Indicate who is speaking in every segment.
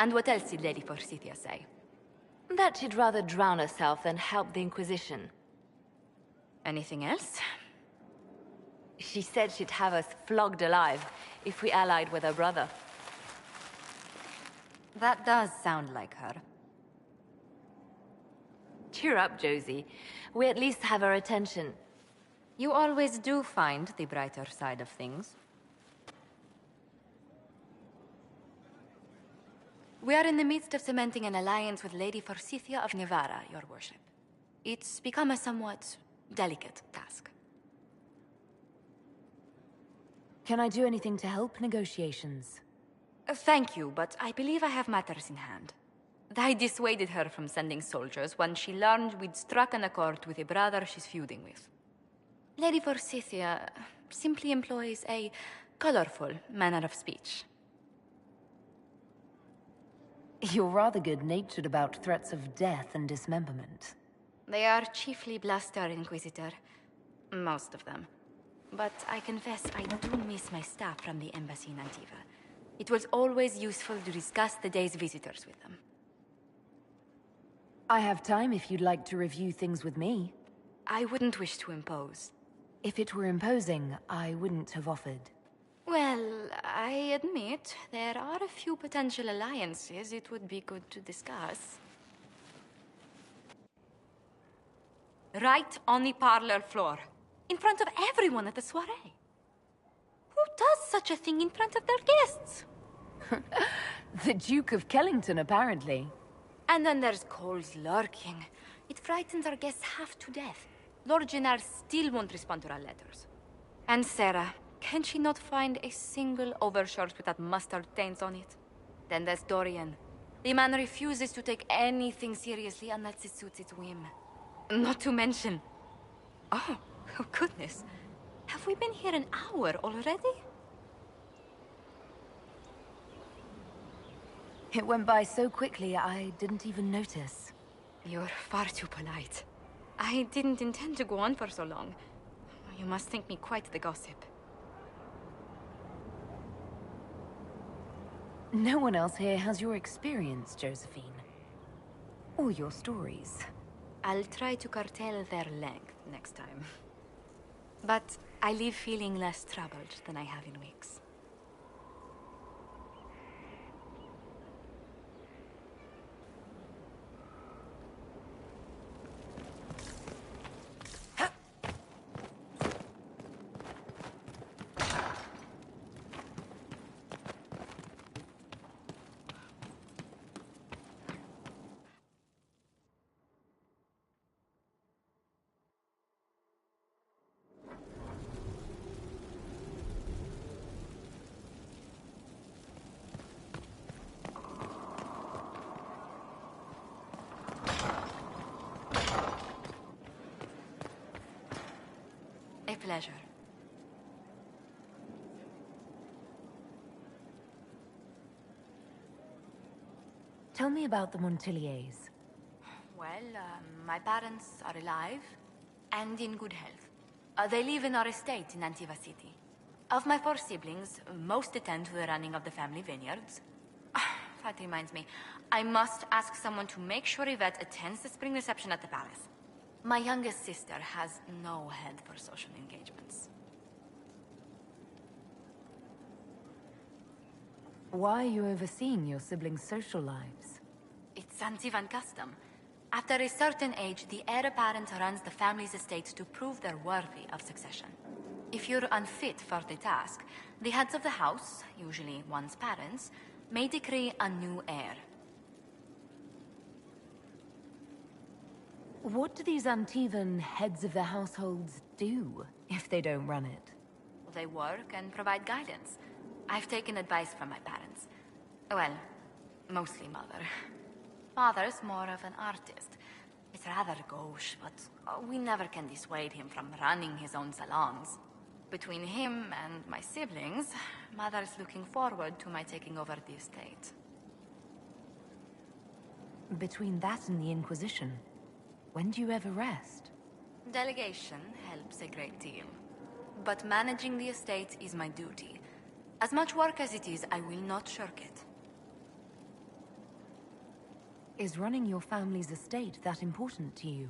Speaker 1: And what else did Lady Forsythia say?
Speaker 2: That she'd rather drown herself than help the Inquisition.
Speaker 1: Anything else?
Speaker 2: She said she'd have us flogged alive if we allied with her brother.
Speaker 1: That does sound like her.
Speaker 2: Cheer up, Josie. We at least have her attention.
Speaker 1: You always do find the brighter side of things. We are in the midst of cementing an alliance with Lady Forsythia of Navarra, your worship. It's become a somewhat delicate task.
Speaker 2: Can I do anything to help negotiations?
Speaker 1: Thank you, but I believe I have matters in hand. I dissuaded her from sending soldiers when she learned we'd struck an accord with a brother she's feuding with. Lady Forsythia simply employs a colorful manner of speech.
Speaker 2: You're rather good-natured about threats of death and dismemberment.
Speaker 1: They are chiefly bluster, Inquisitor. Most of them. But I confess I do miss my staff from the embassy in Antiva. It was always useful to discuss the day's visitors with them.
Speaker 2: I have time if you'd like to review things with me.
Speaker 1: I wouldn't wish to impose.
Speaker 2: If it were imposing, I wouldn't have offered.
Speaker 1: Well, I admit there are a few potential alliances it would be good to discuss. Right on the parlor floor, in front of everyone at the soiree. Who does such a thing in front of their guests?
Speaker 2: The Duke of Kellington, apparently.
Speaker 1: And then there's Cole's lurking. It frightens our guests half to death. Lord Jennar still won't respond to our letters. And Sarah, can she not find a single overshirt without mustard stains on it? Then there's Dorian. The man refuses to take anything seriously unless it suits its whim. Not to mention... Oh goodness. Have we been here an hour already?
Speaker 2: It went by so quickly, I didn't even notice.
Speaker 1: You're far too polite. I didn't intend to go on for so long. You must think me quite the gossip.
Speaker 2: No one else here has your experience, Josephine. Or your stories.
Speaker 1: I'll try to curtail their length next time. But I leave feeling less troubled than I have in weeks. A pleasure.
Speaker 2: Tell me about the Montiliers.
Speaker 1: Well, my parents are alive and in good health. They live in our estate in Antiva City. Of my 4 siblings, most attend to the running of the family vineyards. That reminds me, I must ask someone to make sure Yvette attends the spring reception at the palace. My youngest sister has no head for social engagements.
Speaker 2: Why are you overseeing your siblings' social lives?
Speaker 1: It's Antivan custom. After a certain age, the heir apparent runs the family's estate to prove they're worthy of succession. If you're unfit for the task, the heads of the house, usually one's parents, may decree a new heir.
Speaker 2: What do these Antivan heads of the households do if they don't run it?
Speaker 1: They work and provide guidance. I've taken advice from my parents. Well, mostly mother. Father's more of an artist. It's rather gauche, but we never can dissuade him from running his own salons. Between him and my siblings, mother's looking forward to my taking over the estate.
Speaker 2: Between that and the Inquisition, when do you ever rest?
Speaker 1: Delegation helps a great deal. But managing the estate is my duty. As much work as it is, I will not shirk it.
Speaker 3: Is running your family's estate that important to you?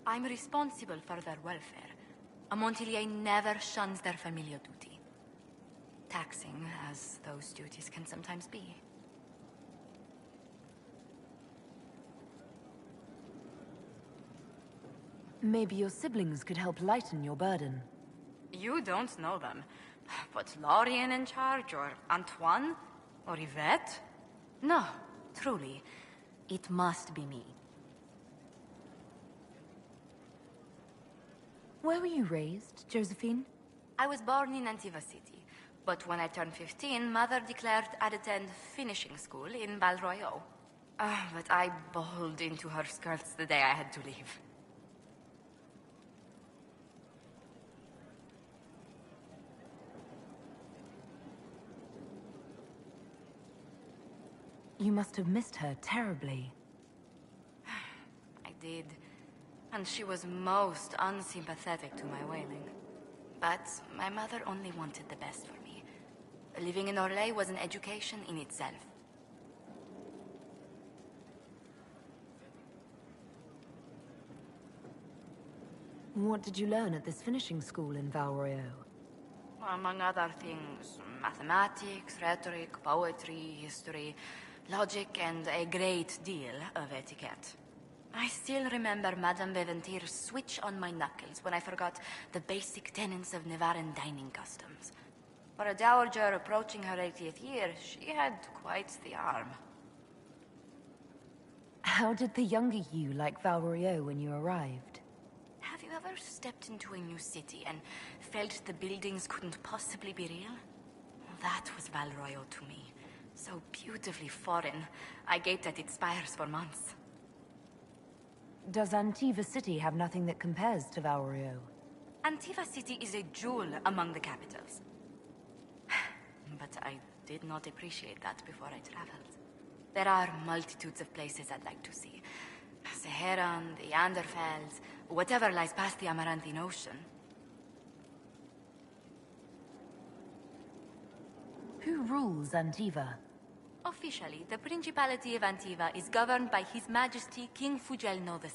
Speaker 1: I'm responsible for their welfare. A Montilier never shuns their familial duty. Taxing as those duties can sometimes be.
Speaker 3: Maybe your siblings could help lighten your burden.
Speaker 1: You don't know them. But Lorien in charge, or Antoine, or Yvette? No, truly. It must be me.
Speaker 3: Where were you raised, Josephine?
Speaker 1: I was born in Antiva City, but when I turned 15, Mother declared I'd attend finishing school in Val Royeaux. But I bowled into her skirts the day I had to leave.
Speaker 3: You must have missed her terribly.
Speaker 1: I did. And she was most unsympathetic to my wailing. But my mother only wanted the best for me. Living in Orlais was an education in itself.
Speaker 3: What did you learn at this finishing school in Val Royeaux?
Speaker 1: Among other things, mathematics, rhetoric, poetry, history, logic, and a great deal of etiquette. I still remember Madame Beventir's switch on my knuckles when I forgot the basic tenets of Nevaran dining customs. For a dowager approaching her 80th year, she had quite the arm.
Speaker 3: How did the younger you like Val Royeaux when you arrived?
Speaker 1: Have you ever stepped into a new city and felt the buildings couldn't possibly be real? That was Val Royeaux to me. So beautifully foreign, I gaped at its spires for months.
Speaker 3: Does Antiva City have nothing that compares to Val Royeaux?
Speaker 1: Antiva City is a jewel among the capitals. But I did not appreciate that before I traveled. There are multitudes of places I'd like to see. Saharan, the Anderfels, whatever lies past the Amarantine Ocean.
Speaker 3: Who rules Antiva?
Speaker 1: Officially, the Principality of Antiva is governed by His Majesty King Fugelno II.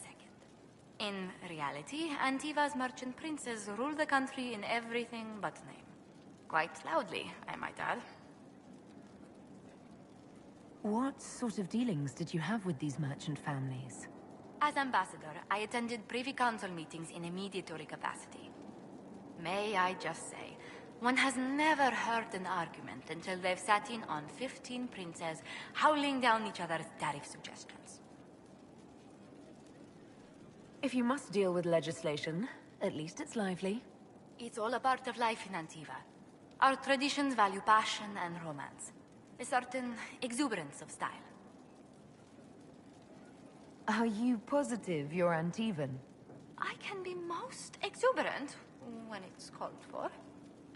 Speaker 1: In reality, Antiva's merchant princes rule the country in everything but name. Quite loudly, I might add.
Speaker 3: What sort of dealings did you have with these merchant families?
Speaker 1: As ambassador, I attended Privy Council meetings in a mediatory capacity. May I just say, one has never heard an argument until they've sat in on 15 princes howling down each other's tariff suggestions.
Speaker 3: If you must deal with legislation, at least it's lively.
Speaker 1: It's all a part of life in Antiva. Our traditions value passion and romance. A certain exuberance of style.
Speaker 3: Are you positive you're Antivan?
Speaker 1: I can be most exuberant when it's called for.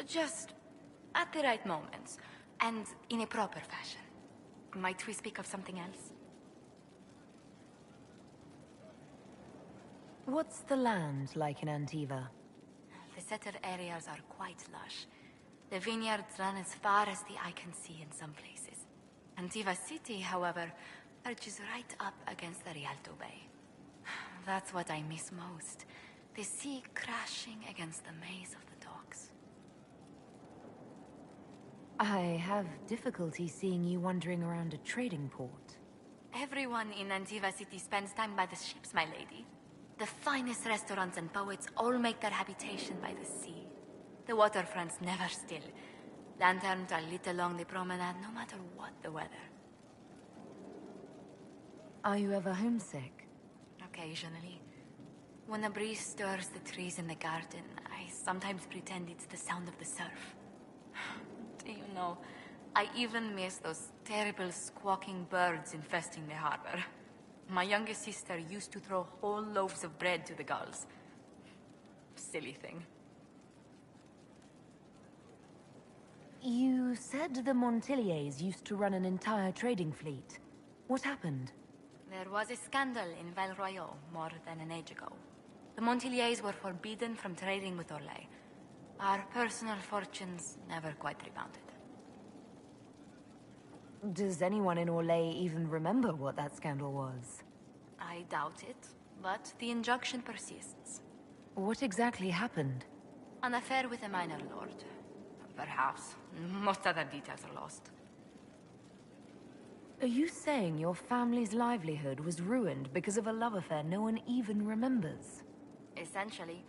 Speaker 1: Just at the right moments, and in a proper fashion. Might we speak of something else?
Speaker 3: What's the land like in Antiva?
Speaker 1: The settled areas are quite lush. The vineyards run as far as the eye can see in some places. Antiva City, however, perches right up against the Rialto Bay. That's what I miss most. The sea crashing against the maze of the docks.
Speaker 3: I have difficulty seeing you wandering around a trading port.
Speaker 1: Everyone in Antiva City spends time by the ships, my lady. The finest restaurants and poets all make their habitation by the sea. The waterfront's never still. Lanterns are lit along the promenade no matter what the weather.
Speaker 3: Are you ever homesick?
Speaker 1: Occasionally. When a breeze stirs the trees in the garden, I sometimes pretend it's the sound of the surf. Do you know, I even miss those terrible squawking birds infesting the harbor. My youngest sister used to throw whole loaves of bread to the gulls. Silly thing.
Speaker 3: You said the Montiliers used to run an entire trading fleet. What happened?
Speaker 1: There was a scandal in Val Royeaux more than an age ago. The Montiliers were forbidden from trading with Orlais. Our personal fortunes never quite rebounded.
Speaker 3: Does anyone in Orlais even remember what that scandal was?
Speaker 1: I doubt it, but the injunction persists.
Speaker 3: What exactly happened?
Speaker 1: An affair with a minor lord. Perhaps. Most other details are lost.
Speaker 3: Are you saying your family's livelihood was ruined because of a love affair no one even remembers?
Speaker 1: Essentially,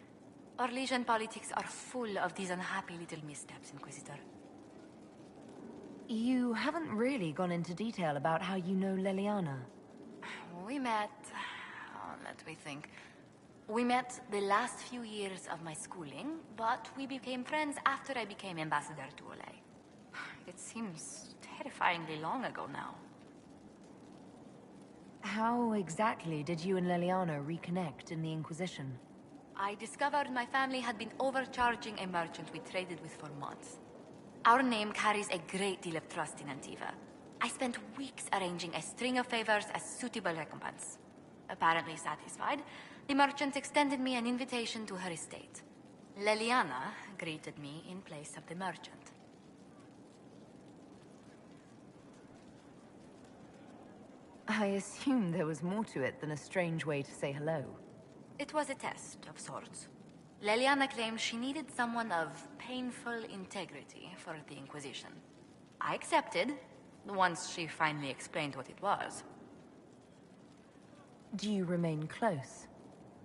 Speaker 1: Orlesian politics are full of these unhappy little missteps, Inquisitor.
Speaker 3: You haven't really gone into detail about how you know Leliana.
Speaker 1: We met... let me think. We met the last few years of my schooling, but we became friends after I became ambassador to Orlais. It seems terrifyingly long ago now.
Speaker 3: How exactly did you and Leliana reconnect in the Inquisition?
Speaker 1: I discovered my family had been overcharging a merchant we traded with for months. Our name carries a great deal of trust in Antiva. I spent weeks arranging a string of favors as suitable recompense. Apparently satisfied, the merchant extended me an invitation to her estate. Leliana greeted me in place of the merchant.
Speaker 3: I assume there was more to it than a strange way to say hello.
Speaker 1: It was a test of sorts. Leliana claimed she needed someone of painful integrity for the Inquisition. I accepted, once she finally explained what it was.
Speaker 3: Do you remain close?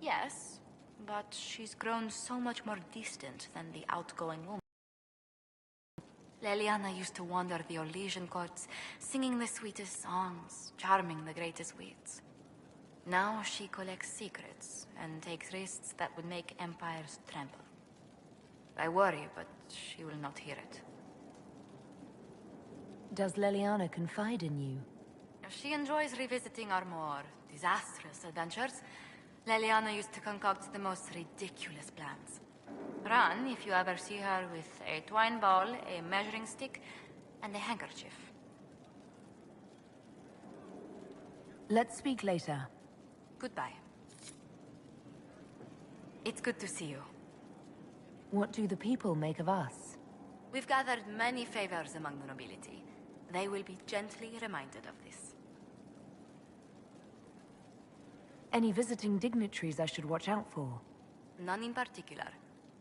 Speaker 1: Yes, but she's grown so much more distant than the outgoing woman. Leliana used to wander the Orlesian courts, singing the sweetest songs, charming the greatest wits. Now she collects secrets and takes risks that would make empires tremble. I worry, but she will not hear it.
Speaker 3: Does Leliana confide in you?
Speaker 1: She enjoys revisiting our more disastrous adventures. Leliana used to concoct the most ridiculous plans. Run if you ever see her with a twine ball, a measuring stick, and a handkerchief.
Speaker 3: Let's speak later.
Speaker 1: Goodbye. It's good to see you.
Speaker 3: What do the people make of us?
Speaker 1: We've gathered many favors among the nobility. They will be gently reminded of this.
Speaker 3: Any visiting dignitaries I should watch out for?
Speaker 1: None in particular.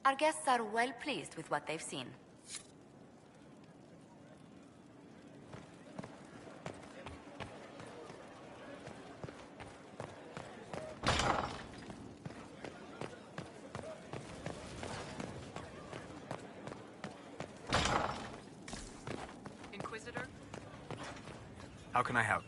Speaker 1: Our guests are well pleased with what they've seen.
Speaker 4: Inquisitor? How can I help?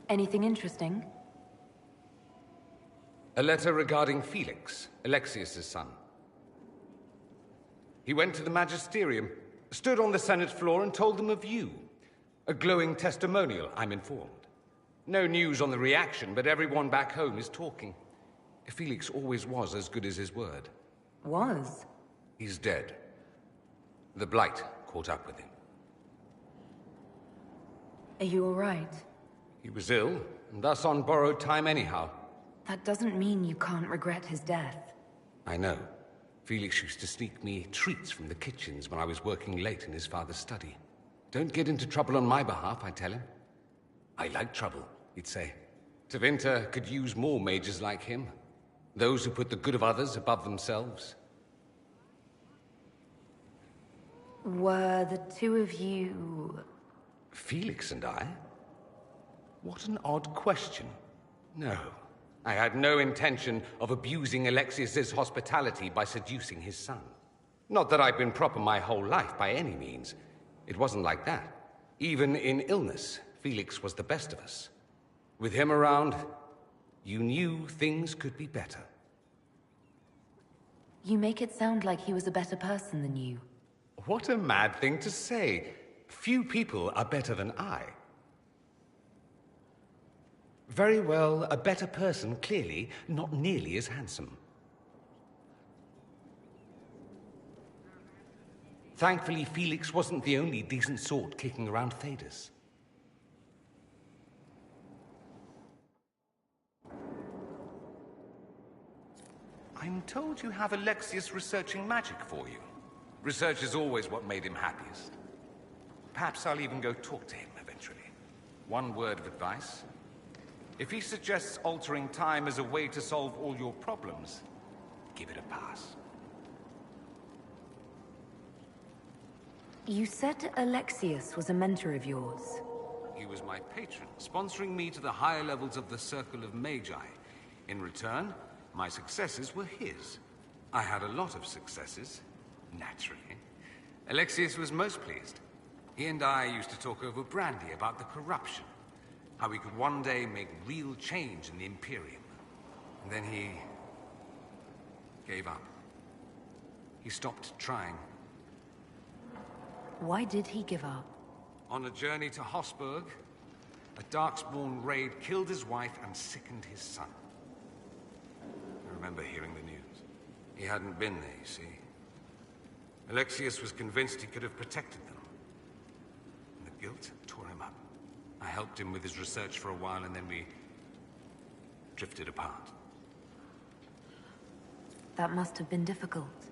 Speaker 3: Anything interesting?
Speaker 5: A letter regarding Felix, Alexius's son. He went to the magisterium, stood on the Senate floor and told them of you. A glowing testimonial, I'm informed. No news on the reaction, but everyone back home is talking. Felix always was as good as his word.
Speaker 3: Was?
Speaker 5: He's dead. The blight caught up with him.
Speaker 3: Are you all right?
Speaker 5: He was ill, and thus on borrowed time anyhow.
Speaker 3: That doesn't mean you can't regret his death.
Speaker 5: I know. Felix used to sneak me treats from the kitchens when I was working late in his father's study. Don't get into trouble on my behalf, I tell him. I like trouble, he'd say. Tevinter could use more mages like him. Those who put the good of others above themselves.
Speaker 3: Were the two of you...
Speaker 5: Felix and I? What an odd question. No, I had no intention of abusing Alexius's hospitality by seducing his son. Not that I've been proper my whole life by any means. It wasn't like that. Even in illness, Felix was the best of us. With him around, you knew things could be better.
Speaker 3: You make it sound like he was a better person than you.
Speaker 5: What a mad thing to say. Few people are better than I. Very well, a better person, clearly, not nearly as handsome. Thankfully, Felix wasn't the only decent sort kicking around Thedas. I'm told you have Alexius researching magic for you. Research is always what made him happiest. Perhaps I'll even go talk to him eventually. One word of advice. If he suggests altering time as a way to solve all your problems, give it a pass.
Speaker 3: You said Alexius was a mentor of yours.
Speaker 5: He was my patron, sponsoring me to the higher levels of the Circle of Magi. In return, my successes were his. I had a lot of successes, naturally. Alexius was most pleased. He and I used to talk over brandy about the corruption, how we could one day make real change in the Imperium. And then he gave up. He stopped trying.
Speaker 3: Why did he give up?
Speaker 5: On a journey to Hossberg, a Darkspawn raid killed his wife and sickened his son. I remember hearing the news. He hadn't been there, you see. Alexius was convinced he could have protected them. And the guilt tore him up. I helped him with his research for a while, and then we drifted apart.
Speaker 3: That must have been difficult.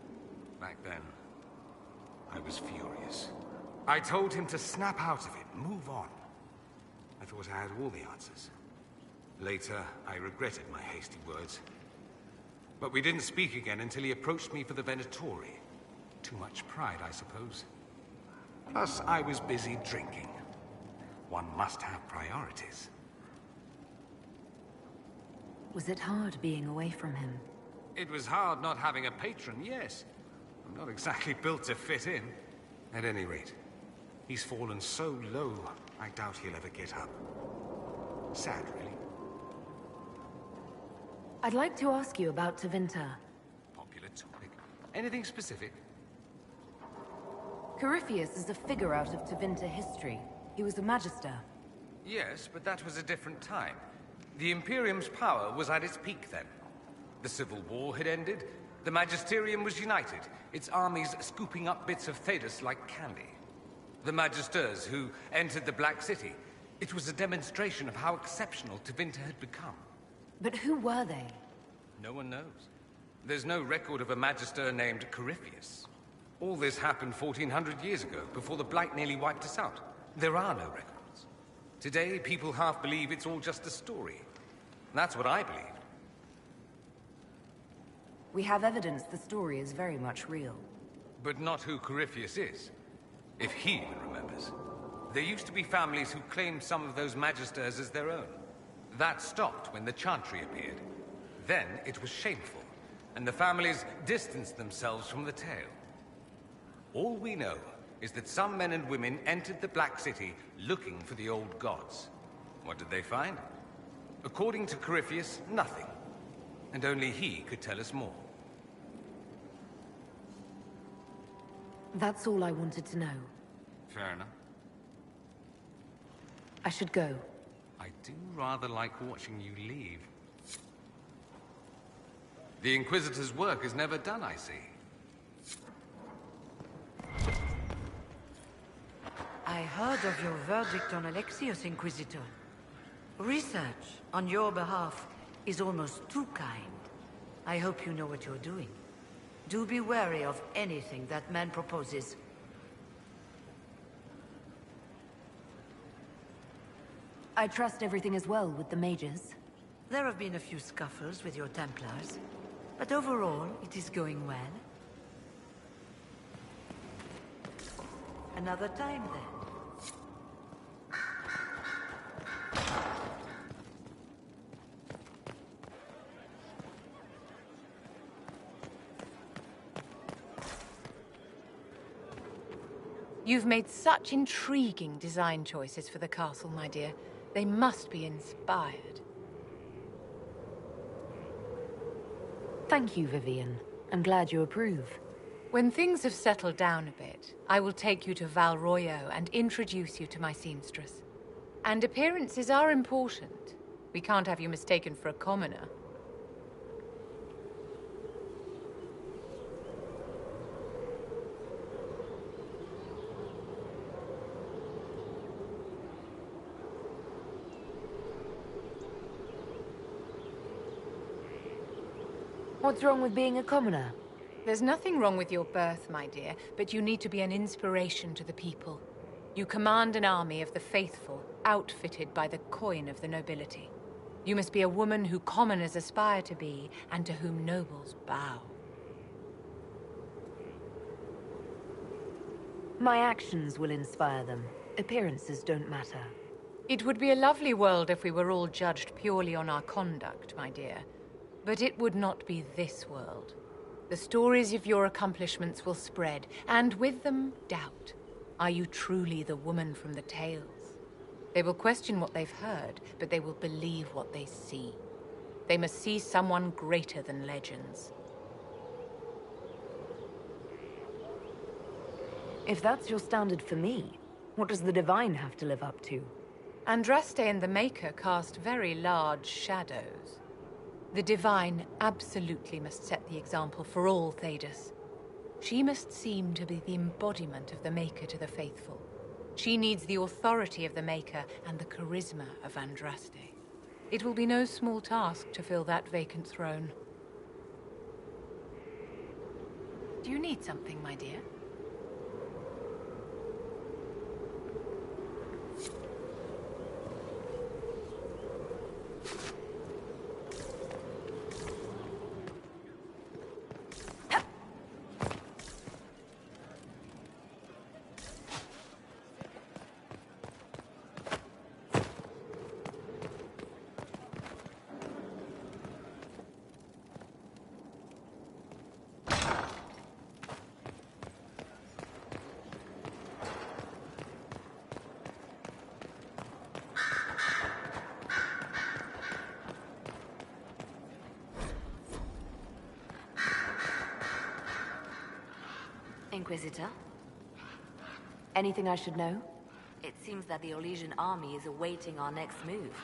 Speaker 5: Back then, I was furious. I told him to snap out of it, move on. I thought I had all the answers. Later, I regretted my hasty words. But we didn't speak again until he approached me for the Venatori. Too much pride, I suppose. Plus, I was busy drinking. One must have priorities.
Speaker 3: Was it hard being away from him?
Speaker 5: It was hard not having a patron, yes. I'm not exactly built to fit in. At any rate, he's fallen so low, I doubt he'll ever get up. Sad, really.
Speaker 3: I'd like to ask you about Tevinter.
Speaker 5: Popular topic. Anything specific?
Speaker 3: Corypheus is a figure out of Tevinter history. He was a magister.
Speaker 5: Yes, but that was a different time. The Imperium's power was at its peak then. The Civil War had ended. The Magisterium was united, its armies scooping up bits of Thedas like candy. The Magisters who entered the Black City. It was a demonstration of how exceptional Tevinter had become.
Speaker 3: But who were they?
Speaker 5: No one knows. There's no record of a Magister named Corypheus. All this happened 1400 years ago, before the Blight nearly wiped us out. There are no records. Today, people half believe it's all just a story. That's what I believed.
Speaker 3: We have evidence the story is very much real.
Speaker 5: But not who Corypheus is. If he even remembers. There used to be families who claimed some of those Magisters as their own. That stopped when the Chantry appeared. Then it was shameful, and the families distanced themselves from the tale. All we know is that some men and women entered the Black City looking for the old gods. What did they find? According to Corypheus, nothing. And only he could tell us more.
Speaker 3: That's all I wanted to know.
Speaker 5: Fair enough.
Speaker 3: I should go.
Speaker 5: I do rather like watching you leave. The Inquisitor's work is never done, I see.
Speaker 6: I heard of your verdict on Alexius, Inquisitor. Research on your behalf is almost too kind. I hope you know what you're doing. Do be wary of anything that man proposes.
Speaker 3: I trust everything is well with the mages.
Speaker 6: There have been a few scuffles with your Templars, but overall, it is going well. Another time, then.
Speaker 2: You've made such intriguing design choices for the castle, my dear. They must be inspired.
Speaker 3: Thank you, Vivian. I'm glad you approve.
Speaker 2: When things have settled down a bit, I will take you to Val Royeaux and introduce you to my seamstress. And appearances are important. We can't have you mistaken for a commoner.
Speaker 3: What's wrong with being a commoner?
Speaker 2: There's nothing wrong with your birth, my dear, but you need to be an inspiration to the people. You command an army of the faithful, outfitted by the coin of the nobility. You must be a woman who commoners aspire to be, and to whom nobles bow.
Speaker 3: My actions will inspire them. Appearances don't matter.
Speaker 2: It would be a lovely world if we were all judged purely on our conduct, my dear. But it would not be this world. The stories of your accomplishments will spread, and with them, doubt. Are you truly the woman from the tales? They will question what they've heard, but they will believe what they see. They must see someone greater than legends.
Speaker 3: If that's your standard for me, what does the Divine have to live up to?
Speaker 2: Andraste and the Maker cast very large shadows. The Divine absolutely must set the example for all Thedas. She must seem to be the embodiment of the Maker to the faithful. She needs the authority of the Maker and the charisma of Andraste. It will be no small task to fill that vacant throne. Do you need something, my dear?
Speaker 7: Inquisitor,
Speaker 3: Anything I should know?
Speaker 7: it seems that the Orlesian army is awaiting our next move.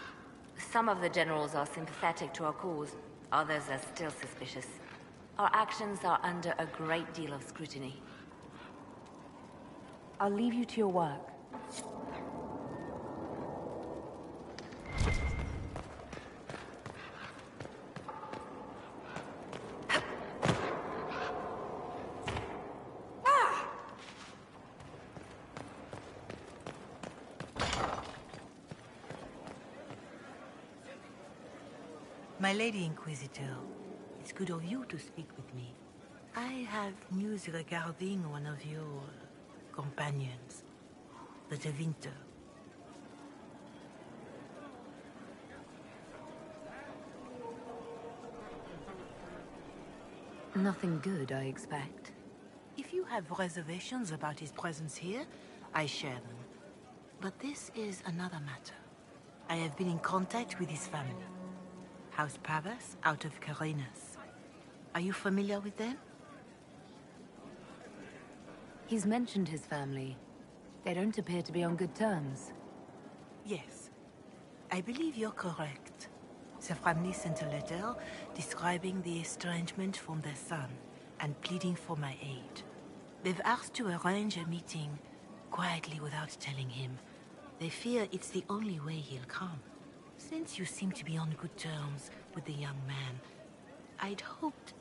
Speaker 7: Some of the generals are sympathetic to our cause, others are still suspicious. Our actions are under a great deal of scrutiny.
Speaker 3: I'll leave you to your work.
Speaker 6: My Lady Inquisitor, it's good of you to speak with me. I have news regarding one of your companions, the Tevinter.
Speaker 3: Nothing good, I expect.
Speaker 6: If you have reservations about his presence here, I share them. But this is another matter. I have been in contact with his family. House Pavas, out of Carenas. Are you familiar with them?
Speaker 3: He's mentioned his family. They don't appear to be on good terms.
Speaker 6: Yes. I believe you're correct. The family sent a letter describing the estrangement from their son and pleading for my aid. They've asked to arrange a meeting quietly without telling him. They fear it's the only way he'll come. Since you seem to be on good terms with the young man, I'd hoped...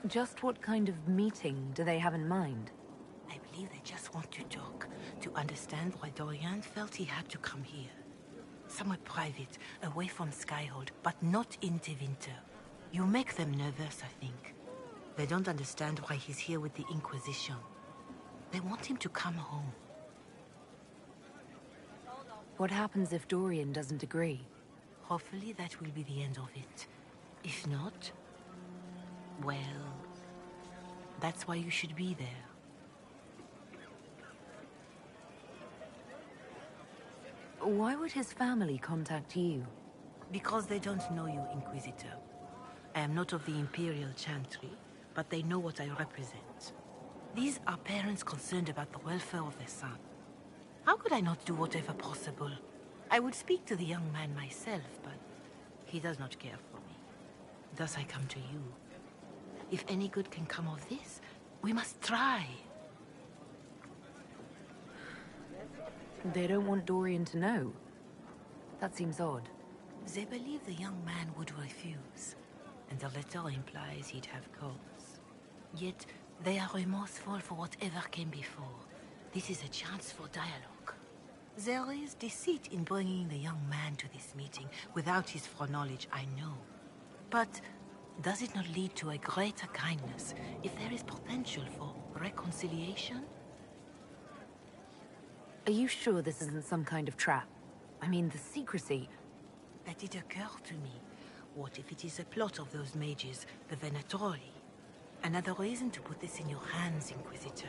Speaker 3: Just what kind of meeting do they have in mind?
Speaker 6: I believe they just want to talk, to understand why Dorian felt he had to come here. Somewhere private, away from Skyhold, but not in Tevinter. You make them nervous, I think. They don't understand why he's here with the Inquisition. They want him to come home.
Speaker 3: What happens if Dorian doesn't agree?
Speaker 6: Hopefully that will be the end of it. If not, well, that's why you should be there.
Speaker 3: Why would his family contact you?
Speaker 6: Because they don't know you, Inquisitor. I am not of the Imperial Chantry, but they know what I represent. These are parents concerned about the welfare of their son. How could I not do whatever possible? I would speak to the young man myself, but he does not care for me. Thus I come to you. If any good can come of this, we must try.
Speaker 3: They don't want Dorian to know. That seems odd.
Speaker 6: They believe the young man would refuse, and the letter implies he'd have cause. Yet, they are remorseful for whatever came before. This is a chance for dialogue. There is deceit in bringing the young man to this meeting without his foreknowledge, I know. But does it not lead to a greater kindness if there is potential for reconciliation?
Speaker 3: Are you sure this isn't some kind of trap? I mean, the secrecy...
Speaker 6: That did occur to me. What if it is a plot of those mages, the Venatori? Another reason to put this in your hands, Inquisitor.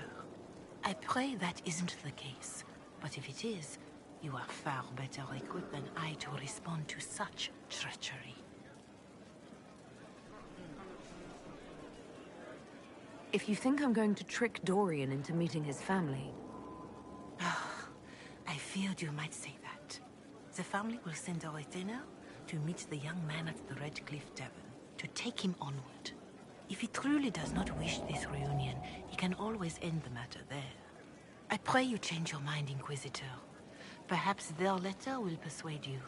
Speaker 6: I pray that isn't the case. But if it is, you are far better equipped than I to respond to such treachery.
Speaker 3: If you think I'm going to trick Dorian into meeting his family...
Speaker 6: I feared you might say that. The family will send a retainer to meet the young man at the Red Cliff Tavern, to take him onward. If he truly does not wish this reunion, he can always end the matter there. I pray you change your mind, Inquisitor. Perhaps their letter will persuade you.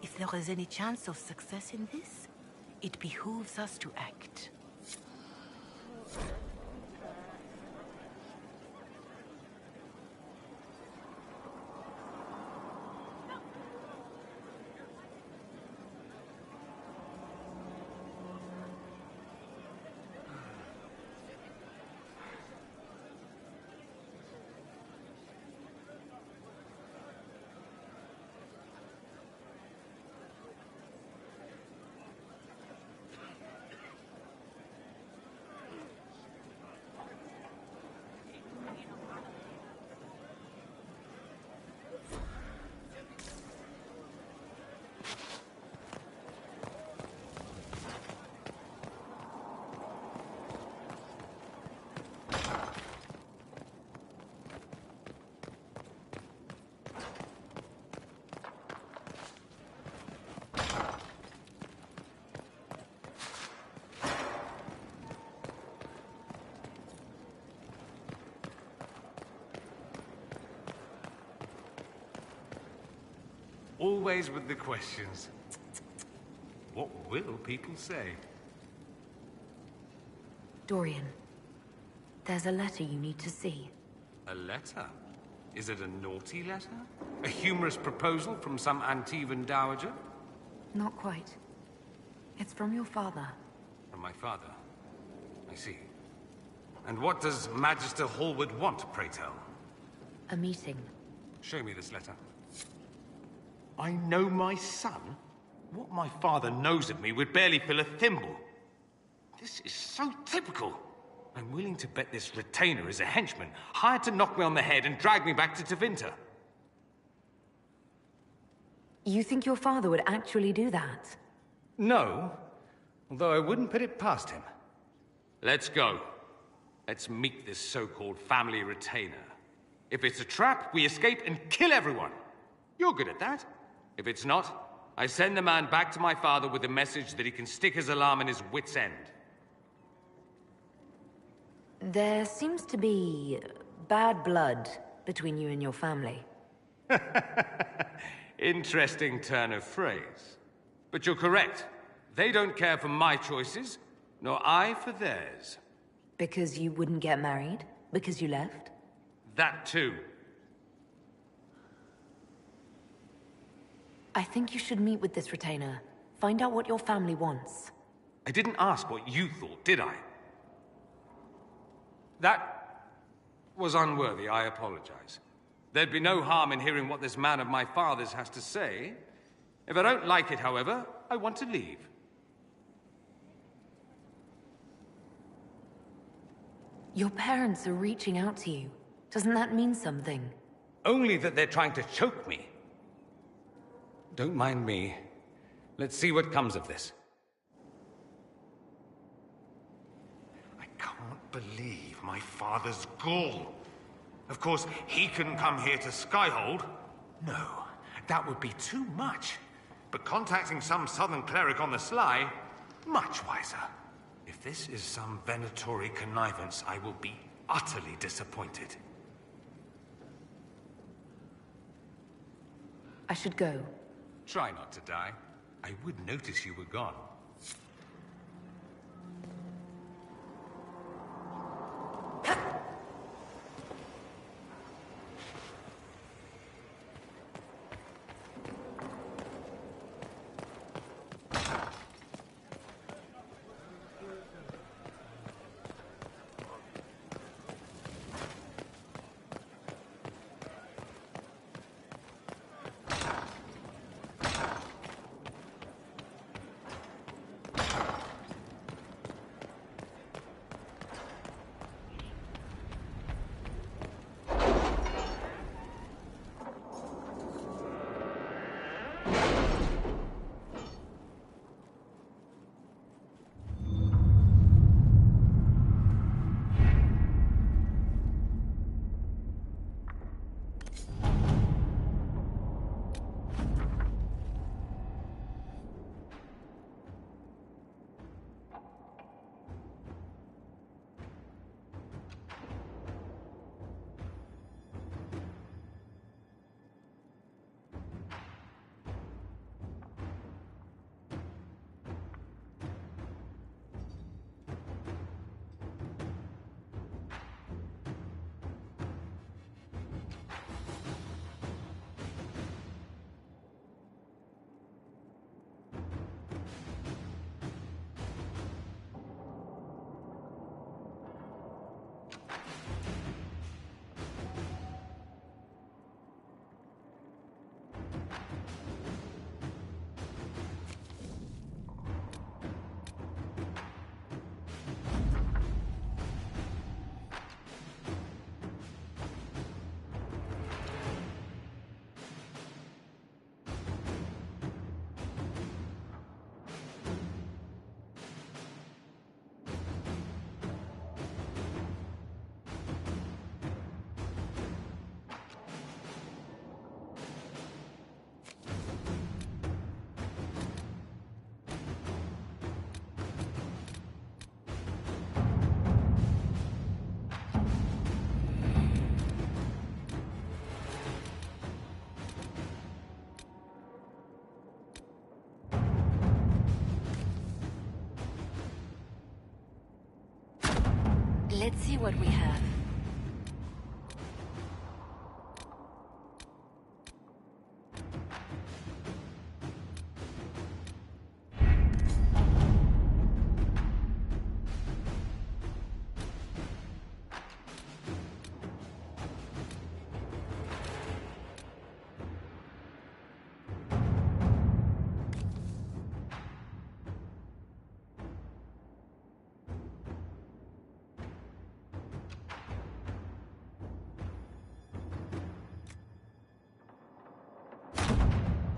Speaker 6: If there is any chance of success in this, it behooves us to act.
Speaker 5: Always with the questions. What will people say?
Speaker 3: Dorian, there's a letter you need to see.
Speaker 5: A letter? Is it a naughty letter? A humorous proposal from some Antivan dowager?
Speaker 3: Not quite. It's from your father.
Speaker 5: From my father? I see. And what does Magister Hallward want, pray tell?
Speaker 3: A meeting.
Speaker 5: Show me this letter.
Speaker 8: I know my son? What my father knows of me would barely fill a thimble. This is so typical.
Speaker 5: I'm willing to bet this retainer is a henchman, hired to knock me on the head and drag me back to Tevinter.
Speaker 3: You think your father would actually do that?
Speaker 5: No, although I wouldn't put it past him. Let's go. Let's meet this so-called family retainer. If it's a trap, we escape and kill everyone. You're good at that. If it's not, I send the man back to my father with the message that he can stick his alarm in his wit's end.
Speaker 3: There seems to be bad blood between you and your family.
Speaker 5: Interesting turn of phrase. But you're correct. They don't care for my choices, nor I for theirs.
Speaker 3: Because you wouldn't get married? Because you left?
Speaker 5: That too.
Speaker 3: I think you should meet with this retainer. Find out what your family wants.
Speaker 5: I didn't ask what you thought, did I? That was unworthy, I apologize. There'd be no harm in hearing what this man of my father's has to say. If I don't like it, however, I want to leave.
Speaker 3: Your parents are reaching out to you. Doesn't that mean something?
Speaker 5: Only that they're trying to choke me. Don't mind me. Let's see what comes of this.
Speaker 8: I can't believe my father's gall. Of course, he couldn't come here to Skyhold. No, that would be too much. But contacting some southern cleric on the sly, much wiser. If this is some Venatori connivance, I will be utterly disappointed.
Speaker 3: I should go.
Speaker 5: Try not to die. I would notice you were gone.
Speaker 7: Let's see what we have.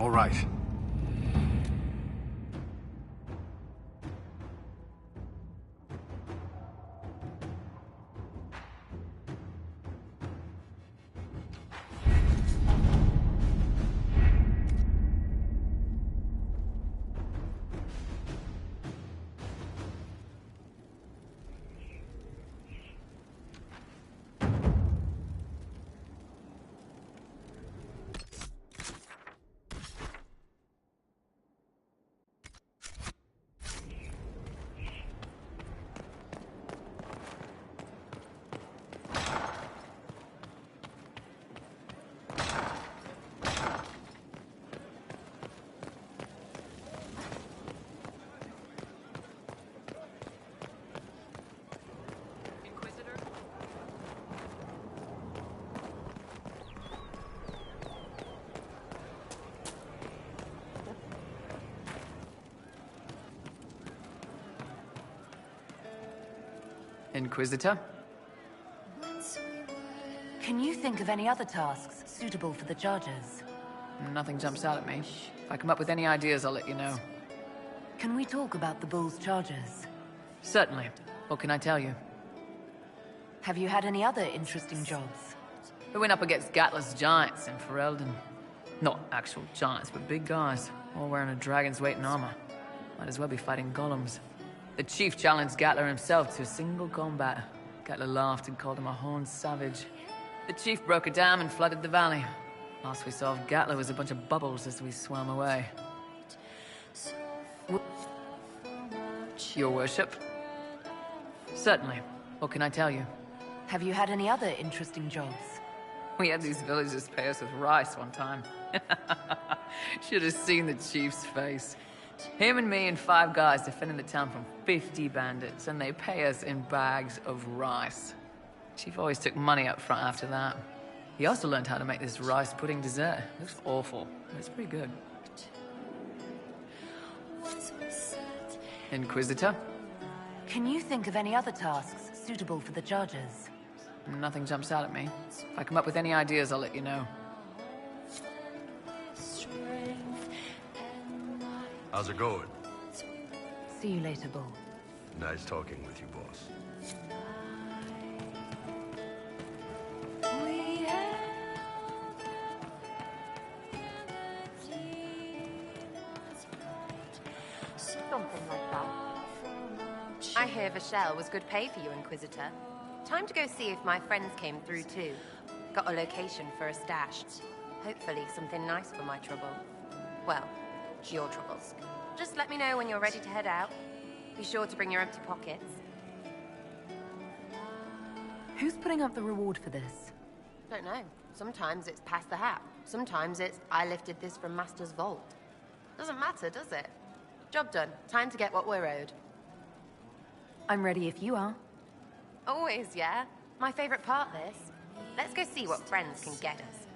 Speaker 4: All right.
Speaker 9: Inquisitor?
Speaker 3: Can you think of any other tasks suitable for the Chargers?
Speaker 9: Nothing jumps out at me. If I come up with any ideas, I'll let you know.
Speaker 3: Can we talk about the Bull's Chargers?
Speaker 9: Certainly. What can I tell you?
Speaker 3: Have you had any other interesting jobs?
Speaker 9: We went up against Gatler's giants in Ferelden. Not actual giants, but big guys, all wearing a dragon's weight in armor. Might as well be fighting golems. The chief challenged Gatler himself to a single combat. Gatler laughed and called him a horned savage. The chief broke a dam and flooded the valley. Last we saw of Gatler was a bunch of bubbles as we swam away. Your worship? Certainly. What can I tell you?
Speaker 3: Have you had any other interesting jobs?
Speaker 9: We had these villagers pay us with rice one time. Should have seen the chief's face. Him and me and 5 guys defending the town from 50 bandits, and they pay us in bags of rice. Chief always took money up front after that. He also learned how to make this rice pudding dessert. It looks awful, but it's pretty good. Inquisitor?
Speaker 3: Can you think of any other tasks suitable for the judges?
Speaker 9: Nothing jumps out at me. If I come up with any ideas, I'll let you know.
Speaker 10: How's it going?
Speaker 3: See you later, Bull.
Speaker 10: Nice talking with you, boss.
Speaker 11: Something like that. I hear Vashel was good pay for you, Inquisitor. Time to go see if my friends came through too. Got a location for a stash. Hopefully something nice for my trouble. Well, your troubles. Just let me know when you're ready to head out. Be sure to bring your empty pockets.
Speaker 3: Who's putting up the reward for this?
Speaker 11: Don't know. Sometimes it's pass the hat. Sometimes it's I lifted this from Master's vault. Doesn't matter, does it? Job done. Time to get what we're owed.
Speaker 3: I'm ready if you are.
Speaker 11: Always, yeah. My favorite part, this. Let's go see what friends can get us.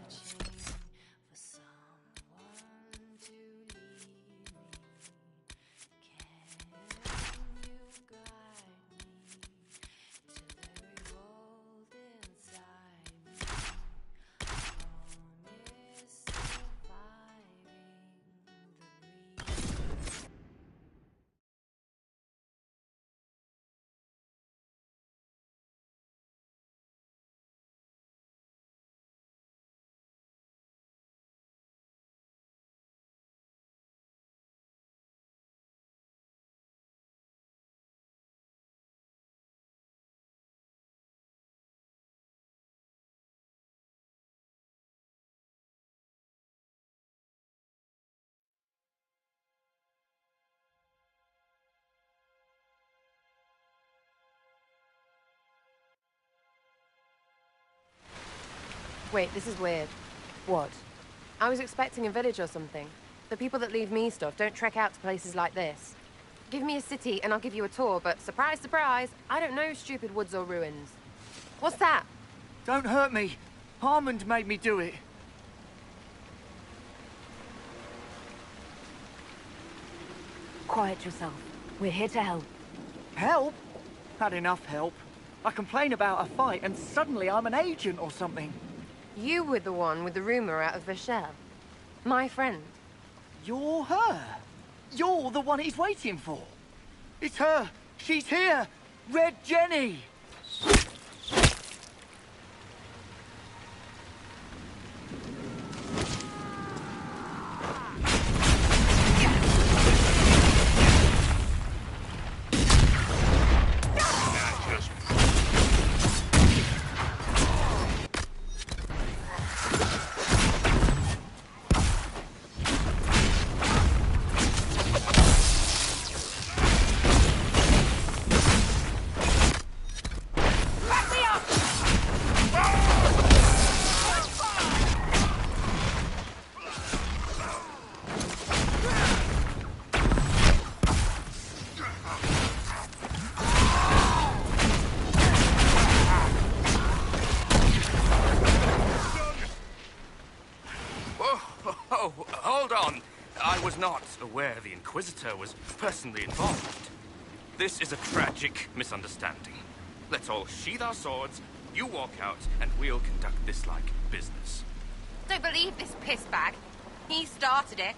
Speaker 11: Wait, this is weird.
Speaker 3: What?
Speaker 11: I was expecting a village or something. The people that leave me stuff don't trek out to places like this. Give me a city and I'll give you a tour, but surprise, surprise, I don't know stupid woods or ruins. What's that?
Speaker 12: Don't hurt me. Harmond made me do it.
Speaker 3: Quiet yourself. We're here to help.
Speaker 12: Help? Had enough help. I complain about a fight and suddenly I'm an agent or something.
Speaker 11: You were the one with the rumor out of Vashel. My friend.
Speaker 12: You're her. You're the one he's waiting for. It's her. She's here. Red Jenny.
Speaker 13: Not aware the Inquisitor was personally involved. This is a tragic misunderstanding. Let's all sheathe our swords, you walk out, and we'll conduct this like business.
Speaker 11: Don't believe this piss bag. He started it.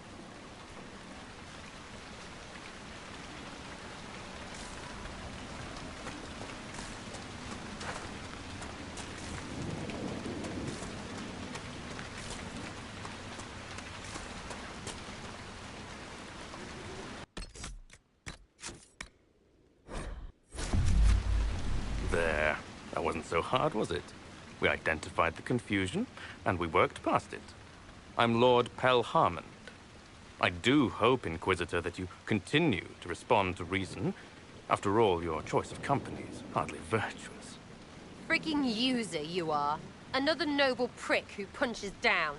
Speaker 13: There. That wasn't so hard, was it? We identified the confusion, and we worked past it. I'm Lord Pelharmond. I do hope, Inquisitor, that you continue to respond to reason. After all, your choice of company is hardly virtuous.
Speaker 11: Freaking user, you are. Another noble prick who punches down.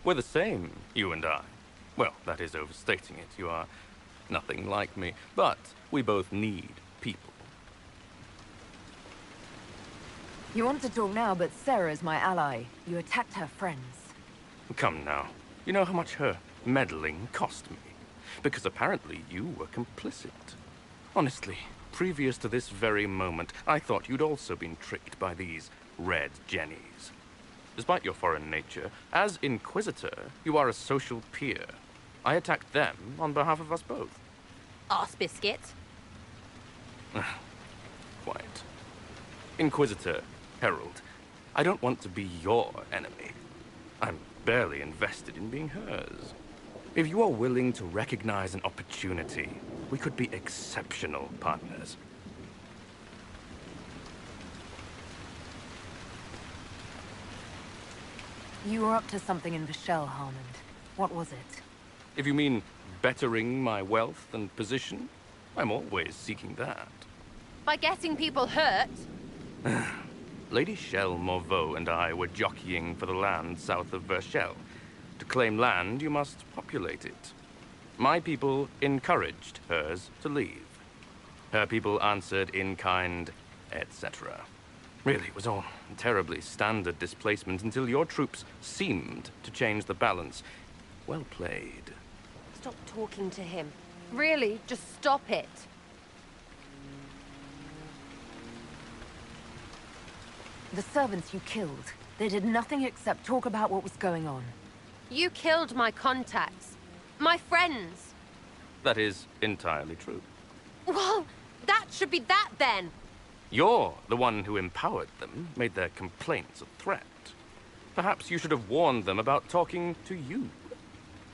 Speaker 13: We're the same, you and I. Well, that is overstating it. You are nothing like me. But we both need people.
Speaker 3: You want to talk now, but Sarah's my ally. You attacked her friends.
Speaker 13: Come now. You know how much her meddling cost me? Because apparently you were complicit. Honestly, previous to this very moment, I thought you'd also been tricked by these red jennies. Despite your foreign nature, as Inquisitor, you are a social peer. I attacked them on behalf of us both.
Speaker 11: Arse biscuit.
Speaker 13: Quiet. Inquisitor, Herald, I don't want to be your enemy. I'm barely invested in being hers. If you are willing to recognize an opportunity, we could be exceptional partners.
Speaker 3: You were up to something in Vishel, Harmond. What was it?
Speaker 13: If you mean bettering my wealth and position, I'm always seeking that.
Speaker 11: By getting people hurt?
Speaker 13: Lady Shell Morveau and I were jockeying for the land south of Vershel. To claim land, you must populate it. My people encouraged hers to leave. Her people answered in kind, etc. Really, it was all terribly standard displacement until your troops seemed to change the balance. Well played.
Speaker 11: Stop talking to him. Really, just stop it.
Speaker 3: The servants you killed, they did nothing except talk about what was going on.
Speaker 11: You killed my contacts. My friends.
Speaker 13: That is entirely true.
Speaker 11: Well, that should be that then.
Speaker 13: You're the one who empowered them, made their complaints a threat. Perhaps you should have warned them about talking to you.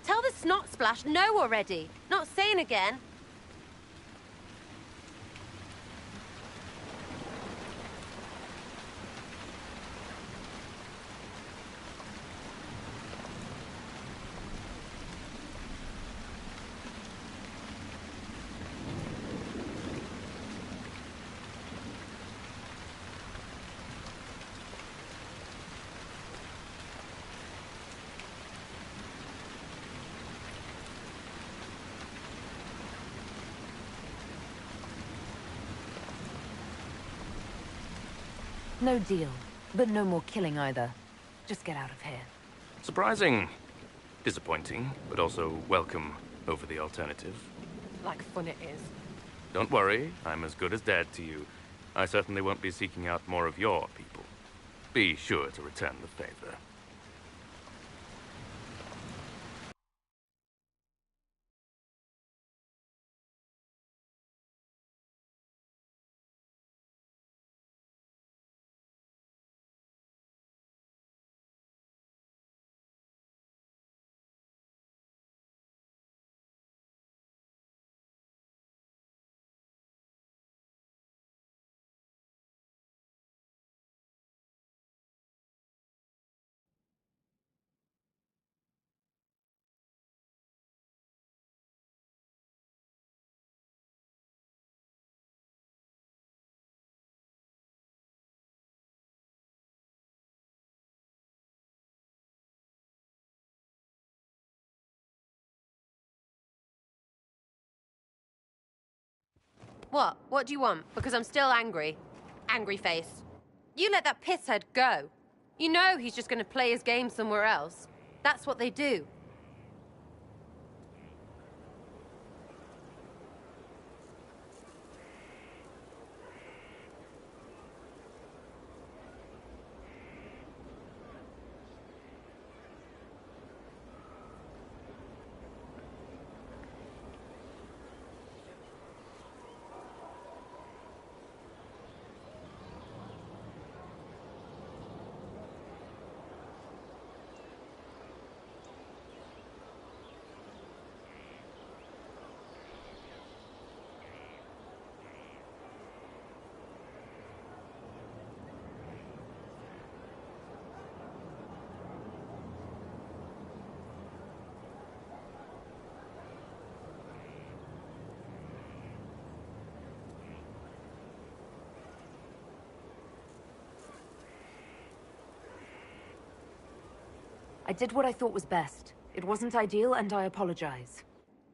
Speaker 11: Tell the snot splash no already. Not saying again.
Speaker 3: No deal, but no more killing either. Just get out of here.
Speaker 13: Surprising. Disappointing, but also welcome over the alternative.
Speaker 11: Like fun it is.
Speaker 13: Don't worry, I'm as good as dead to you. I certainly won't be seeking out more of your people. Be sure to return the favor.
Speaker 11: What? What do you want? Because I'm still angry. Angry face. You let that pisshead go. You know he's just gonna play his game somewhere else. That's what they do.
Speaker 3: I did what I thought was best. It wasn't ideal, and I apologize.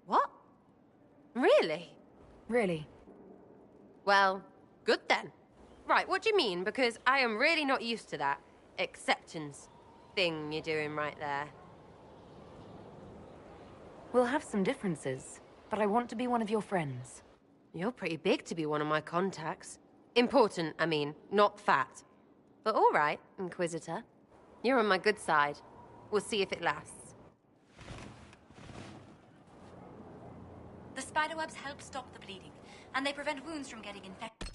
Speaker 11: What? Really?
Speaker 3: Really.
Speaker 11: Well, good then. Right, what do you mean? Because I am really not used to that acceptance thing you're doing right there.
Speaker 3: We'll have some differences, but I want to be one of your friends.
Speaker 11: You're pretty big to be one of my contacts. Important, I mean, not fat. But all right, Inquisitor. You're on my good side. We'll see if it lasts.
Speaker 14: The spiderwebs help stop the bleeding, and they prevent wounds from getting infected.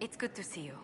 Speaker 14: It's good to see you.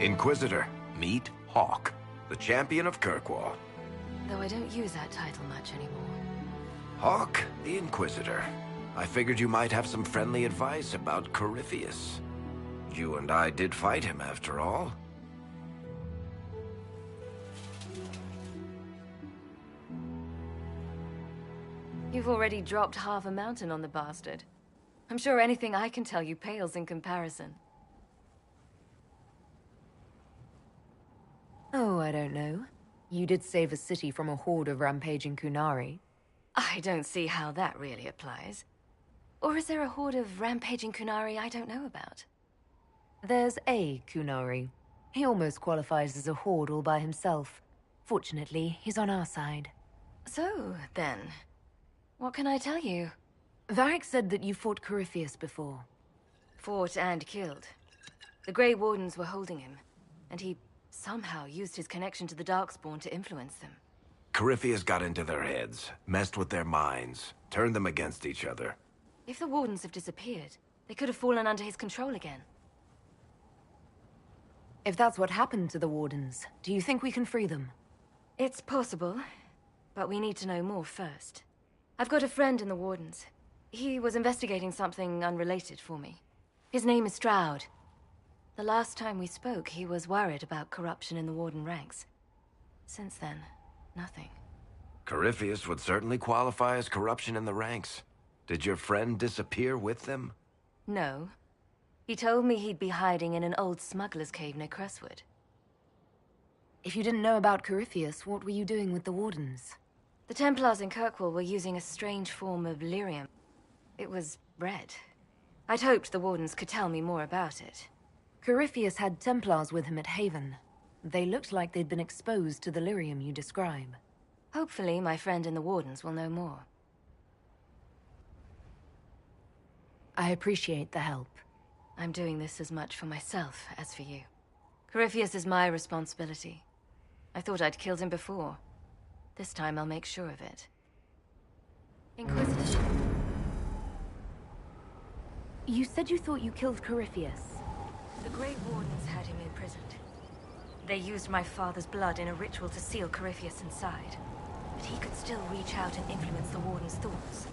Speaker 15: Inquisitor, meet Hawk, the champion of Kirkwall.
Speaker 11: Though I don't use that title much anymore.
Speaker 15: Hawk, the Inquisitor. I figured you might have some friendly advice about Corypheus. You and I did fight him, after all.
Speaker 11: You've already dropped half a mountain on the bastard. I'm sure anything I can tell you pales in comparison.
Speaker 3: Oh, I don't know. You did save a city from a horde of rampaging Kunari.
Speaker 11: I don't see how that really applies. Or is there a horde of rampaging Kunari I don't know about?
Speaker 3: There's a Kunari. He almost qualifies as a horde all by himself. Fortunately, he's on our side.
Speaker 11: So, then, what can I tell you?
Speaker 3: Varric said that you fought Corypheus before.
Speaker 11: Fought and killed. The Grey Wardens were holding him, and he somehow used his connection to the Darkspawn to influence them.
Speaker 15: Corypheus got into their heads, messed with their minds, turned them against each other.
Speaker 11: If the Wardens have disappeared, they could have fallen under his control again.
Speaker 3: If that's what happened to the Wardens, do you think we can free them?
Speaker 11: It's possible, but we need to know more first. I've got a friend in the Wardens. He was investigating something unrelated for me. His name is Stroud. The last time we spoke, he was worried about corruption in the Warden ranks. Since then, nothing.
Speaker 15: Corypheus would certainly qualify as corruption in the ranks. Did your friend disappear with them?
Speaker 11: No. He told me he'd be hiding in an old smuggler's cave near Crestwood.
Speaker 3: If you didn't know about Corypheus, what were you doing with the Wardens?
Speaker 11: The Templars in Kirkwall were using a strange form of lyrium. It was red. I'd hoped the Wardens could tell me more about it.
Speaker 3: Corypheus had Templars with him at Haven. They looked like they'd been exposed to the lyrium you describe.
Speaker 11: Hopefully, my friend in the Wardens will know more.
Speaker 3: I appreciate the help.
Speaker 11: I'm doing this as much for myself as for you. Corypheus is my responsibility. I thought I'd killed him before. This time I'll make sure of it. Inquisition.
Speaker 3: You said you thought you killed Corypheus.
Speaker 11: The Grey Wardens had him imprisoned. They used my father's blood in a ritual to seal Corypheus inside. But he could still reach out and influence the Warden's thoughts.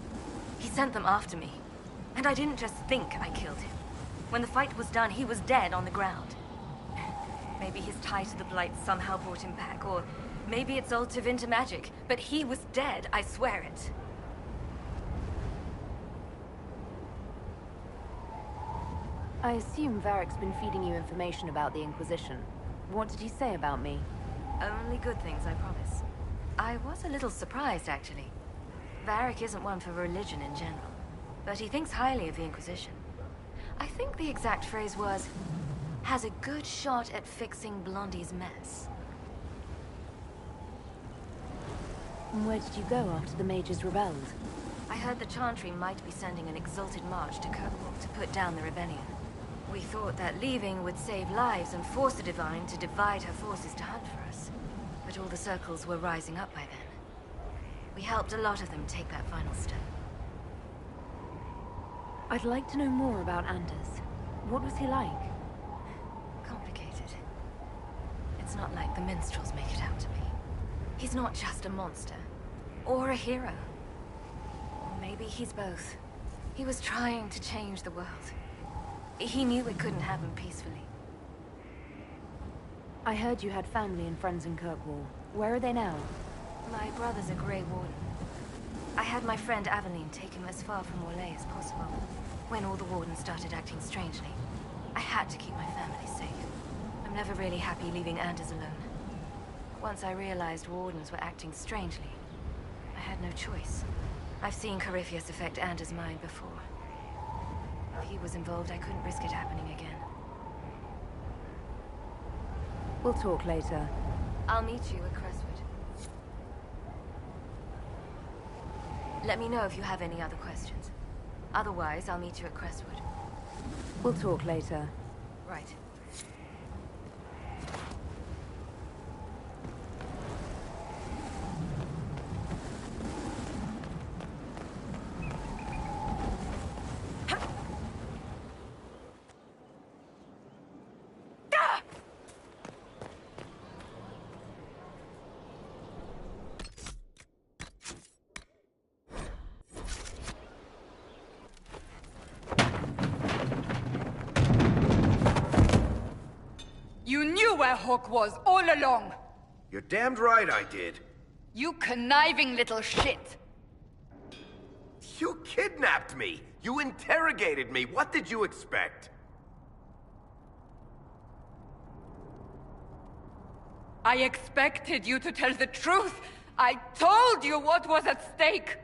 Speaker 11: He sent them after me. And I didn't just think I killed him. When the fight was done, he was dead on the ground. Maybe his tie to the Blight somehow brought him back, or maybe it's all Tevinter magic, but he was dead, I swear it.
Speaker 3: I assume Varric's been feeding you information about the Inquisition. What did he say about me?
Speaker 11: Only good things, I promise. I was a little surprised, actually. Varric isn't one for religion in general, but he thinks highly of the Inquisition. I think the exact phrase was, has a good shot at fixing Blondie's mess.
Speaker 3: And where did you go after the mages rebelled?
Speaker 11: I heard the Chantry might be sending an exalted march to Kirkwall to put down the rebellion. We thought that leaving would save lives and force the Divine to divide her forces to hunt for us. But all the circles were rising up by then. We helped a lot of them take that final step.
Speaker 3: I'd like to know more about Anders. What was he like?
Speaker 11: Complicated. It's not like the minstrels make it out to be. He's not just a monster. Or a hero. Or maybe he's both. He was trying to change the world. He knew it couldn't happen peacefully.
Speaker 3: I heard you had family and friends in Kirkwall. Where are they now?
Speaker 11: My brother's a Grey Warden. I had my friend Aveline take him as far from Orlais as possible. When all the Wardens started acting strangely, I had to keep my family safe. I'm never really happy leaving Anders alone. Once I realized Wardens were acting strangely, I had no choice. I've seen Corypheus affect Anders' mind before. If he was involved, I couldn't risk it happening again.
Speaker 3: We'll talk later.
Speaker 11: I'll meet you at Crestwood. Let me know if you have any other questions. Otherwise, I'll meet you at Crestwood.
Speaker 3: We'll talk later.
Speaker 11: Right.
Speaker 16: where Hawk was all along!
Speaker 15: You're damned right I did.
Speaker 16: You conniving little shit!
Speaker 15: You kidnapped me! You interrogated me! What did you expect?
Speaker 16: I expected you to tell the truth! I told you what was at stake!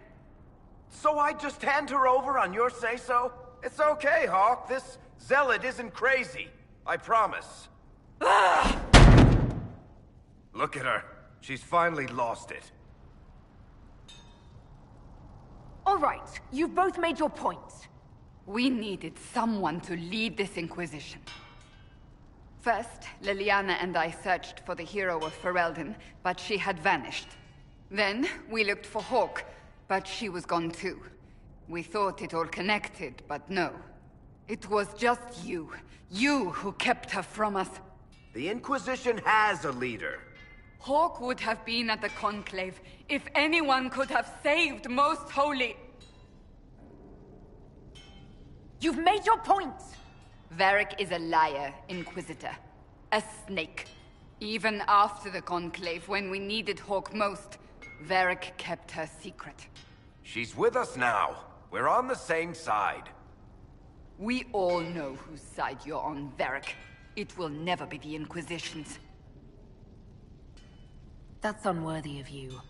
Speaker 15: So I just hand her over on your say-so? It's okay, Hawk. This zealot isn't crazy. I promise. Look at her. She's finally lost it.
Speaker 16: All right, you've both made your points. We needed someone to lead this Inquisition. First, Liliana and I searched for the hero of Ferelden, but she had vanished. Then, we looked for Hawk, but she was gone too. We thought it all connected, but no. It was just you. You who kept her from us.
Speaker 15: The Inquisition has a leader.
Speaker 16: Hawk would have been at the Conclave if anyone could have saved Most Holy. You've made your point! Varric is a liar, Inquisitor. A snake. Even after the Conclave, when we needed Hawk most, Varric kept her secret.
Speaker 15: She's with us now. We're on the same side.
Speaker 16: We all know whose side you're on, Varric. It will never be the Inquisition's.
Speaker 3: That's unworthy of you.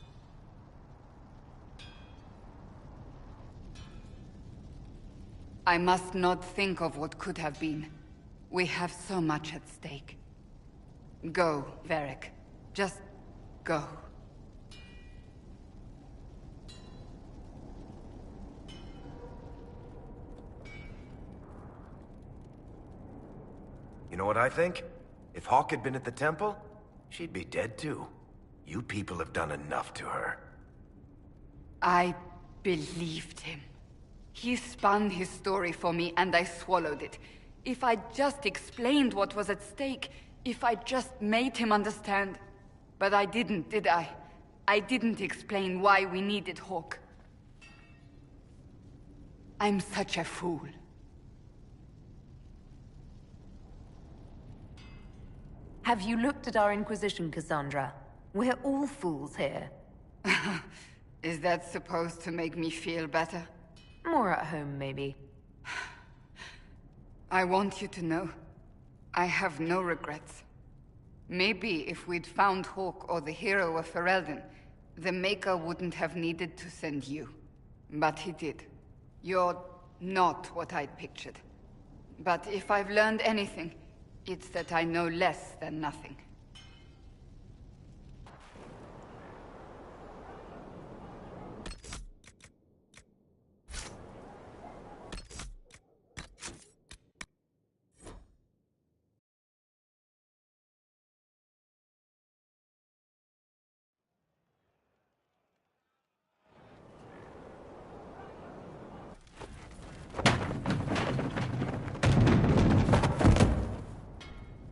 Speaker 16: I must not think of what could have been. We have so much at stake. Go, Varric. Just go.
Speaker 15: You know what I think? If Hawk had been at the temple, she'd be dead too. You people have done enough to her.
Speaker 16: I believed him. He spun his story for me and I swallowed it. If I just explained what was at stake, if I just made him understand. But I didn't, did I? I didn't explain why we needed Hawk. I'm such a fool.
Speaker 3: Have you looked at our Inquisition, Cassandra? We're all fools here.
Speaker 16: Is that supposed to make me feel better?
Speaker 3: More at home, maybe.
Speaker 16: I want you to know, I have no regrets. Maybe if we'd found Hawk or the hero of Ferelden, the Maker wouldn't have needed to send you. But he did. You're not what I'd pictured. But if I've learned anything, it's that I know less than nothing.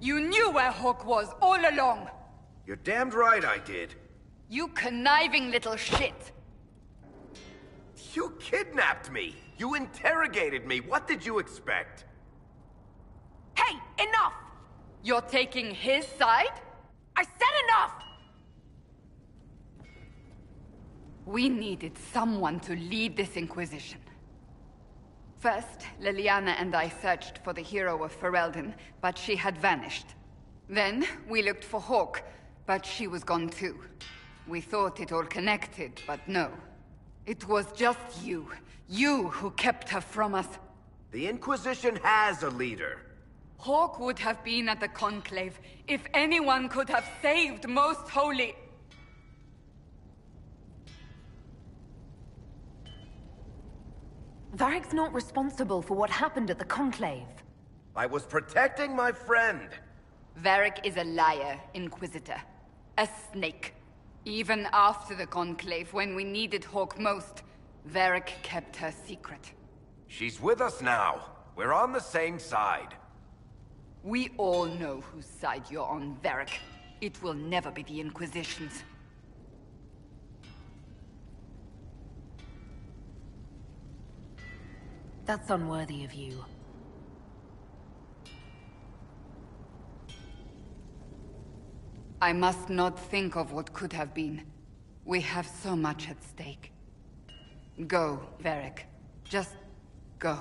Speaker 16: You knew where Hawk was all along!
Speaker 15: You're damned right I did.
Speaker 16: You conniving little shit!
Speaker 15: You kidnapped me! You interrogated me! What did you expect?
Speaker 16: Hey, enough! You're taking his side? I said enough! We needed someone to lead this Inquisition. First, Liliana and I searched for the hero of Ferelden, but she had vanished. Then, we looked for Hawk, but she was gone too. We thought it all connected, but no. It was just you. You who kept her from us.
Speaker 15: The Inquisition has a leader.
Speaker 16: Hawk would have been at the Conclave if anyone could have saved Most Holy.
Speaker 3: Varric's not responsible for what happened at the Conclave.
Speaker 15: I was protecting my friend.
Speaker 16: Varric is a liar, Inquisitor. A snake. Even after the Conclave, when we needed Hawk most, Varric kept her secret.
Speaker 15: She's with us now. We're on the same side.
Speaker 16: We all know whose side you're on, Varric. It will never be the Inquisition's.
Speaker 3: That's unworthy of you.
Speaker 16: I must not think of what could have been. We have so much at stake. Go, Varric. Just go.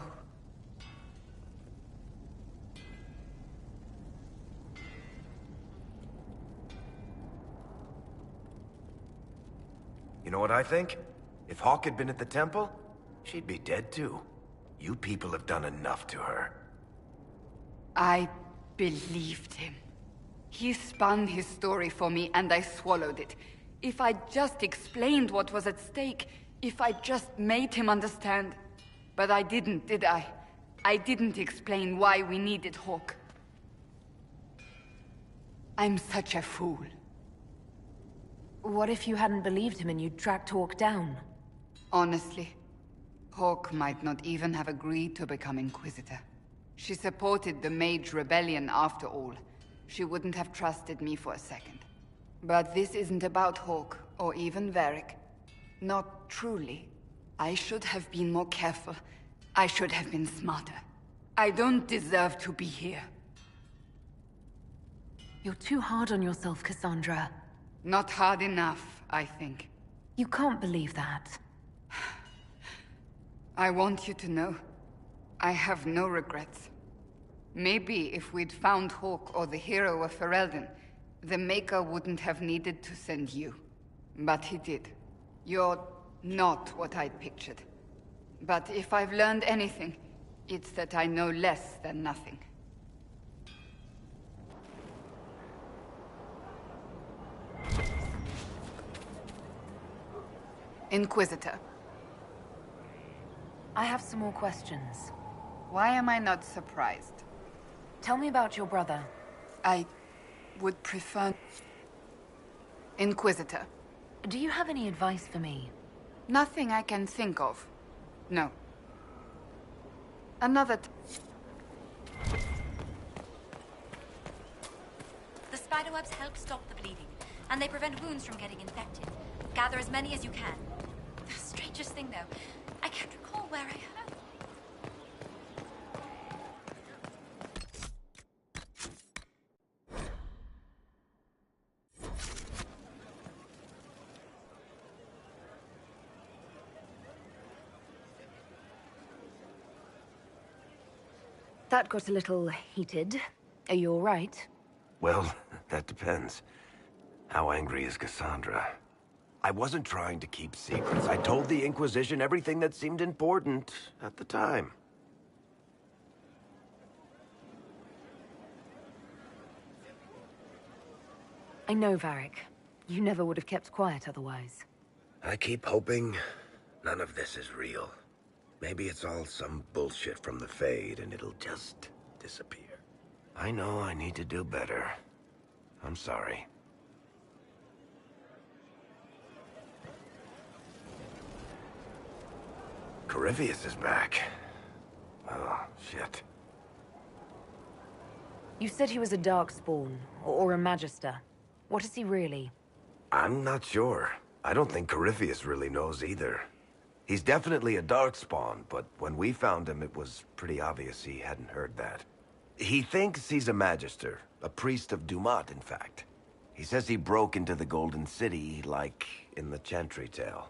Speaker 15: You know what I think? If Hawke had been at the temple, she'd be dead too. You people have done enough to her.
Speaker 16: I believed him. He spun his story for me and I swallowed it. If I just explained what was at stake, if I just made him understand. But I didn't, did I? I didn't explain why we needed Hawke. I'm such a fool.
Speaker 3: What if you hadn't believed him and you'd tracked Hawke down?
Speaker 16: Honestly, Hawke might not even have agreed to become Inquisitor. She supported the Mage Rebellion after all. She wouldn't have trusted me for a second. But this isn't about Hawke, or even Varric. Not truly. I should have been more careful. I should have been smarter. I don't deserve to be here.
Speaker 3: You're too hard on yourself, Cassandra.
Speaker 16: Not hard enough, I think.
Speaker 3: You can't believe that.
Speaker 16: I want you to know, I have no regrets. Maybe if we'd found Hawke or the hero of Ferelden, the Maker wouldn't have needed to send you. But he did. You're not what I'd pictured. But if I've learned anything, it's that I know less than nothing. Inquisitor.
Speaker 3: I have some more questions.
Speaker 16: Why am I not surprised?
Speaker 3: Tell me about your brother.
Speaker 16: I would prefer... Inquisitor.
Speaker 3: Do you have any advice for me?
Speaker 16: Nothing I can think of. No. Another...
Speaker 14: The spiderwebs help stop the bleeding, and they prevent wounds from getting infected. Gather as many as you can. The strangest thing, though, I can't recall where I heard them.
Speaker 3: That got a little heated. Are you all right?
Speaker 15: Well, that depends. How angry is Cassandra? I wasn't trying to keep secrets. I told the Inquisition everything that seemed important at the time.
Speaker 3: I know, Varric. You never would have kept quiet otherwise.
Speaker 15: I keep hoping none of this is real. Maybe it's all some bullshit from the Fade and it'll just disappear. I know I need to do better. I'm sorry. Corypheus is back. Oh, shit.
Speaker 3: You said he was a Darkspawn, or a Magister. What is he really?
Speaker 15: I'm not sure. I don't think Corypheus really knows either. He's definitely a Darkspawn, but when we found him, it was pretty obvious he hadn't heard that. He thinks he's a Magister, a priest of Dumat, in fact. He says he broke into the Golden City, like in the Chantry tale.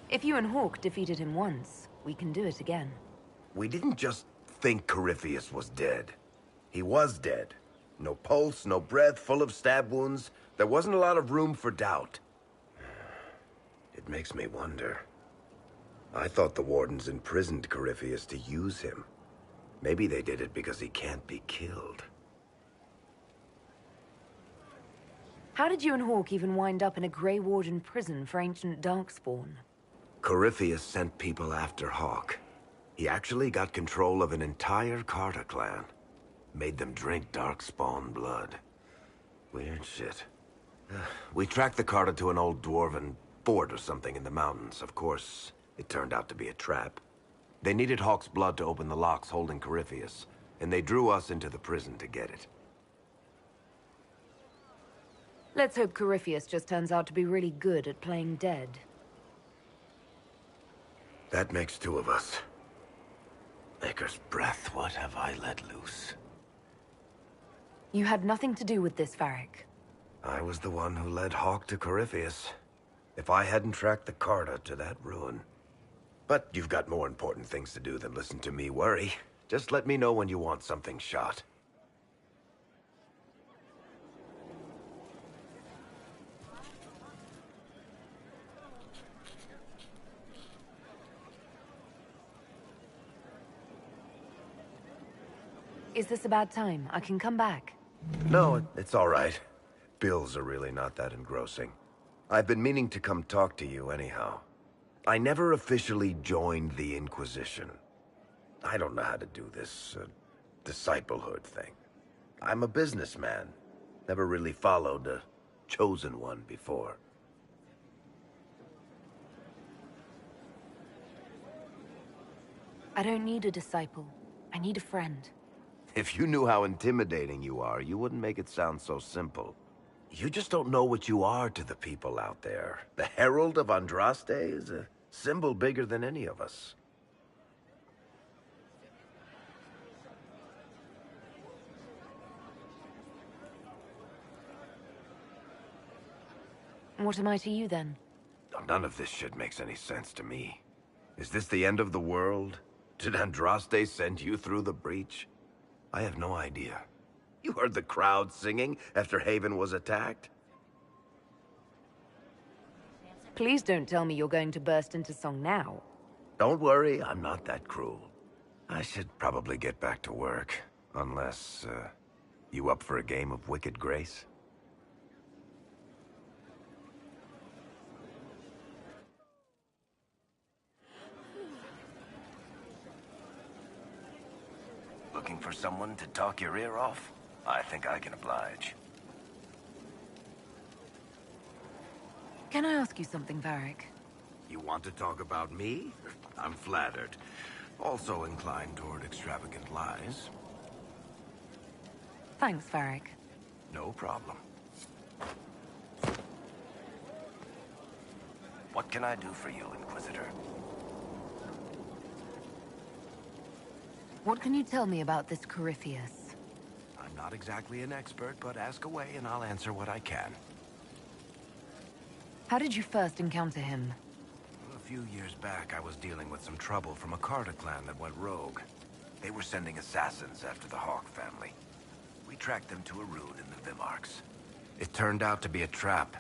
Speaker 3: If you and Hawke defeated him once, we can do it again.
Speaker 15: We didn't just think Corypheus was dead. He was dead. No pulse, no breath, full of stab wounds. There wasn't a lot of room for doubt. It makes me wonder. I thought the Wardens imprisoned Corypheus to use him. Maybe they did it because he can't be killed.
Speaker 3: How did you and Hawke even wind up in a Grey Warden prison for ancient Darkspawn?
Speaker 15: Corypheus sent people after Hawke. He actually got control of an entire Carter clan. Made them drink Darkspawn blood. Weird shit. We tracked the Carter to an old dwarven fort or something in the mountains. Of course, it turned out to be a trap. They needed Hawke's blood to open the locks holding Corypheus, and they drew us into the prison to get it.
Speaker 3: Let's hope Corypheus just turns out to be really good at playing dead.
Speaker 15: That makes two of us. Maker's breath, what have I let loose?
Speaker 3: You had nothing to do with this, Varric.
Speaker 15: I was the one who led Hawk to Corypheus. If I hadn't tracked the Carta to that ruin. But you've got more important things to do than listen to me worry. Just let me know when you want something shot.
Speaker 3: Is this a bad time? I can come back.
Speaker 15: No, it's all right. Bills are really not that engrossing. I've been meaning to come talk to you anyhow. I never officially joined the Inquisition. I don't know how to do this, disciplehood thing. I'm a businessman. Never really followed a chosen one before.
Speaker 3: I don't need a disciple. I need a friend.
Speaker 15: If you knew how intimidating you are, you wouldn't make it sound so simple. You just don't know what you are to the people out there. The Herald of Andraste is a symbol bigger than any of us.
Speaker 3: What am I to you, then?
Speaker 15: None of this shit makes any sense to me. Is this the end of the world? Did Andraste send you through the breach? I have no idea. You heard the crowd singing after Haven was attacked?
Speaker 3: Please don't tell me you're going to burst into song now.
Speaker 15: Don't worry, I'm not that cruel. I should probably get back to work. Unless, you up for a game of Wicked Grace? Looking for someone to talk your ear off? I think I can oblige.
Speaker 3: Can I ask you something, Varric?
Speaker 15: You want to talk about me? I'm flattered. Also inclined toward extravagant lies.
Speaker 3: Thanks, Varric.
Speaker 15: No problem. What can I do for you, Inquisitor?
Speaker 3: What can you tell me about this Corypheus?
Speaker 15: I'm not exactly an expert, but ask away and I'll answer what I can.
Speaker 3: How did you first encounter him?
Speaker 15: A few years back, I was dealing with some trouble from a Carta clan that went rogue. They were sending assassins after the Hawk family. We tracked them to a ruin in the Vimarks. It turned out to be a trap.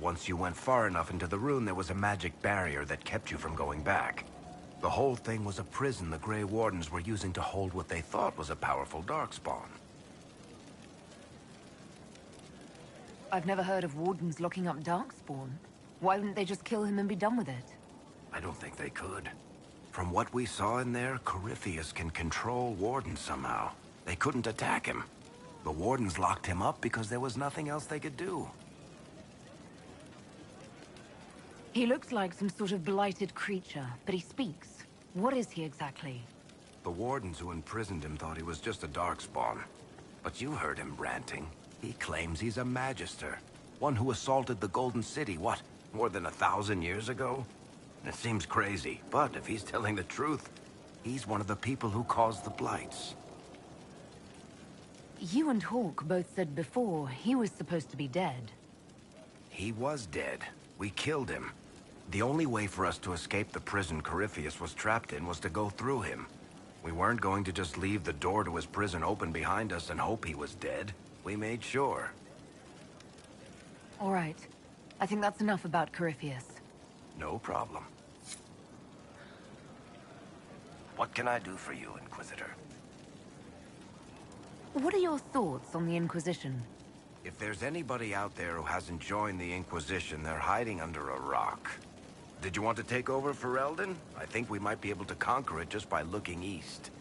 Speaker 15: Once you went far enough into the ruin, there was a magic barrier that kept you from going back. The whole thing was a prison the Grey Wardens were using to hold what they thought was a powerful darkspawn.
Speaker 3: I've never heard of Wardens locking up Darkspawn. Why wouldn't they just kill him and be done with it?
Speaker 15: I don't think they could. From what we saw in there, Corypheus can control Wardens somehow. They couldn't attack him. The Wardens locked him up because there was nothing else they could do.
Speaker 3: He looks like some sort of blighted creature, but he speaks. What is he exactly?
Speaker 15: The Wardens who imprisoned him thought he was just a darkspawn. But you heard him ranting. He claims he's a Magister. One who assaulted the Golden City, what, more than 1,000 years ago? It seems crazy, but if he's telling the truth, he's one of the people who caused the blights.
Speaker 3: You and Hawk both said before he was supposed to be dead.
Speaker 15: He was dead. We killed him. The only way for us to escape the prison Corypheus was trapped in was to go through him. We weren't going to just leave the door to his prison open behind us and hope he was dead. We made sure.
Speaker 3: All right. I think that's enough about Corypheus.
Speaker 15: No problem. What can I do for you, Inquisitor?
Speaker 3: What are your thoughts on the Inquisition?
Speaker 15: If there's anybody out there who hasn't joined the Inquisition, they're hiding under a rock. Did you want to take over Ferelden? I think we might be able to conquer it just by looking east.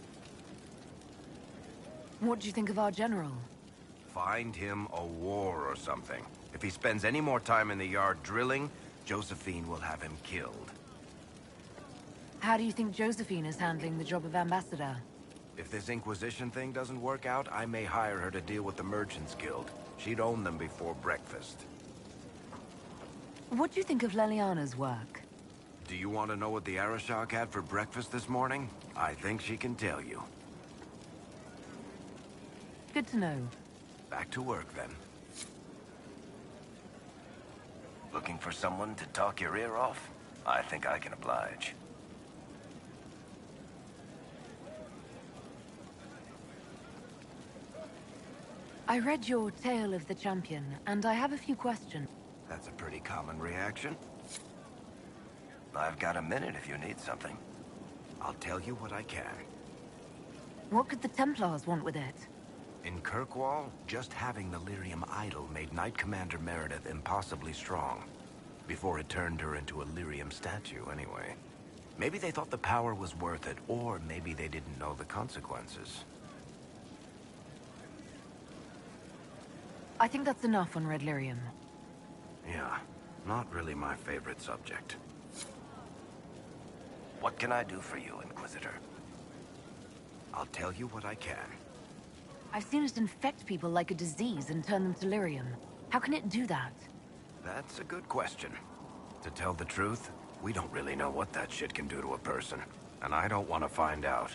Speaker 3: What do you think of our general?
Speaker 15: Find him a war or something. If he spends any more time in the yard drilling, Josephine will have him killed.
Speaker 3: How do you think Josephine is handling the job of ambassador?
Speaker 15: If this Inquisition thing doesn't work out, I may hire her to deal with the Merchants Guild. She'd own them before breakfast.
Speaker 3: What do you think of Leliana's work?
Speaker 15: Do you want to know what the Arishok had for breakfast this morning? I think she can tell you.
Speaker 3: Good to know.
Speaker 15: Back to work, then. Looking for someone to talk your ear off? I think I can oblige.
Speaker 3: I read your Tale of the Champion, and I have a few questions.
Speaker 15: That's a pretty common reaction. I've got a minute if you need something. I'll tell you what I can.
Speaker 3: What could the Templars want with it?
Speaker 15: In Kirkwall, just having the Lyrium idol made Knight Commander Meredith impossibly strong. Before it turned her into a Lyrium statue, anyway. Maybe they thought the power was worth it, or maybe they didn't know the consequences.
Speaker 3: I think that's enough on Red Lyrium.
Speaker 15: Yeah, not really my favorite subject. What can I do for you, Inquisitor? I'll tell you what I can.
Speaker 3: I've seen it infect people like a disease and turn them to lyrium. How can it do that?
Speaker 15: That's a good question. To tell the truth, we don't really know what that shit can do to a person. And I don't want to find out.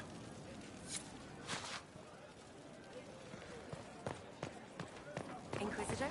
Speaker 11: Inquisitor?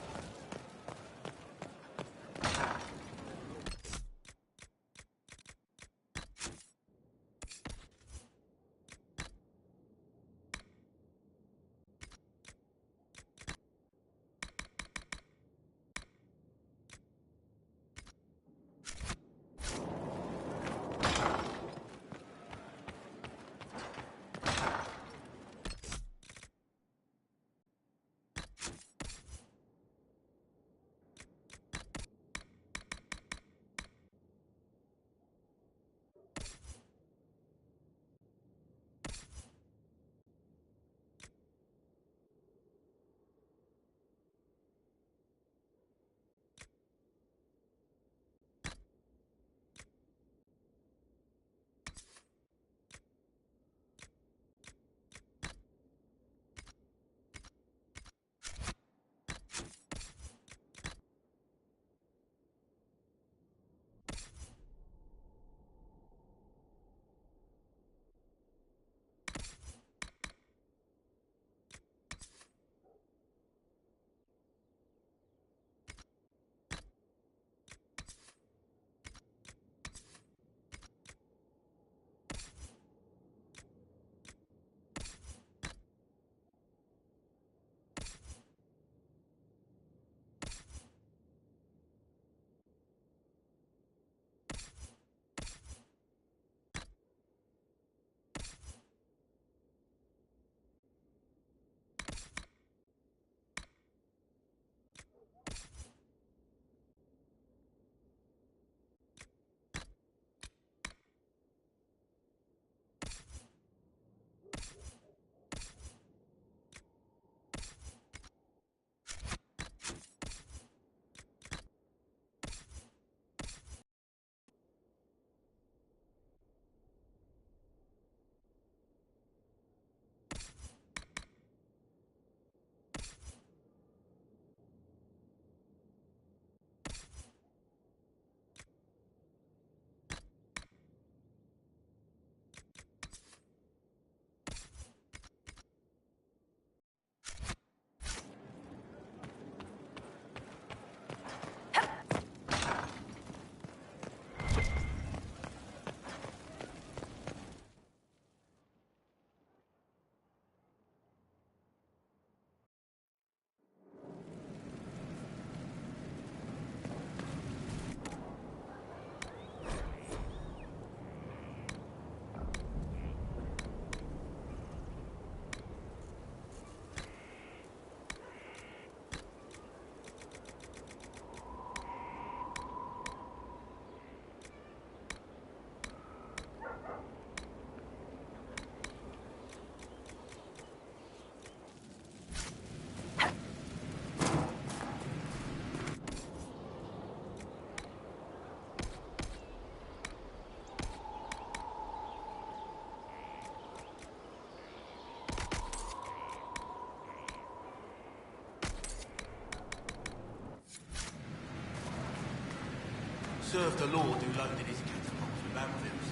Speaker 17: Served the Lord who loaded his catapults with anvils.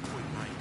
Speaker 17: Point made.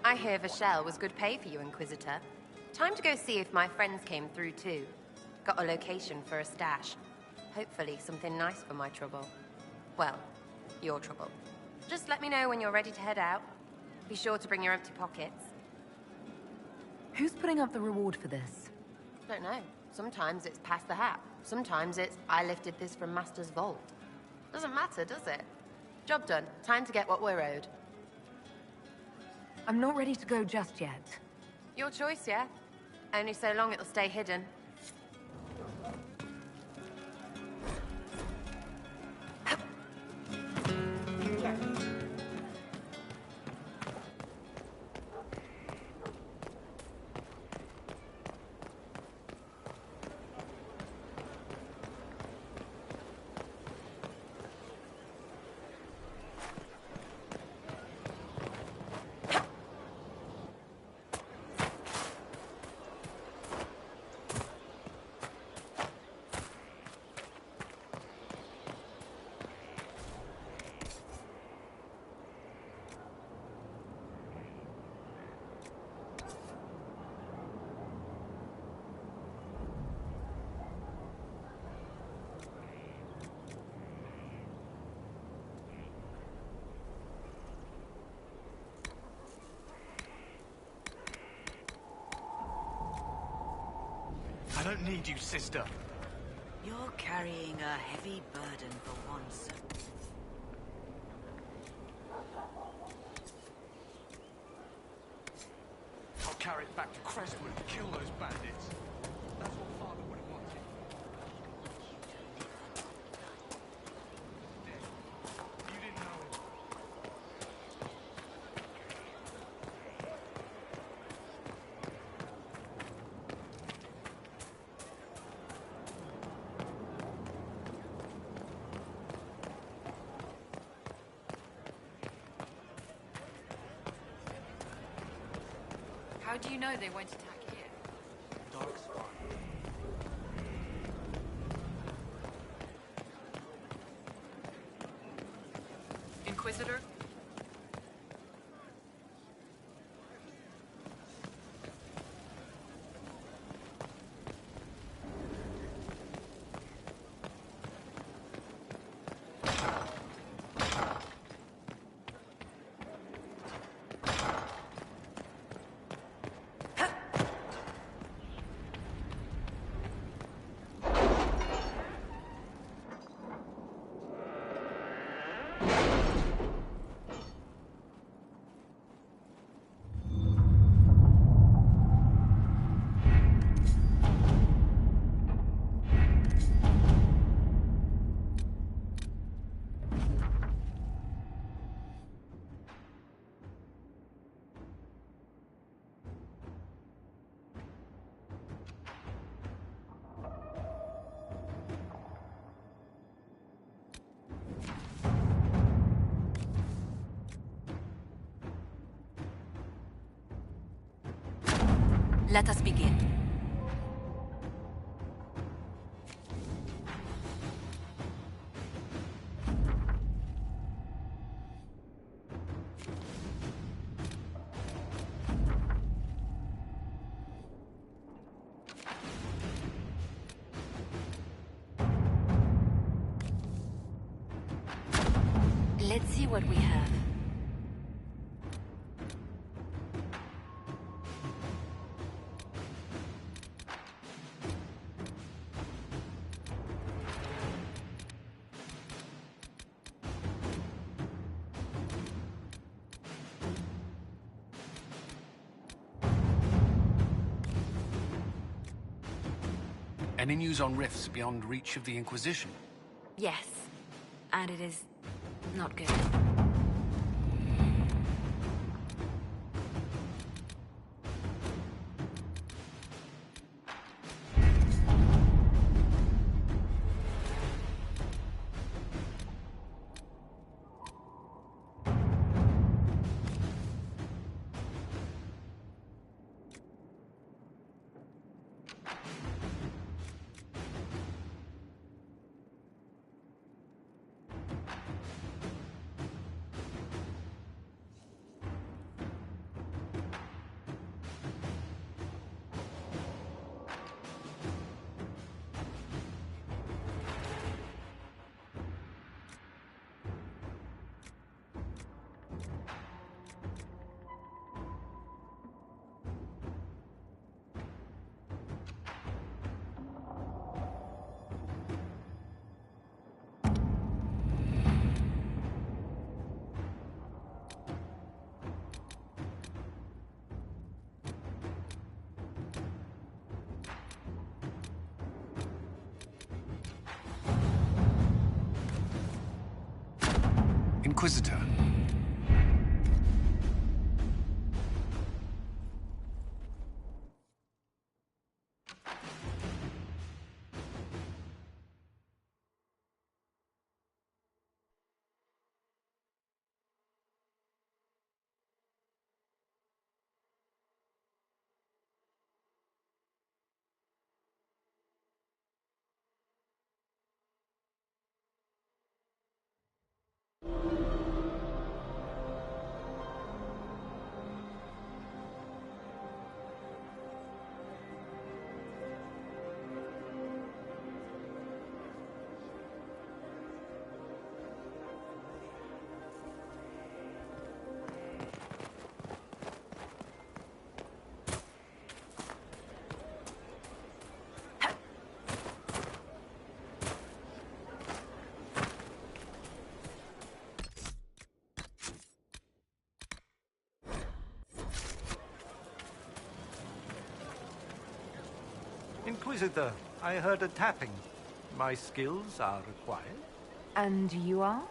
Speaker 11: I hear Vashel was good pay for you, Inquisitor. Time to go see if my friends came through too. Got a location for a stash. Hopefully something nice for my trouble. Well, your trouble. Just let me know when you're ready to head out. Be sure to bring your empty pockets.
Speaker 3: Who's putting up the reward for this?
Speaker 11: Don't know. Sometimes it's pass the hat. Sometimes it's I lifted this from Master's vault. Doesn't matter, does it? Job done. Time to get what we're owed.
Speaker 3: I'm not ready to go just yet.
Speaker 11: Your choice, yeah? Only so long it'll stay hidden.
Speaker 12: I don't need you, sister.
Speaker 6: You're carrying a heavy burden for once.
Speaker 17: I'll carry it back to Crestwood and kill those bandits. That's what Father would have wanted. You didn't know him.
Speaker 14: How do you know they won't attack here?
Speaker 17: Dark spot.
Speaker 14: Inquisitor?
Speaker 1: Let us begin. Let's see what we have.
Speaker 4: Any news on rifts beyond reach of the Inquisition?
Speaker 7: Yes. And it is not good.
Speaker 4: Inquisitor.
Speaker 18: Inquisitor, I heard a tapping. My skills are required.
Speaker 3: And you are?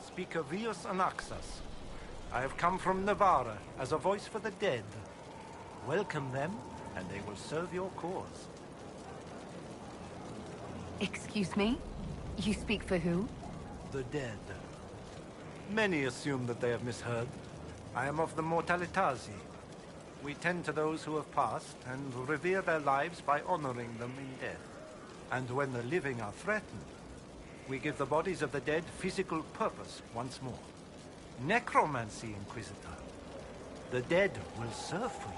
Speaker 18: Speaker Vius Anaxas. I have come from Navarra as a voice for the dead. Welcome them, and they will serve your cause.
Speaker 3: Excuse me? You speak for who?
Speaker 18: The dead. Many assume that they have misheard. I am of the Mortalitasi. We tend to those who have passed and revere their lives by honoring them in death. And when the living are threatened, we give the bodies of the dead physical purpose once more. Necromancy, Inquisitor. The dead will serve for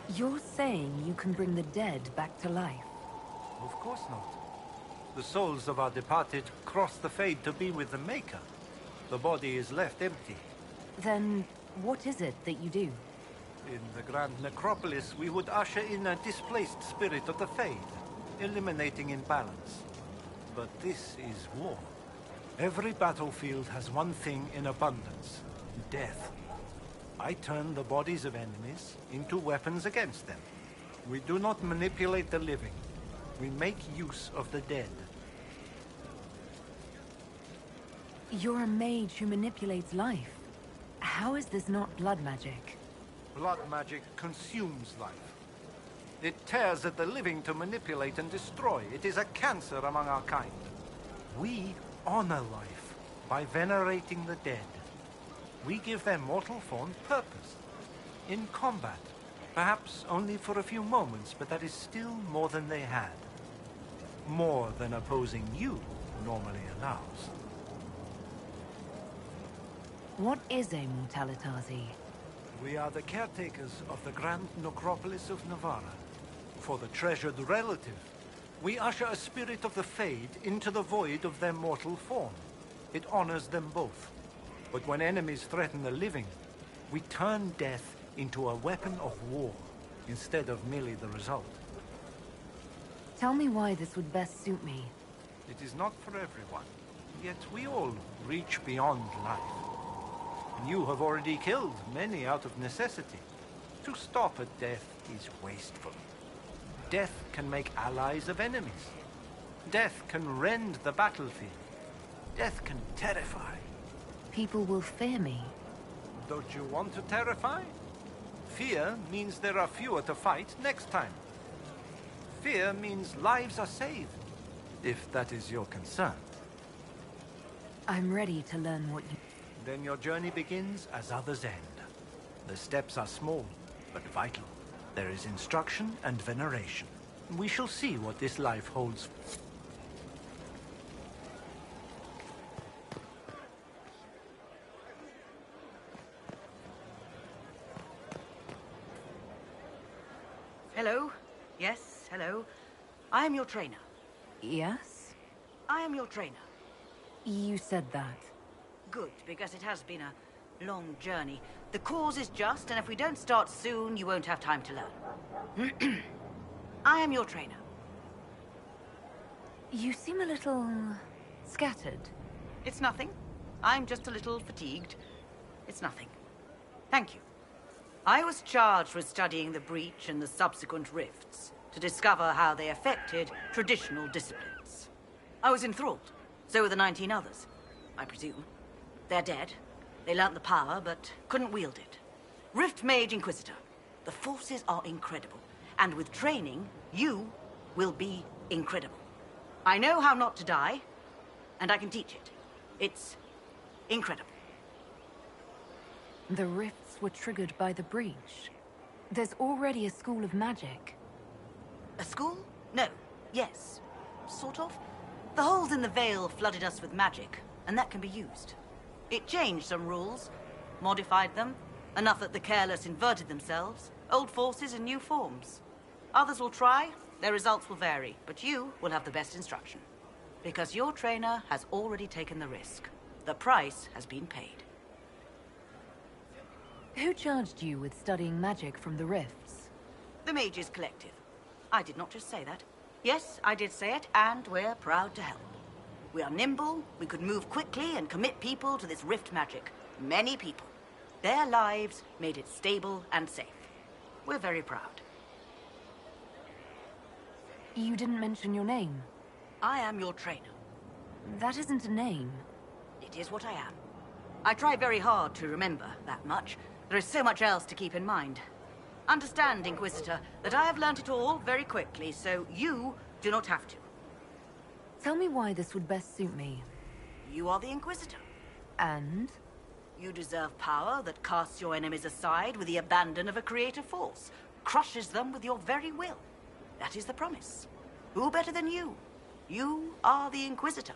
Speaker 18: you.
Speaker 3: You're saying you can bring the dead back to life?
Speaker 18: Of course not. The souls of our departed cross the Fade to be with the Maker. The body is left empty.
Speaker 3: Then what is it that you do?
Speaker 18: In the Grand Necropolis, we would usher in a displaced spirit of the Fade, eliminating imbalance. But this is war. Every battlefield has one thing in abundance: death. I turn the bodies of enemies into weapons against them. We do not manipulate the living. We make use of the dead.
Speaker 3: You're a mage who manipulates life. How is this not blood magic?
Speaker 18: Blood magic consumes life. It tears at the living to manipulate and destroy. It is a cancer among our kind. We honor life by venerating the dead. We give their mortal form purpose. In combat, perhaps only for a few moments, but that is still more than they had. More than opposing you normally allows.
Speaker 3: What is a Mortalitasi?
Speaker 18: We are the caretakers of the Grand Necropolis of Navarra. For the treasured relative, we usher a spirit of the Fade into the void of their mortal form. It honors them both. But when enemies threaten the living, we turn death into a weapon of war, instead of merely the result.
Speaker 3: Tell me why this would best suit me.
Speaker 18: It is not for everyone, yet we all reach beyond life. You have already killed many out of necessity. To stop at death is wasteful. Death can make allies of enemies. Death can rend the battlefield. Death can terrify.
Speaker 3: People will fear me.
Speaker 18: Don't you want to terrify? Fear means there are fewer to fight next time. Fear means lives are saved, if that is your concern.
Speaker 3: I'm ready to learn what you...
Speaker 18: Then your journey begins as others end. The steps are small, but vital. There is instruction and veneration. We shall see what this life holds.
Speaker 6: Hello? Yes, hello. I am your trainer.
Speaker 3: Yes?
Speaker 6: I am your trainer.
Speaker 3: You said that.
Speaker 6: Good, because it has been a long journey. The cause is just, and if we don't start soon, you won't have time to learn. I am your trainer.
Speaker 3: You seem a little... scattered.
Speaker 6: It's nothing. I'm just a little fatigued. It's nothing. Thank you. I was charged with studying the breach and the subsequent rifts, to to discover how they affected traditional disciplines. I was enthralled. So were the 19 others, I presume. They're dead. They learnt the power, but couldn't wield it. Rift Mage Inquisitor. The forces are incredible. And with training, you will be incredible. I know how not to die, and I can teach it. It's incredible.
Speaker 3: The rifts were triggered by the breach. There's already a school of magic.
Speaker 6: A school? No. Yes. Sort of. The holes in the veil flooded us with magic, and that can be used. It changed some rules, modified them, enough that the careless inverted themselves, old forces in new forms. Others will try, their results will vary, but you will have the best instruction. Because your trainer has already taken the risk. The price has been paid.
Speaker 3: Who charged you with studying magic from the rifts?
Speaker 6: The Mages Collective. I did not just say that. Yes, I did say it, and we're proud to help. We are nimble, we could move quickly and commit people to this rift magic. Many people. Their lives made it stable and safe. We're very proud.
Speaker 3: You didn't mention your name.
Speaker 6: I am your trainer.
Speaker 3: That isn't a name.
Speaker 6: It is what I am. I try very hard to remember that much. There is so much else to keep in mind. Understand, Inquisitor, that I have learnt it all very quickly, so you do not have to.
Speaker 3: Tell me why this would best suit me.
Speaker 6: You are the Inquisitor.
Speaker 3: And?
Speaker 6: You deserve power that casts your enemies aside with the abandon of a creative force, crushes them with your very will. That is the promise. Who better than you? You are the Inquisitor.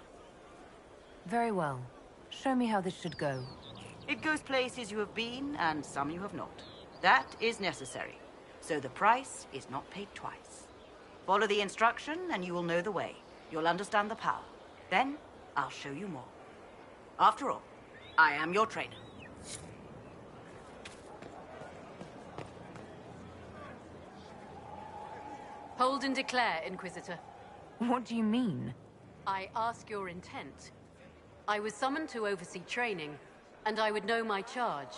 Speaker 3: Very well. Show me how this should go.
Speaker 6: It goes places you have been, and some you have not. That is necessary. So the price is not paid twice. Follow the instruction, and you will know the way. You'll understand the power. Then, I'll show you more. After all, I am your trainer.
Speaker 19: Hold and declare, Inquisitor.
Speaker 3: What do you mean?
Speaker 19: I ask your intent. I was summoned to oversee training, and I would know my charge.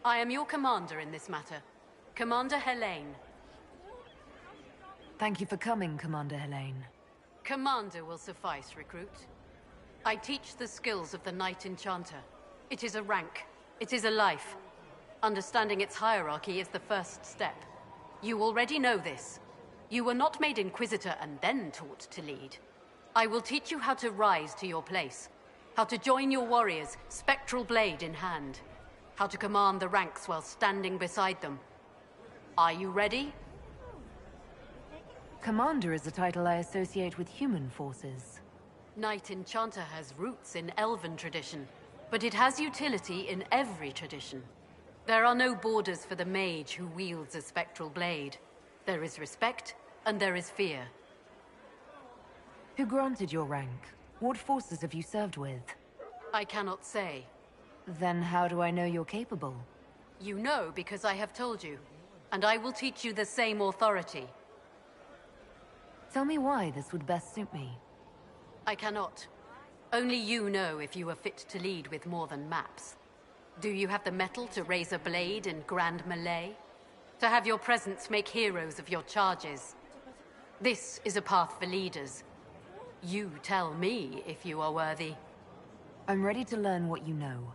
Speaker 19: I am your commander in this matter. Commander Helene.
Speaker 3: Thank you for coming, Commander Helene.
Speaker 19: Commander will suffice, recruit. I teach the skills of the Knight Enchanter. It is a rank. It is a life. Understanding its hierarchy is the first step. You already know this. You were not made Inquisitor and then taught to lead. I will teach you how to rise to your place. How to join your warriors, spectral blade in hand. How to command the ranks while standing beside them. Are you ready?
Speaker 3: Commander is a title I associate with human forces.
Speaker 19: Knight Enchanter has roots in Elven tradition, but it has utility in every tradition. There are no borders for the mage who wields a spectral blade. There is respect, and there is fear.
Speaker 3: Who granted your rank? What forces have you served with?
Speaker 19: I cannot say.
Speaker 3: Then how do I know you're capable?
Speaker 19: You know because I have told you, and I will teach you the same authority.
Speaker 3: Tell me why this would best suit me.
Speaker 19: I cannot. Only you know if you are fit to lead with more than maps. Do you have the mettle to raise a blade in grand melee? To have your presence make heroes of your charges? This is a path for leaders. You tell me if you are worthy.
Speaker 3: I'm ready to learn what you know.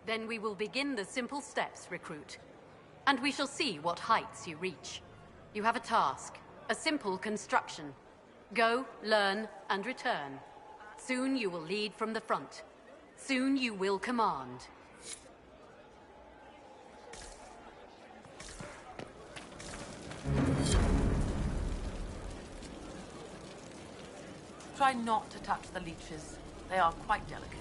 Speaker 19: Then we will begin the simple steps, recruit. And we shall see what heights you reach. You have a task, a simple construction. Go, learn, and return. Soon you will lead from the front. Soon you will command.
Speaker 9: Try not to touch the leeches. They are quite delicate.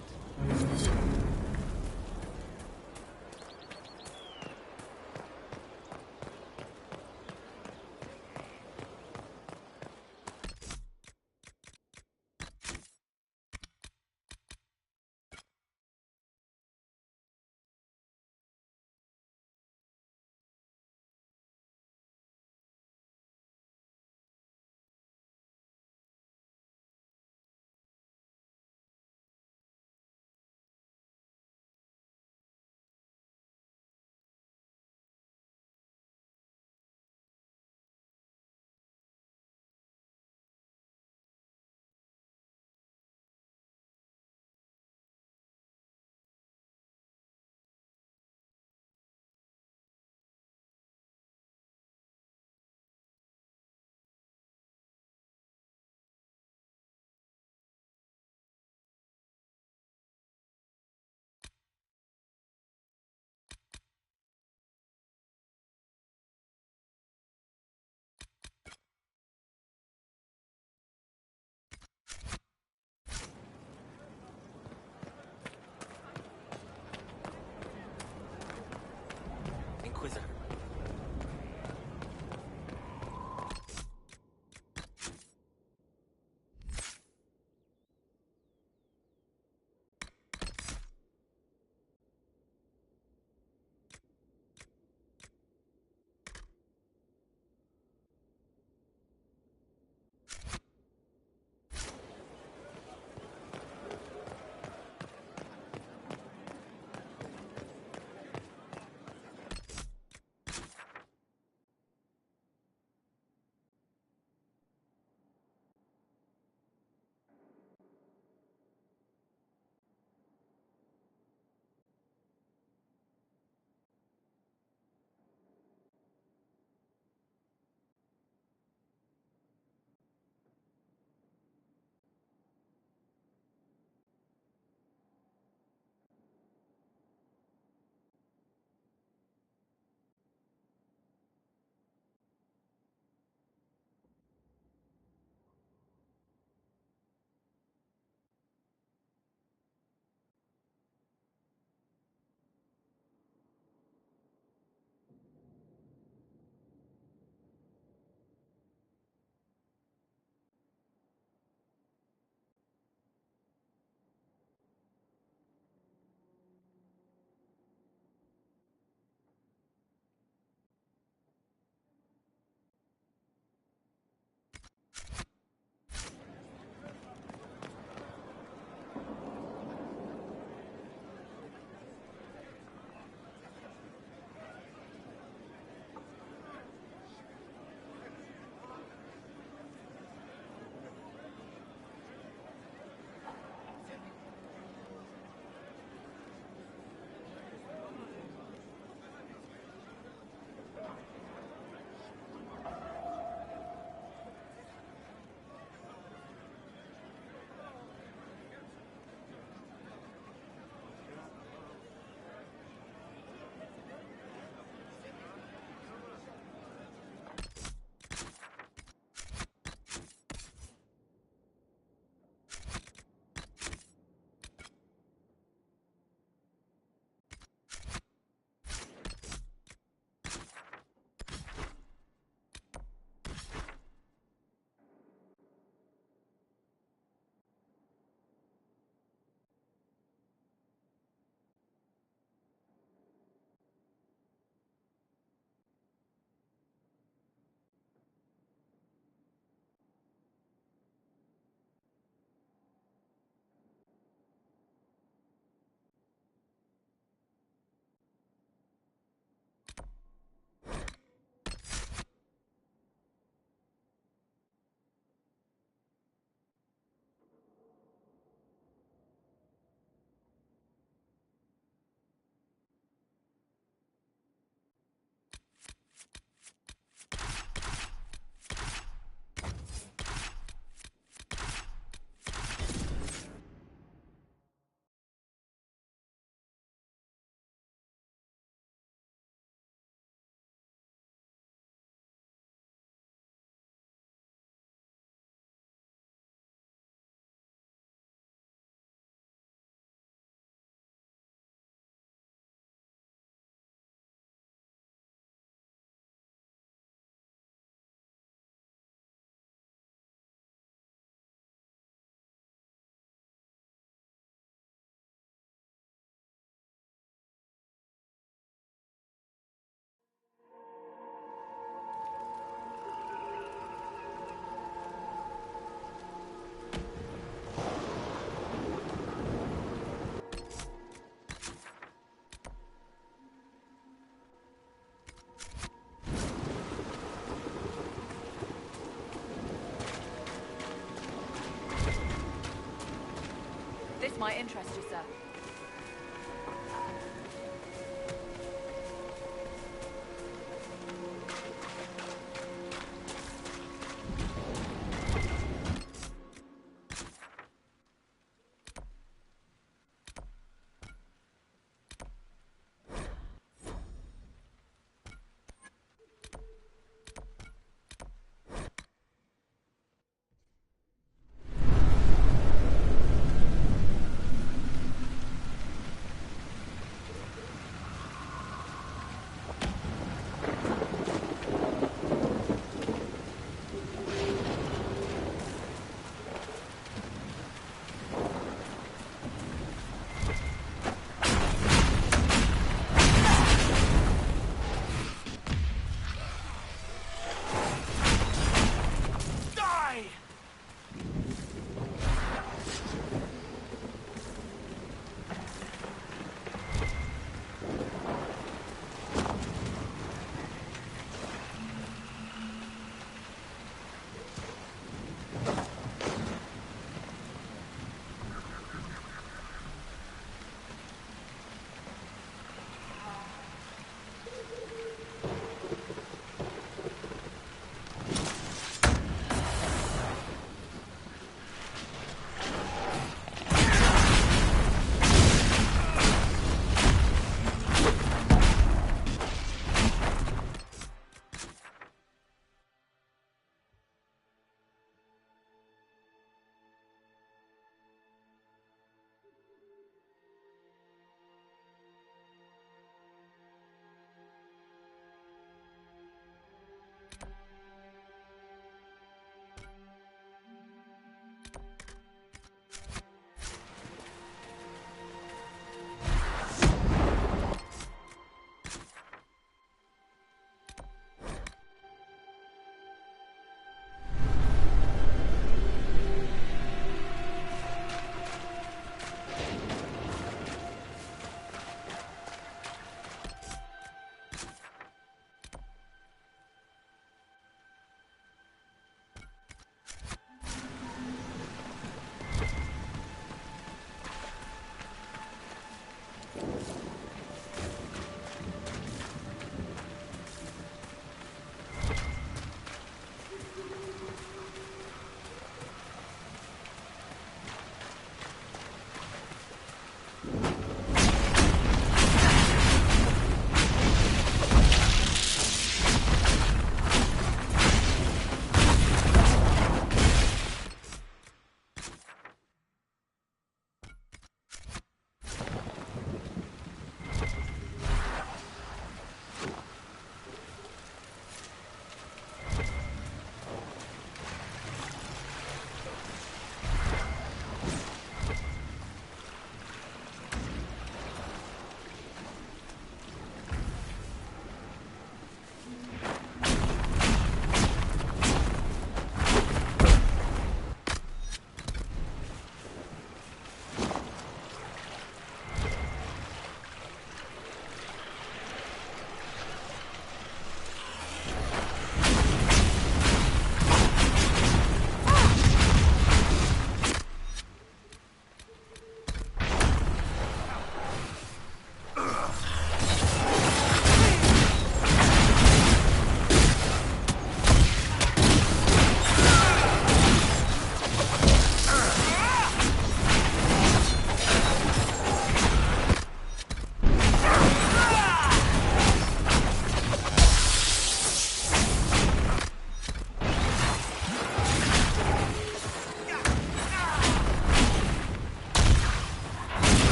Speaker 20: else might interest you, sir.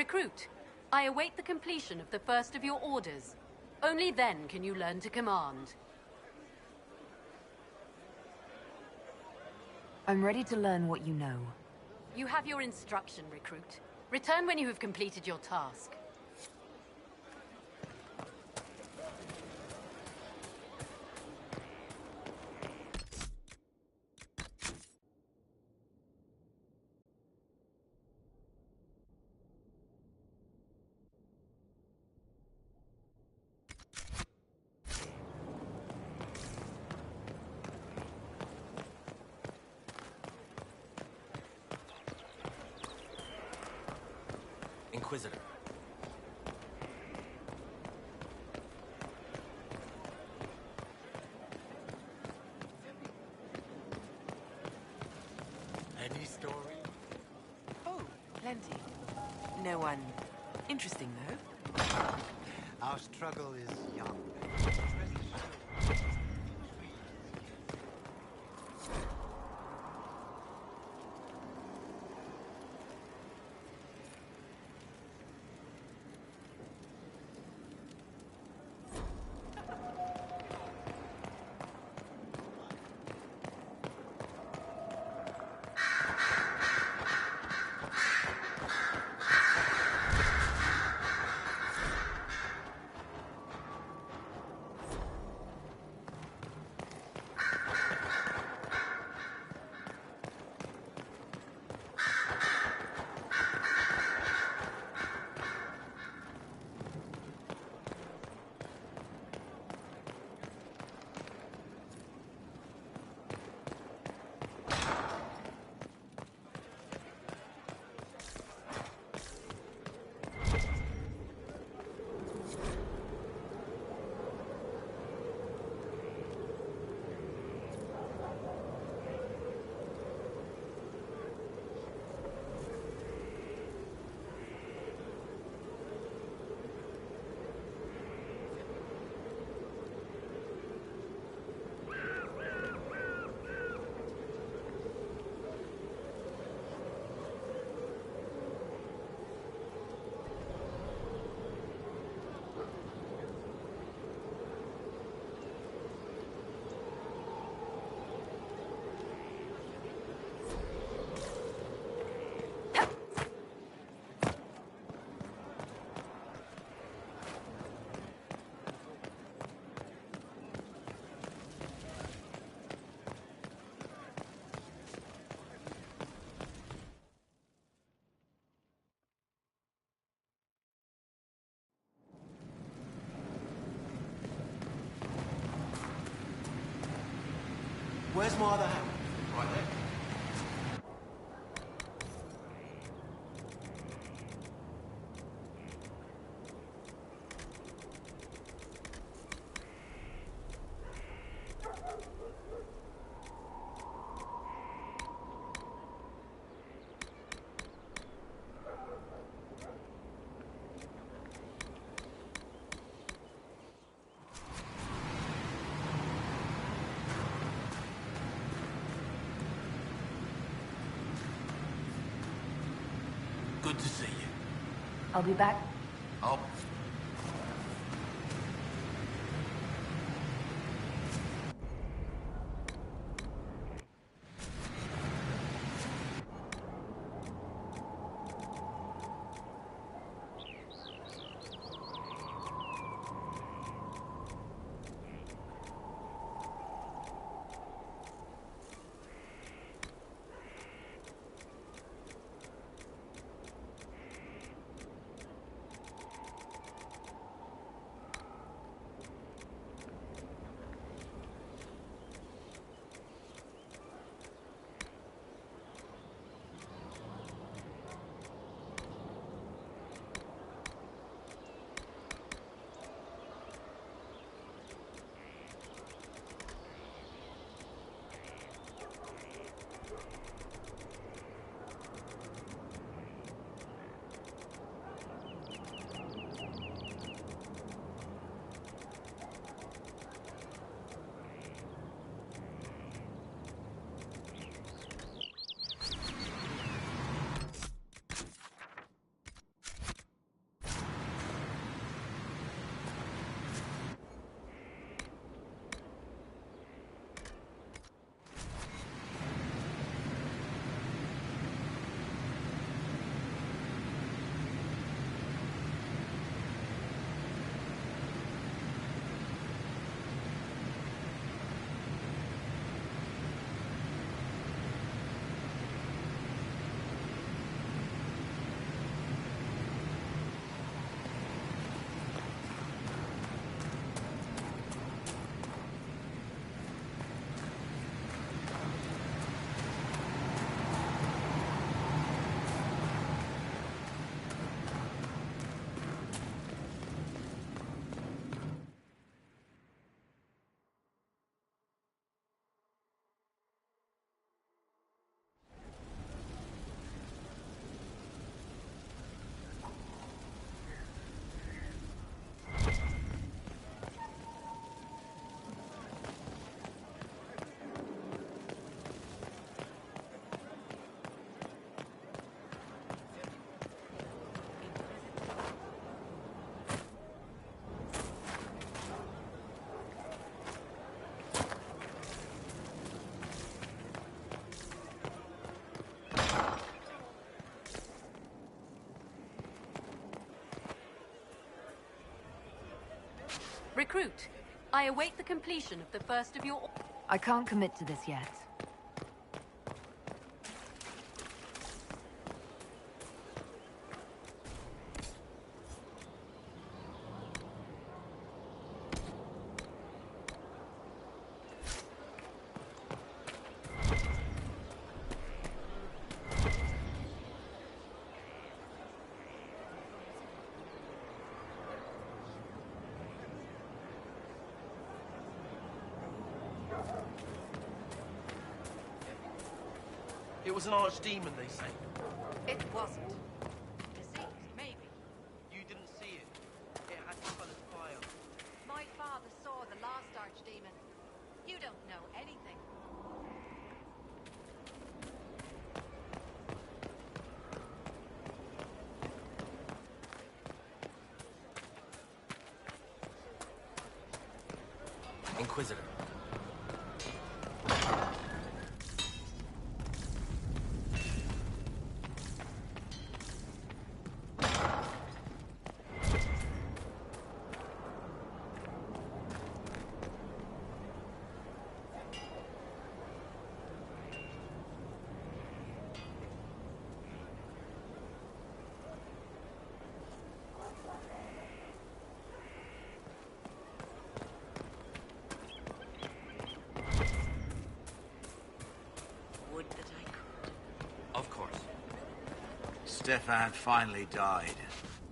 Speaker 19: Recruit, I await the completion of the first of your orders. Only then can you learn to command.
Speaker 3: I'm ready to learn what you know.
Speaker 19: You have your instruction, Recruit. Return when you have completed your task.
Speaker 17: Inquisitor. Any story?
Speaker 20: Oh, plenty. No one interesting, though.
Speaker 21: Our struggle is young.
Speaker 17: Where's my other hand? Right there. Good to see you.
Speaker 3: I'll be back.
Speaker 17: Oh.
Speaker 19: Recruit, I await the completion of the first of your...
Speaker 3: I can't commit to this yet.
Speaker 17: It was an archdemon, they say.
Speaker 11: It wasn't.
Speaker 14: Disease, maybe.
Speaker 17: You didn't see it. It had coloured fire.
Speaker 14: My father saw the last archdemon. You don't know anything.
Speaker 17: Inquisitor. Of course.
Speaker 21: Stefan finally died.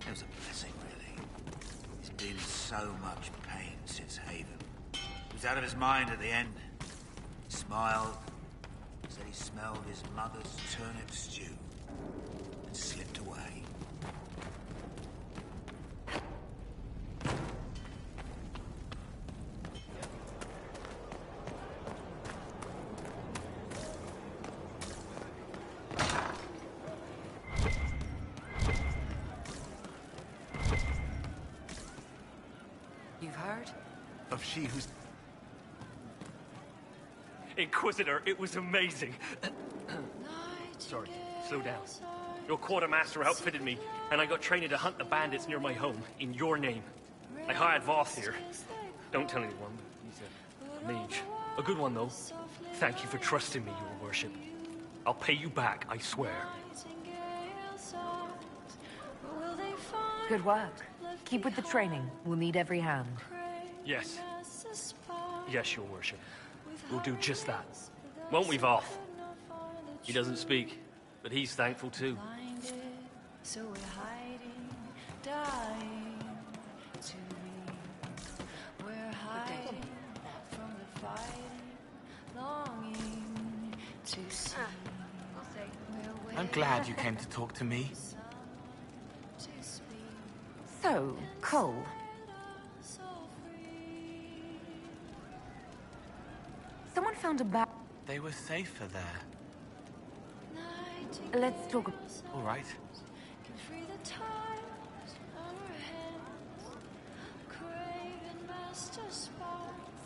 Speaker 21: It was a blessing, really. He's been in so much pain since Haven. He was out of his mind at the end. He smiled, said he smelled his mother's turnip stew, and slipped away.
Speaker 11: You've heard?
Speaker 17: Of she who's... Inquisitor, it was amazing. Sorry, slow down. Your quartermaster outfitted me, and I got trained to hunt the bandits near my home, in your name. I hired Voss here. Don't tell anyone, he's a mage. A good one, though. Thank you for trusting me, your worship. I'll pay you back, I swear.
Speaker 3: Good work. Keep with the training. We'll need every hand.
Speaker 17: Yes. Yes, your worship. We'll do just that. Won't we, Voth? He doesn't speak, but he's thankful too.
Speaker 2: So we're hiding, dying to be. We're hiding from the fighting, longing to see.
Speaker 17: I'm glad you came to talk to me.
Speaker 3: So, Cole. Someone found a bag.
Speaker 17: They were safer there.
Speaker 3: Let's talk.
Speaker 17: All right.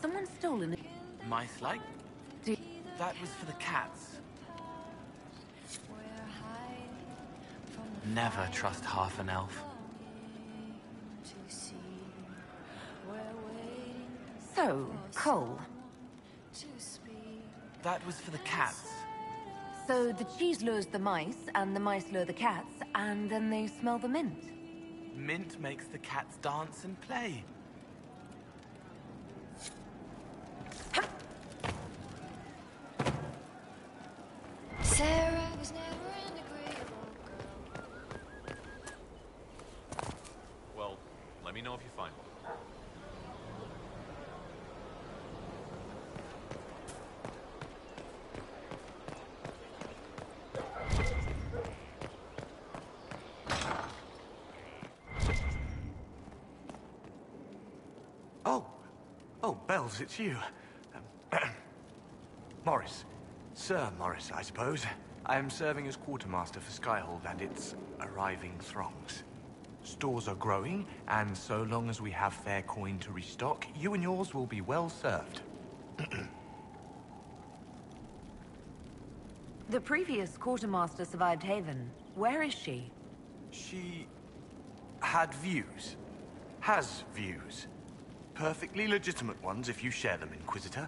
Speaker 3: Someone stolen it.
Speaker 17: Mice like? That was for the cats. Never trust half an elf.
Speaker 3: So, Cole.
Speaker 17: That was for the cats.
Speaker 3: So the cheese lures the mice, and the mice lure the cats, and then they smell the mint.
Speaker 17: Mint makes the cats dance and play.
Speaker 2: Sarah was never an agreeable girl.
Speaker 22: Well, let me know if you find one.
Speaker 18: Oh, Bells, it's you. Morris. Sir Morris, I suppose. I am serving as quartermaster for Skyhold and its arriving throngs. Stores are growing, and so long as we have fair coin to restock, you and yours will be well served.
Speaker 3: The previous quartermaster survived Haven. Where is she?
Speaker 18: She had views. Has views.
Speaker 5: Perfectly legitimate ones if you share them, Inquisitor.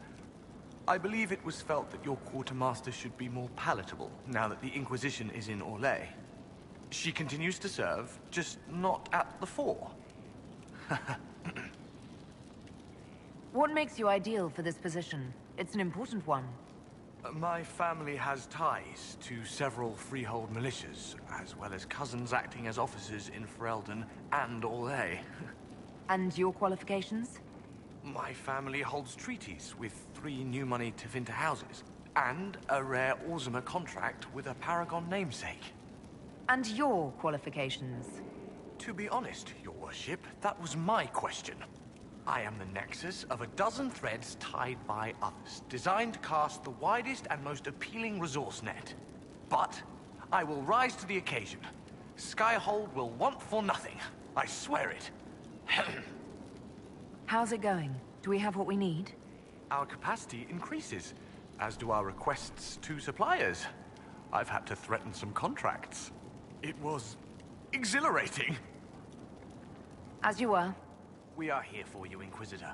Speaker 5: I believe it was felt that your quartermaster should be more palatable now that the Inquisition is in Orlais. She continues to serve, just not at the fore.
Speaker 3: What makes you ideal for this position? It's an important one.
Speaker 5: My family has ties to several freehold militias, as well as cousins acting as officers in Ferelden and Orlais.
Speaker 3: And your qualifications?
Speaker 5: My family holds treaties with 3 new money Tevinter houses, and a rare Orzuma contract with a Paragon namesake.
Speaker 3: And your qualifications?
Speaker 5: To be honest, Your Worship, that was my question. I am the nexus of a dozen threads tied by others, designed to cast the widest and most appealing resource net. But I will rise to the occasion. Skyhold will want for nothing. I swear it.
Speaker 3: How's it going? Do we have what we need?
Speaker 5: Our capacity increases, as do our requests to suppliers. I've had to threaten some contracts. It was exhilarating.
Speaker 3: As you were.
Speaker 5: We are here for you, Inquisitor.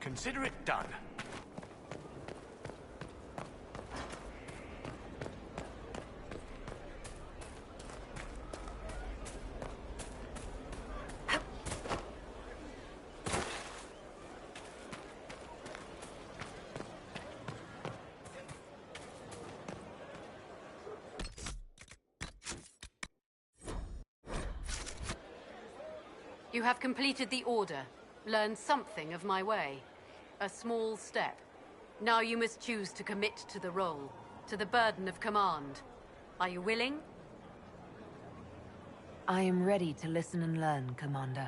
Speaker 5: Consider it done.
Speaker 19: You have completed the order, learned something of my way. A small step. Now you must choose to commit to the role, to the burden of command. Are you willing?
Speaker 3: I am ready to listen and learn, Commander.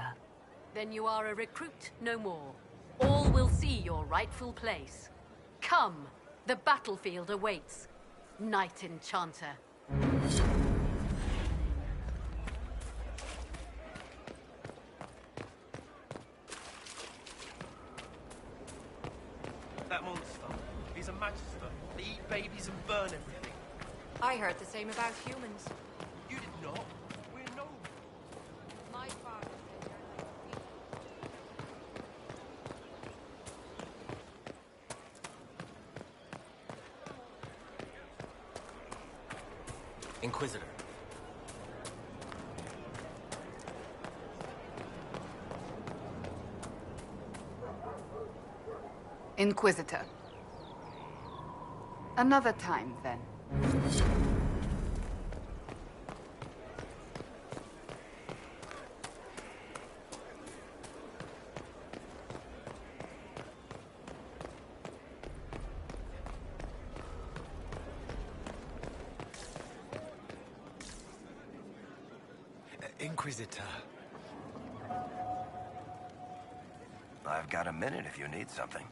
Speaker 19: Then you are a recruit no more. All will see your rightful place. Come, the battlefield awaits. Knight Enchanter.
Speaker 8: That monster. He's a magister. They eat babies and burn everything.
Speaker 11: I heard the same about humans.
Speaker 8: You did not. We're noble.
Speaker 11: My father
Speaker 8: Inquisitor.
Speaker 16: Inquisitor. Another time, then.
Speaker 8: Inquisitor.
Speaker 15: I've got a minute if you need something.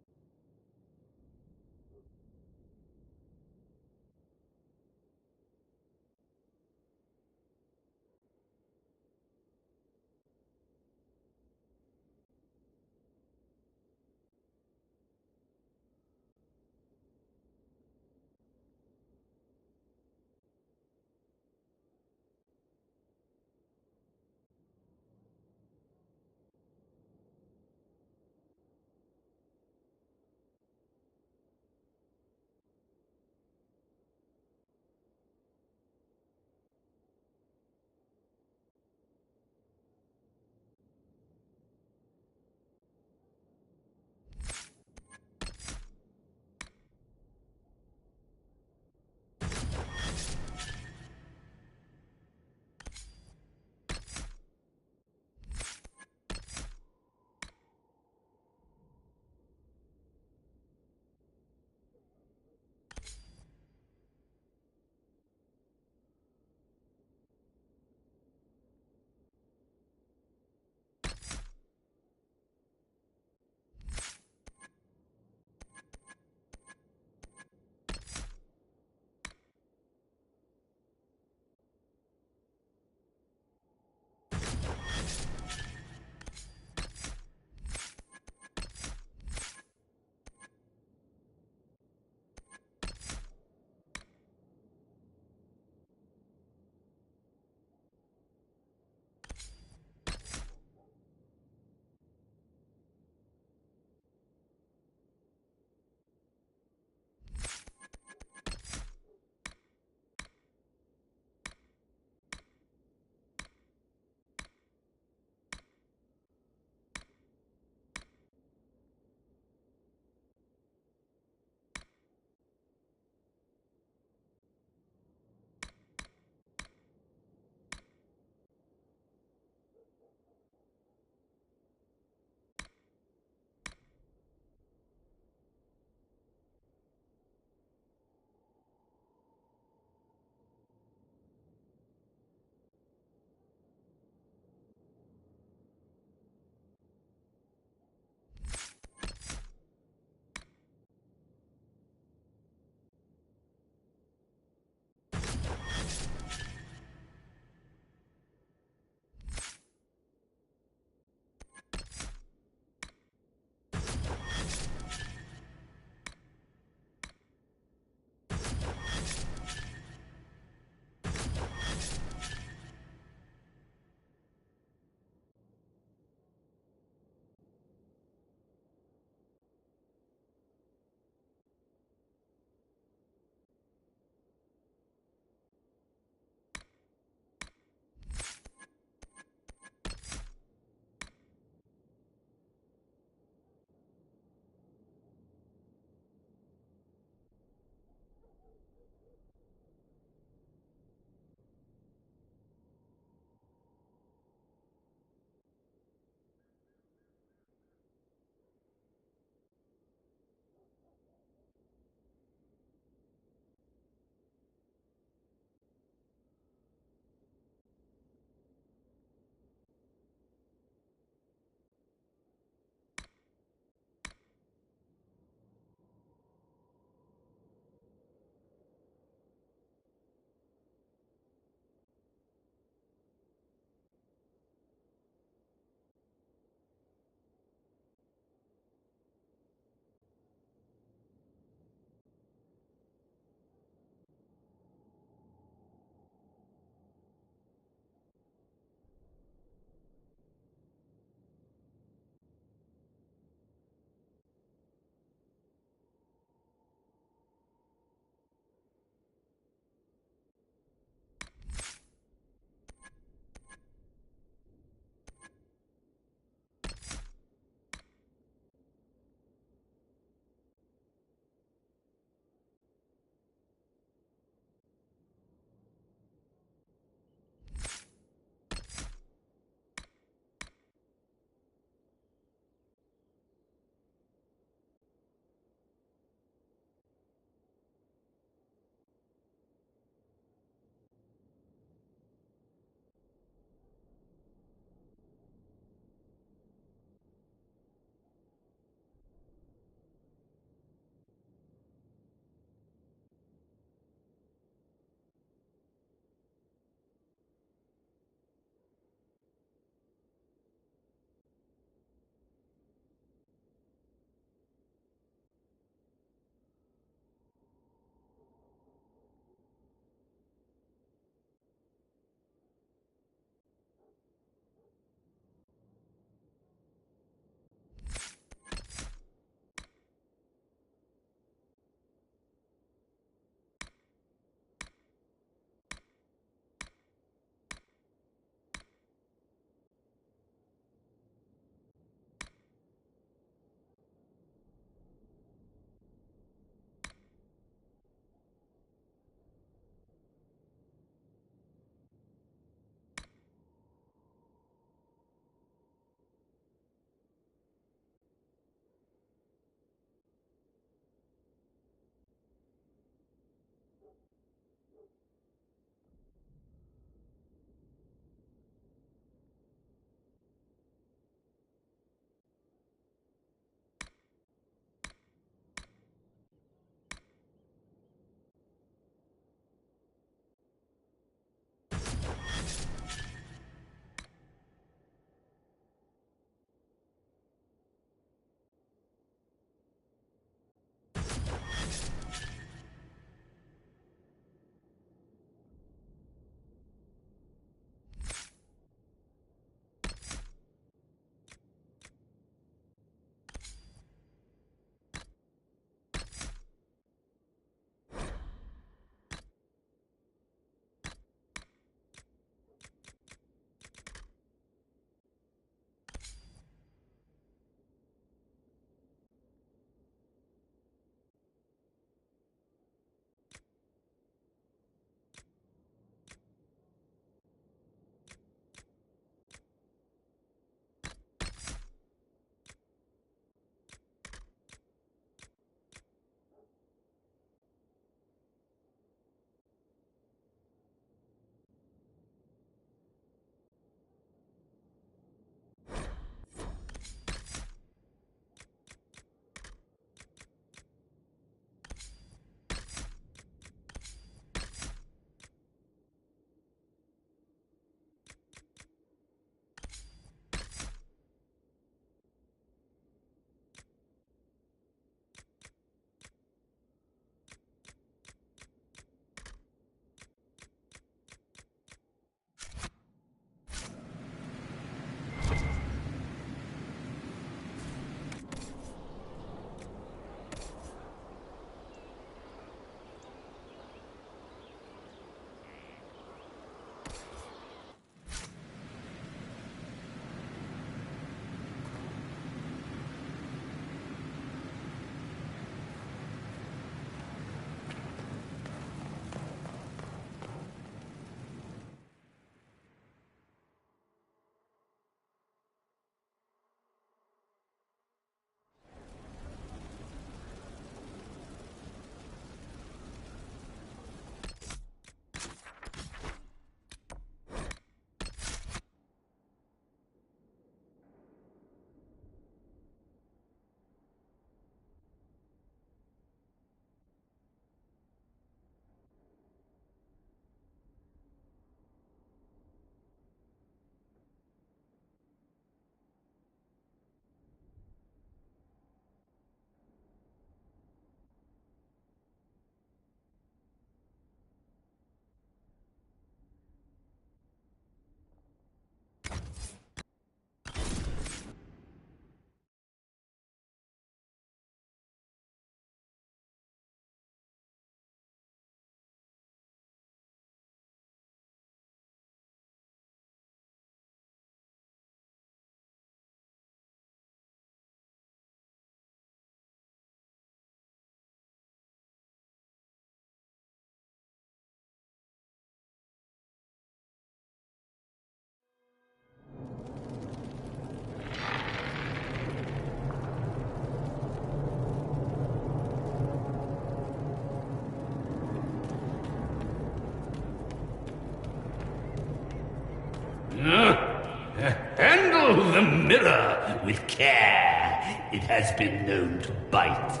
Speaker 10: Handle the mirror with care. It has been known to bite.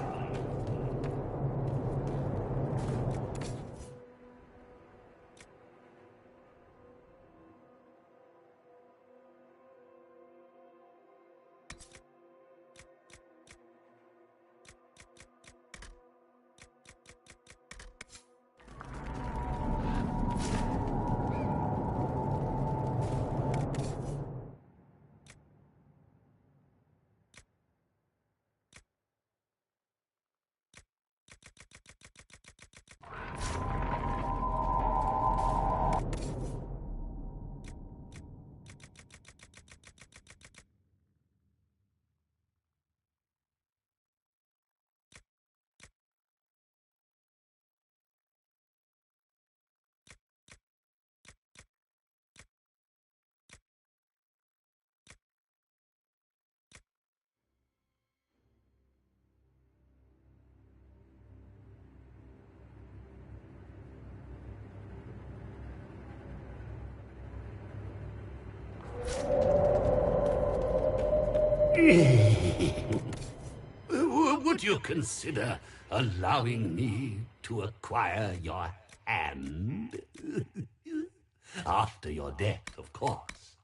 Speaker 10: Would you consider allowing me to acquire your hand? After your death, of course.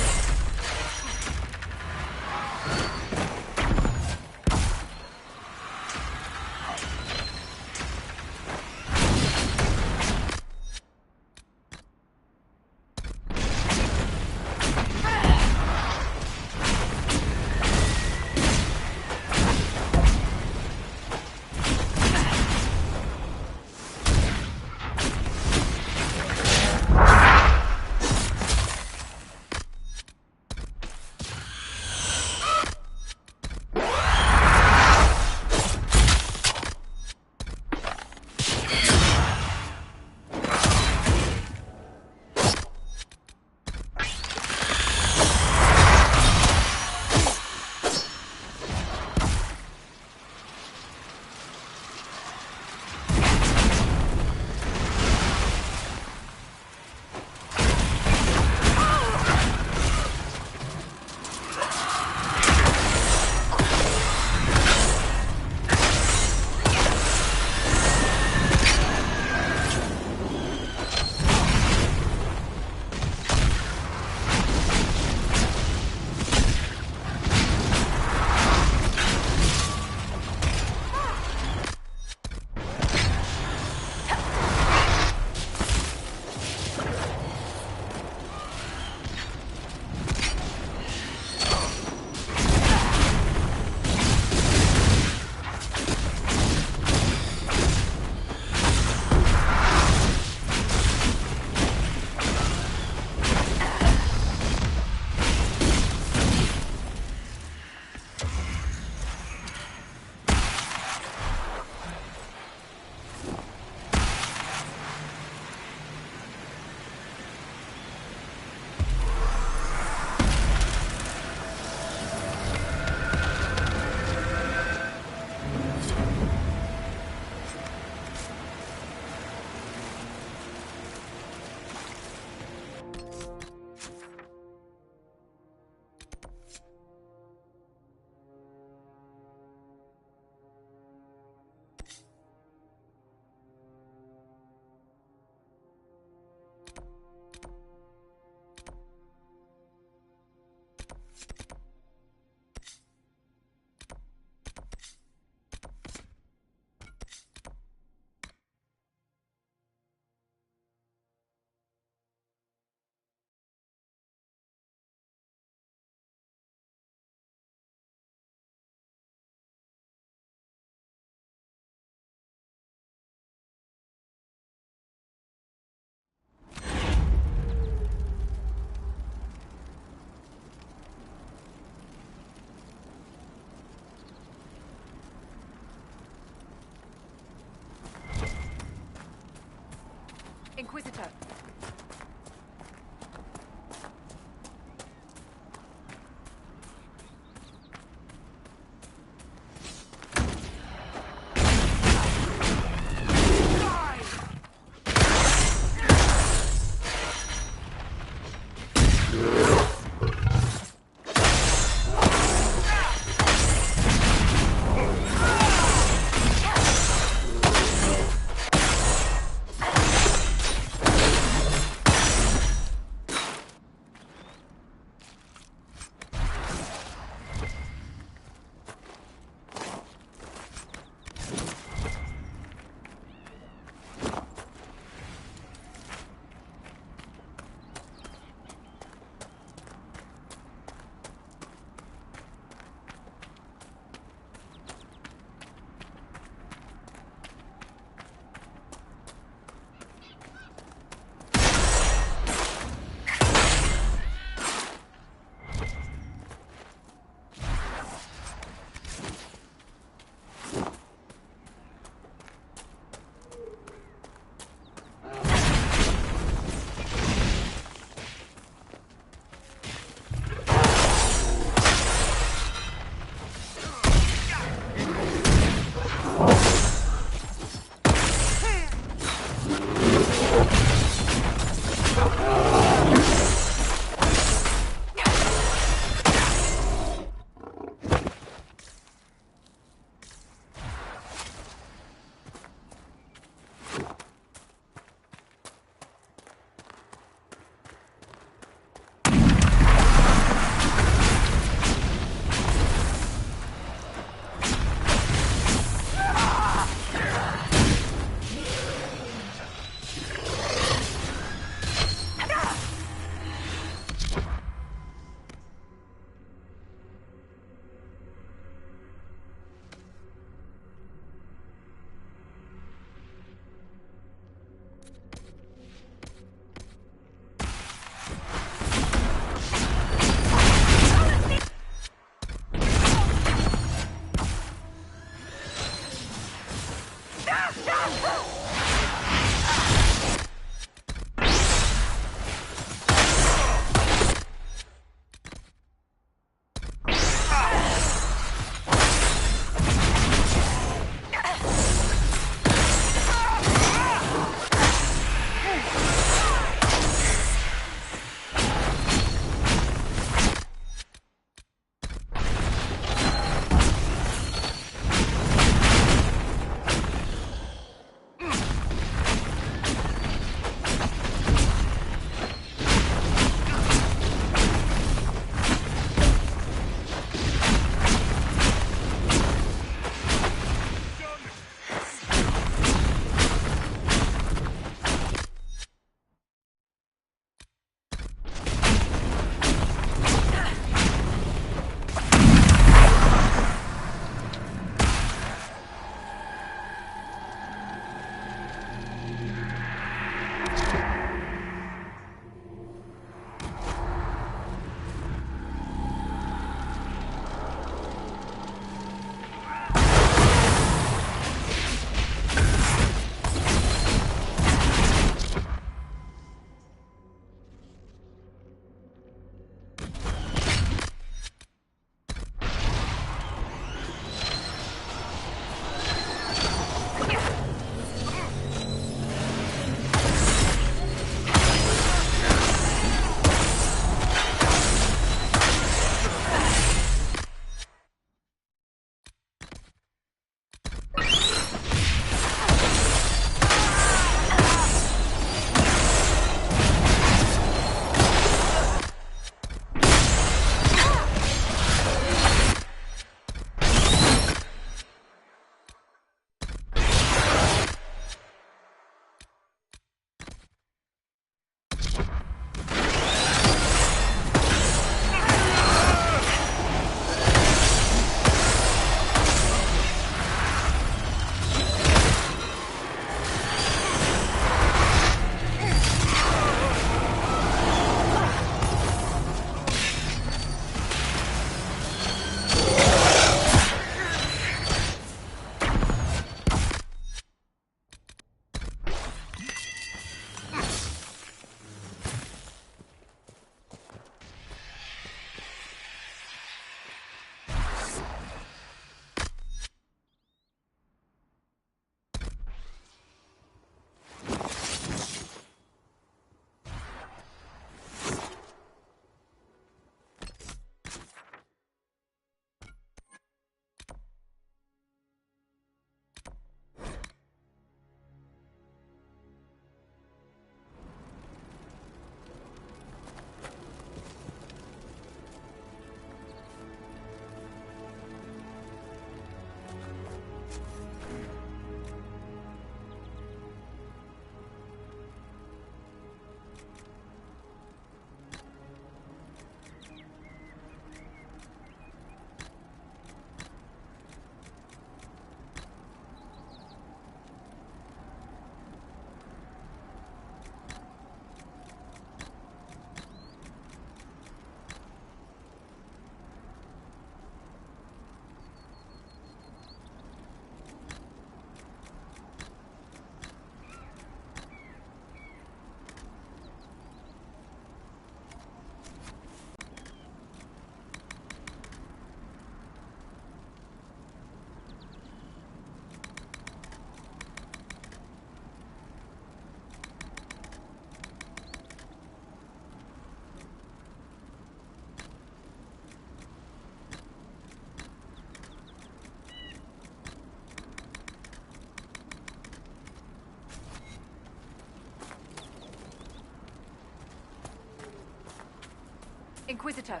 Speaker 3: Inquisitor.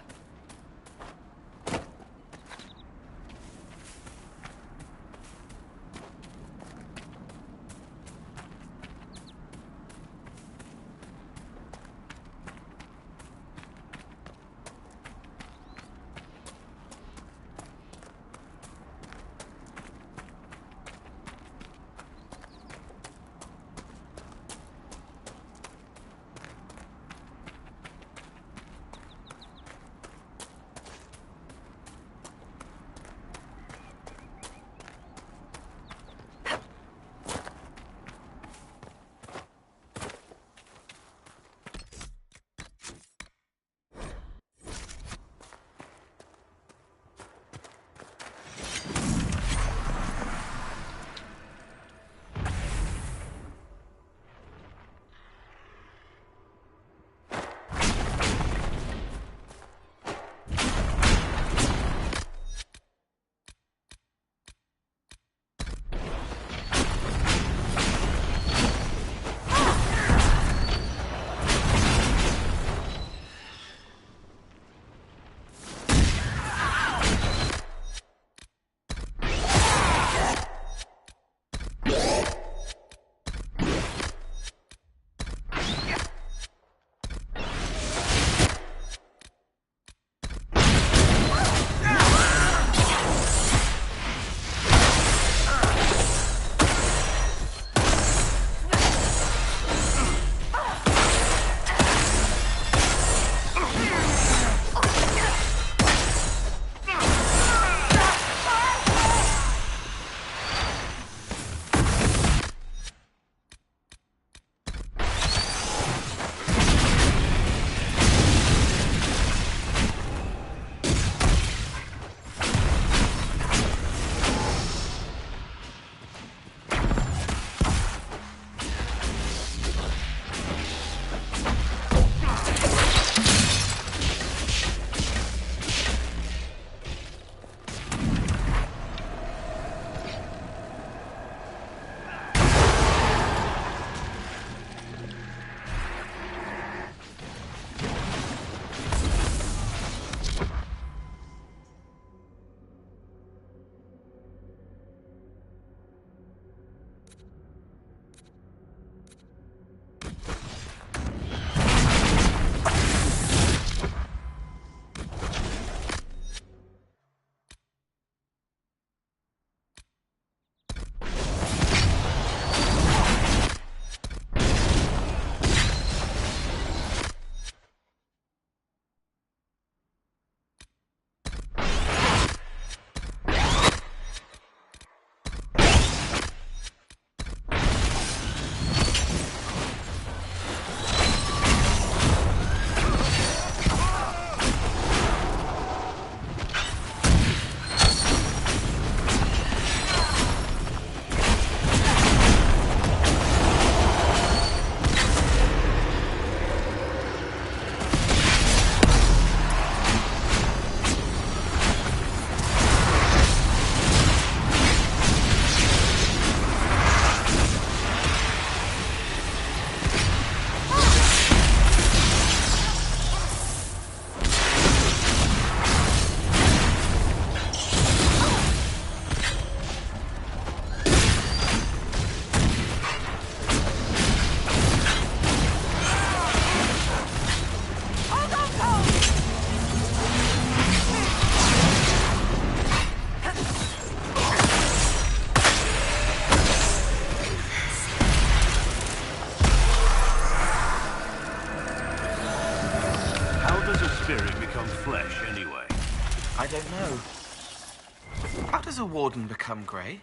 Speaker 12: I don't know. How does a warden become grey?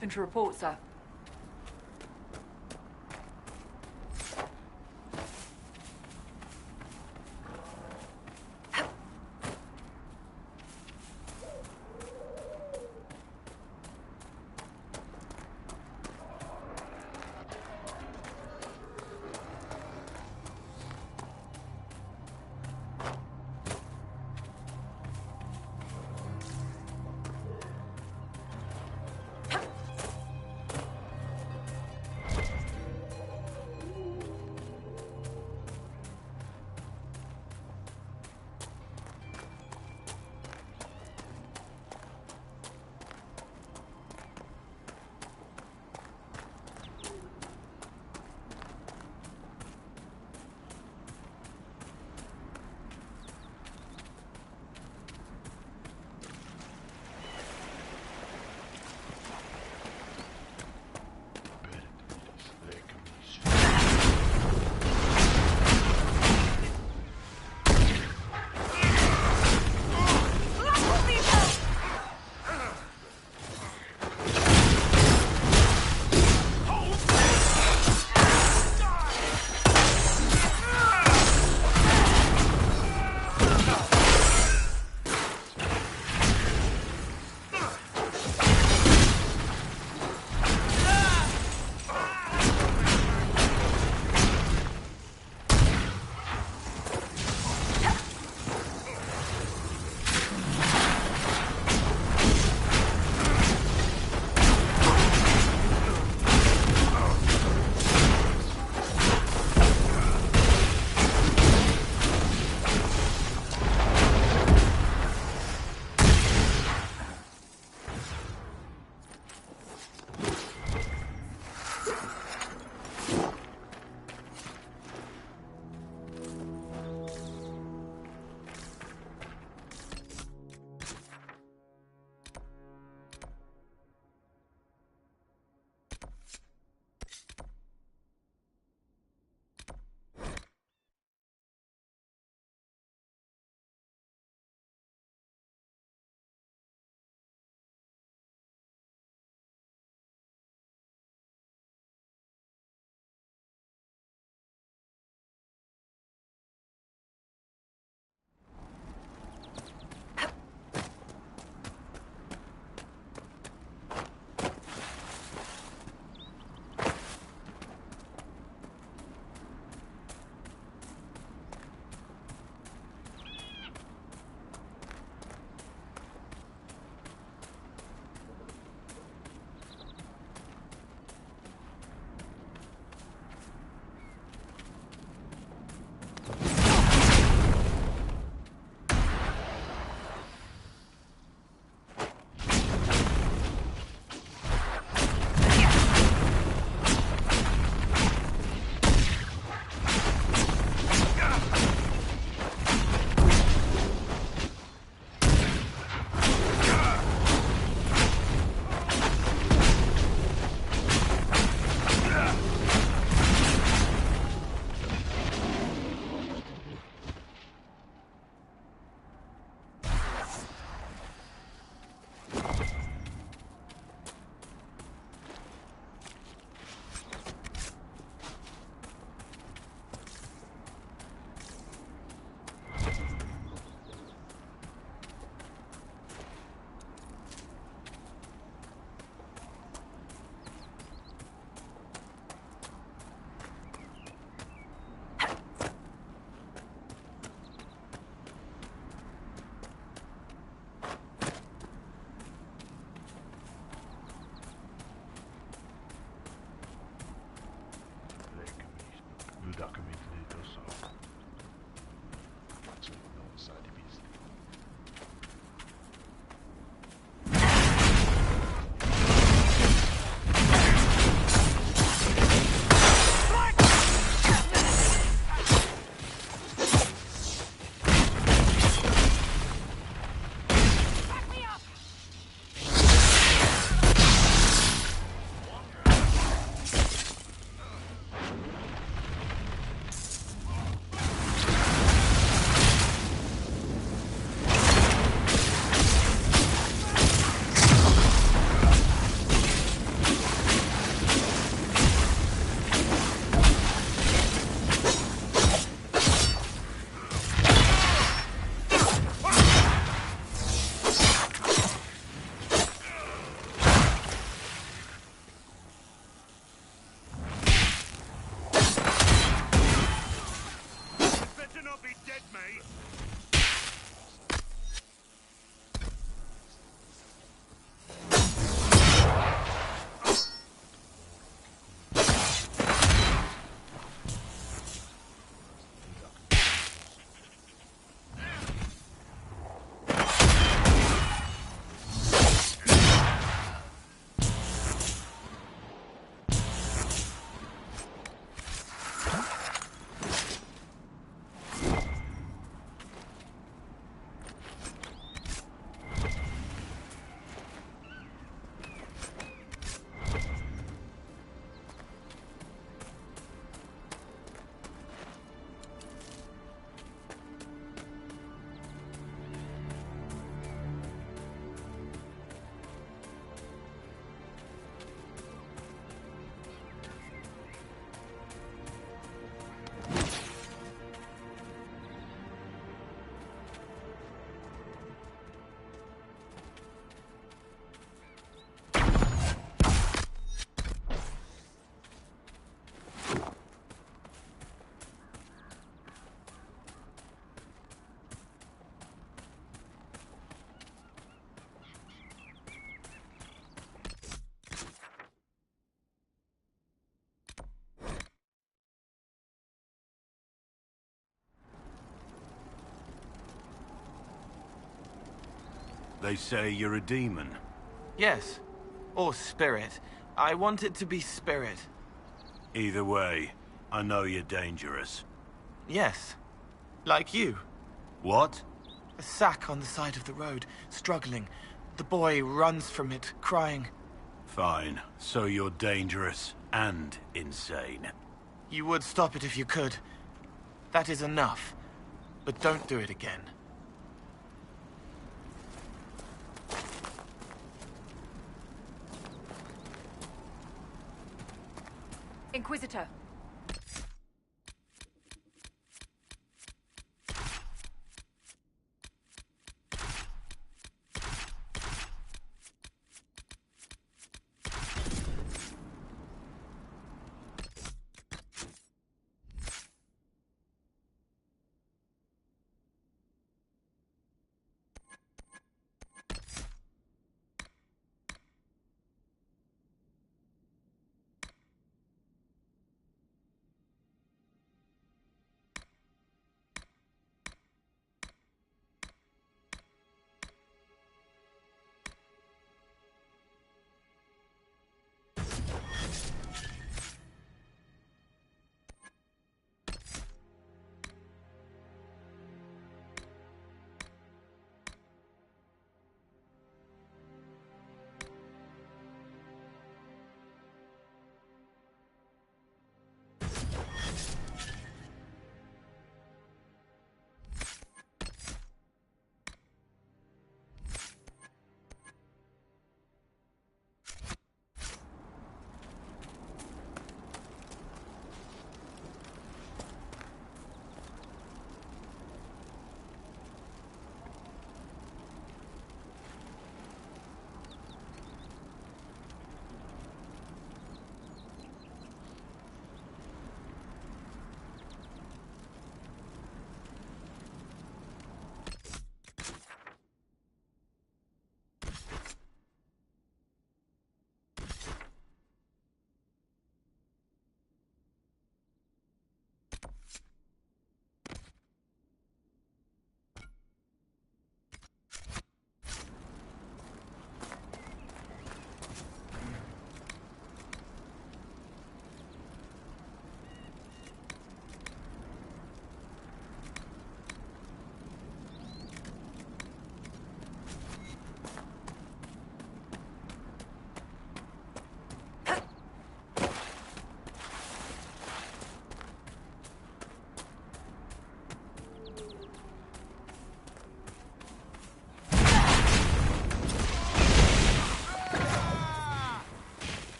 Speaker 1: Nothing to report, sir. They say you're a demon.
Speaker 12: Yes. Or spirit. I want it to be spirit.
Speaker 1: Either way, I know you're dangerous.
Speaker 12: Yes. Like you.
Speaker 1: What?
Speaker 12: A sack on the side of the road, struggling. The boy runs from it, crying.
Speaker 1: Fine. So you're dangerous and insane.
Speaker 12: You would stop it if you could. That is enough. But don't do it again.
Speaker 3: Inquisitor.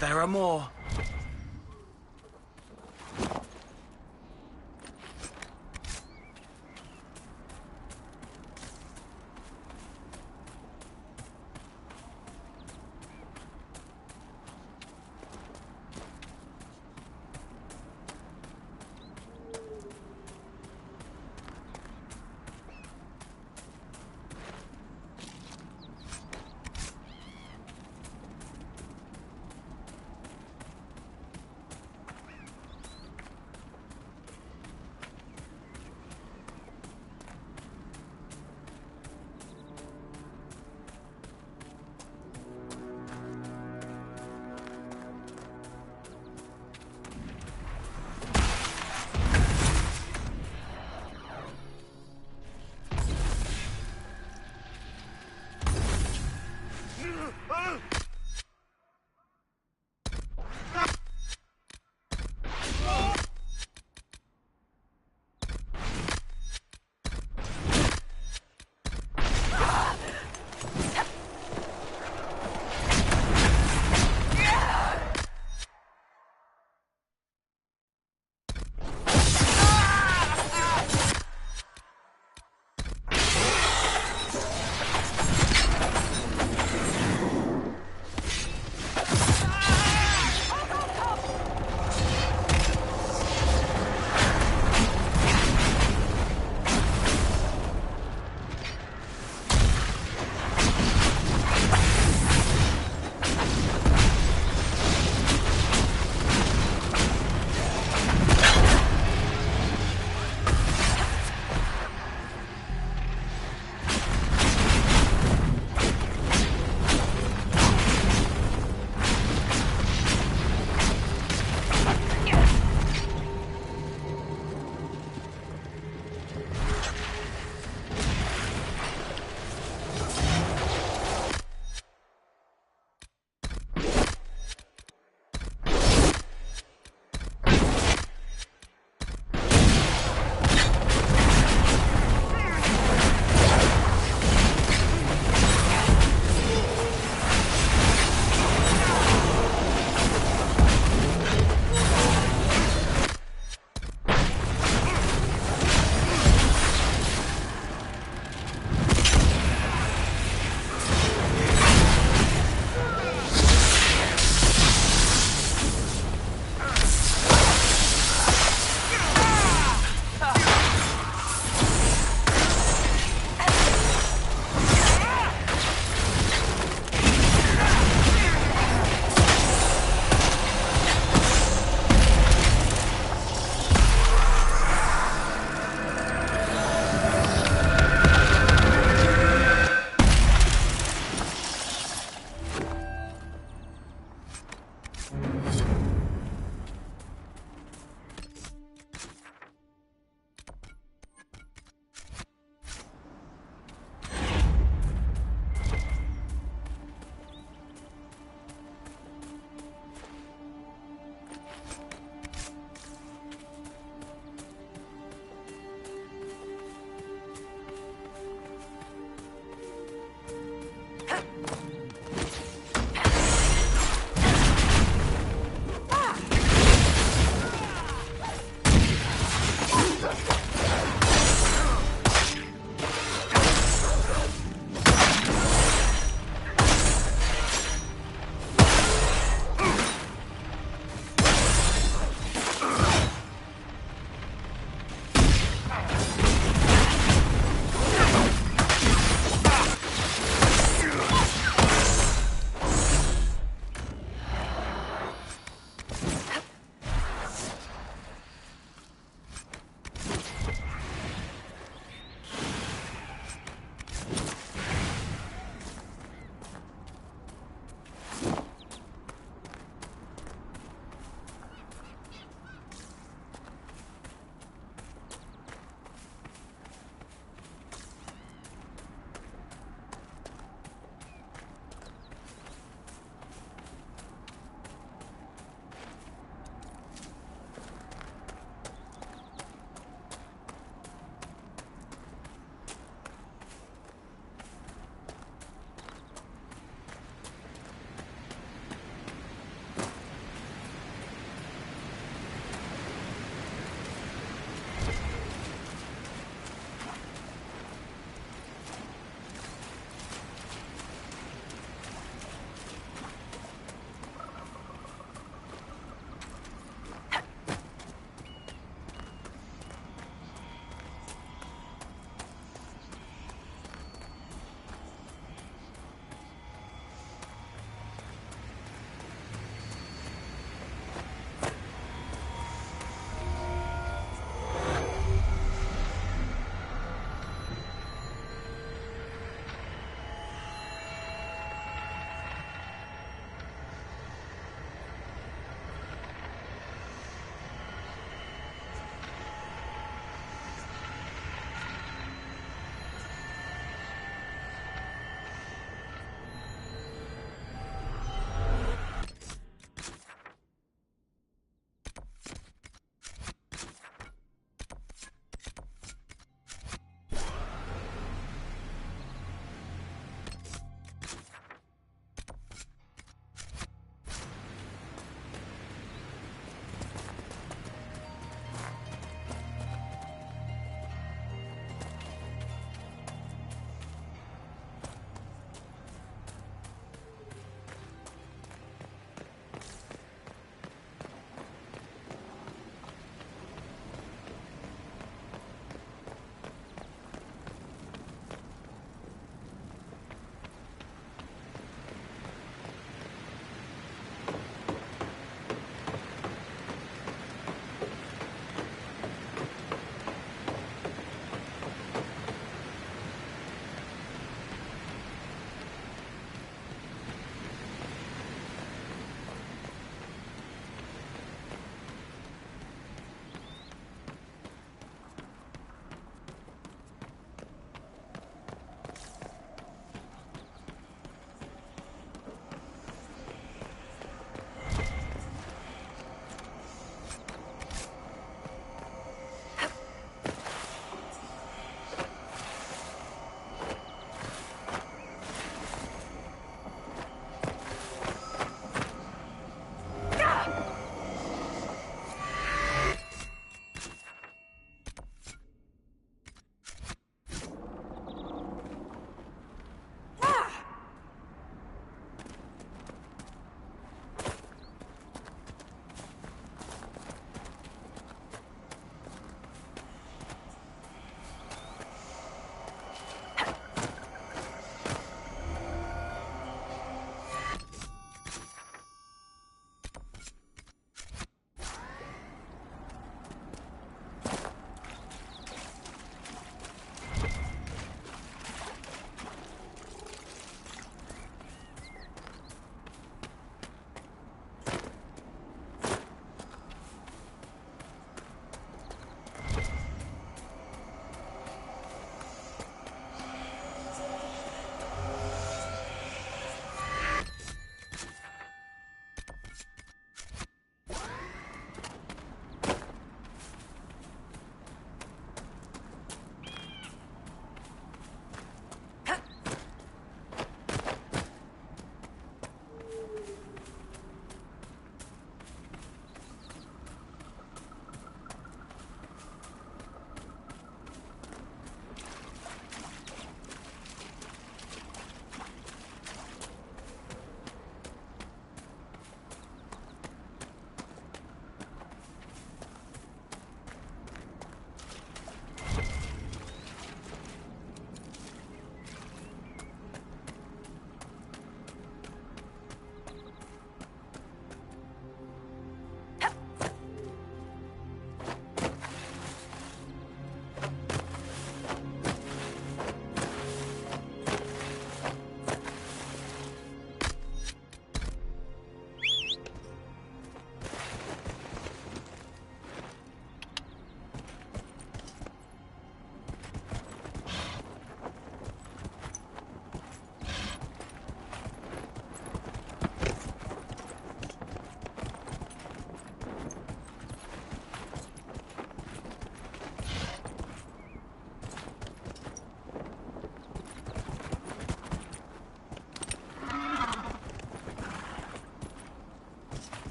Speaker 12: There are more.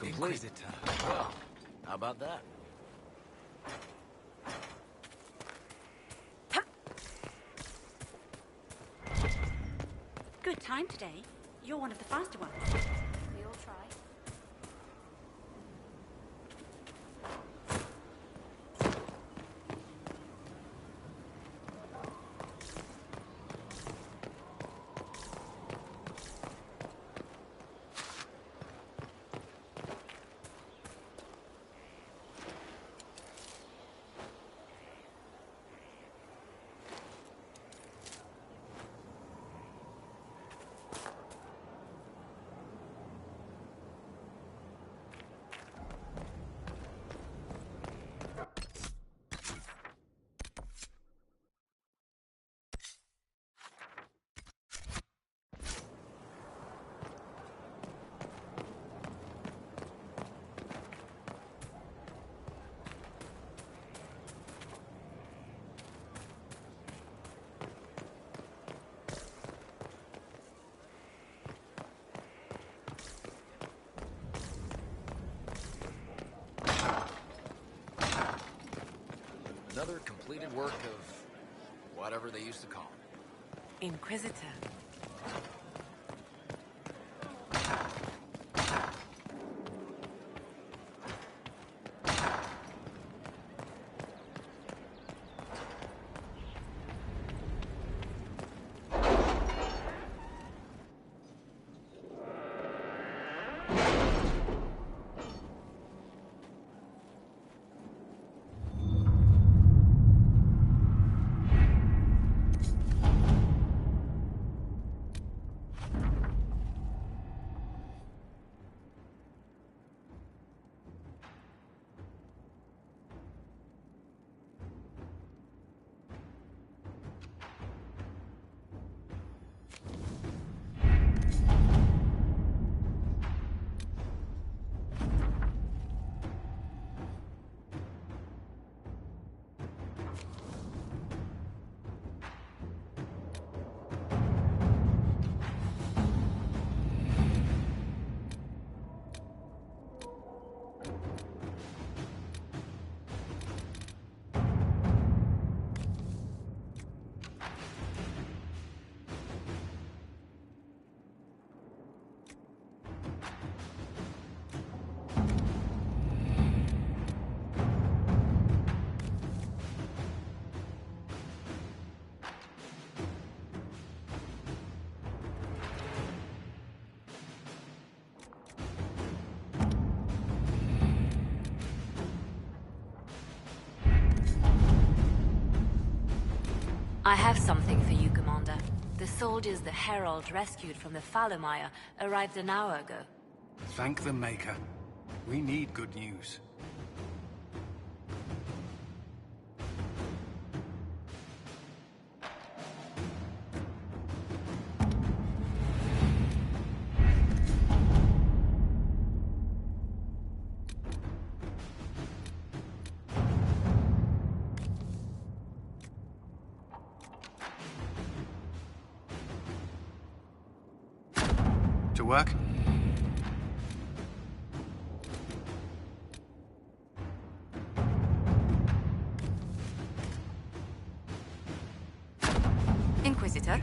Speaker 7: Inquisitor. Well, how about that?
Speaker 14: Good time today. You're one of the faster ones. We all try.
Speaker 7: Another completed work of whatever they used to call it.
Speaker 20: Inquisitor.
Speaker 4: I have something for you, Commander. The soldiers the Herald rescued from the Fallermeyer arrived an hour ago.
Speaker 13: Thank the Maker. We need good news. To work?
Speaker 14: Inquisitor?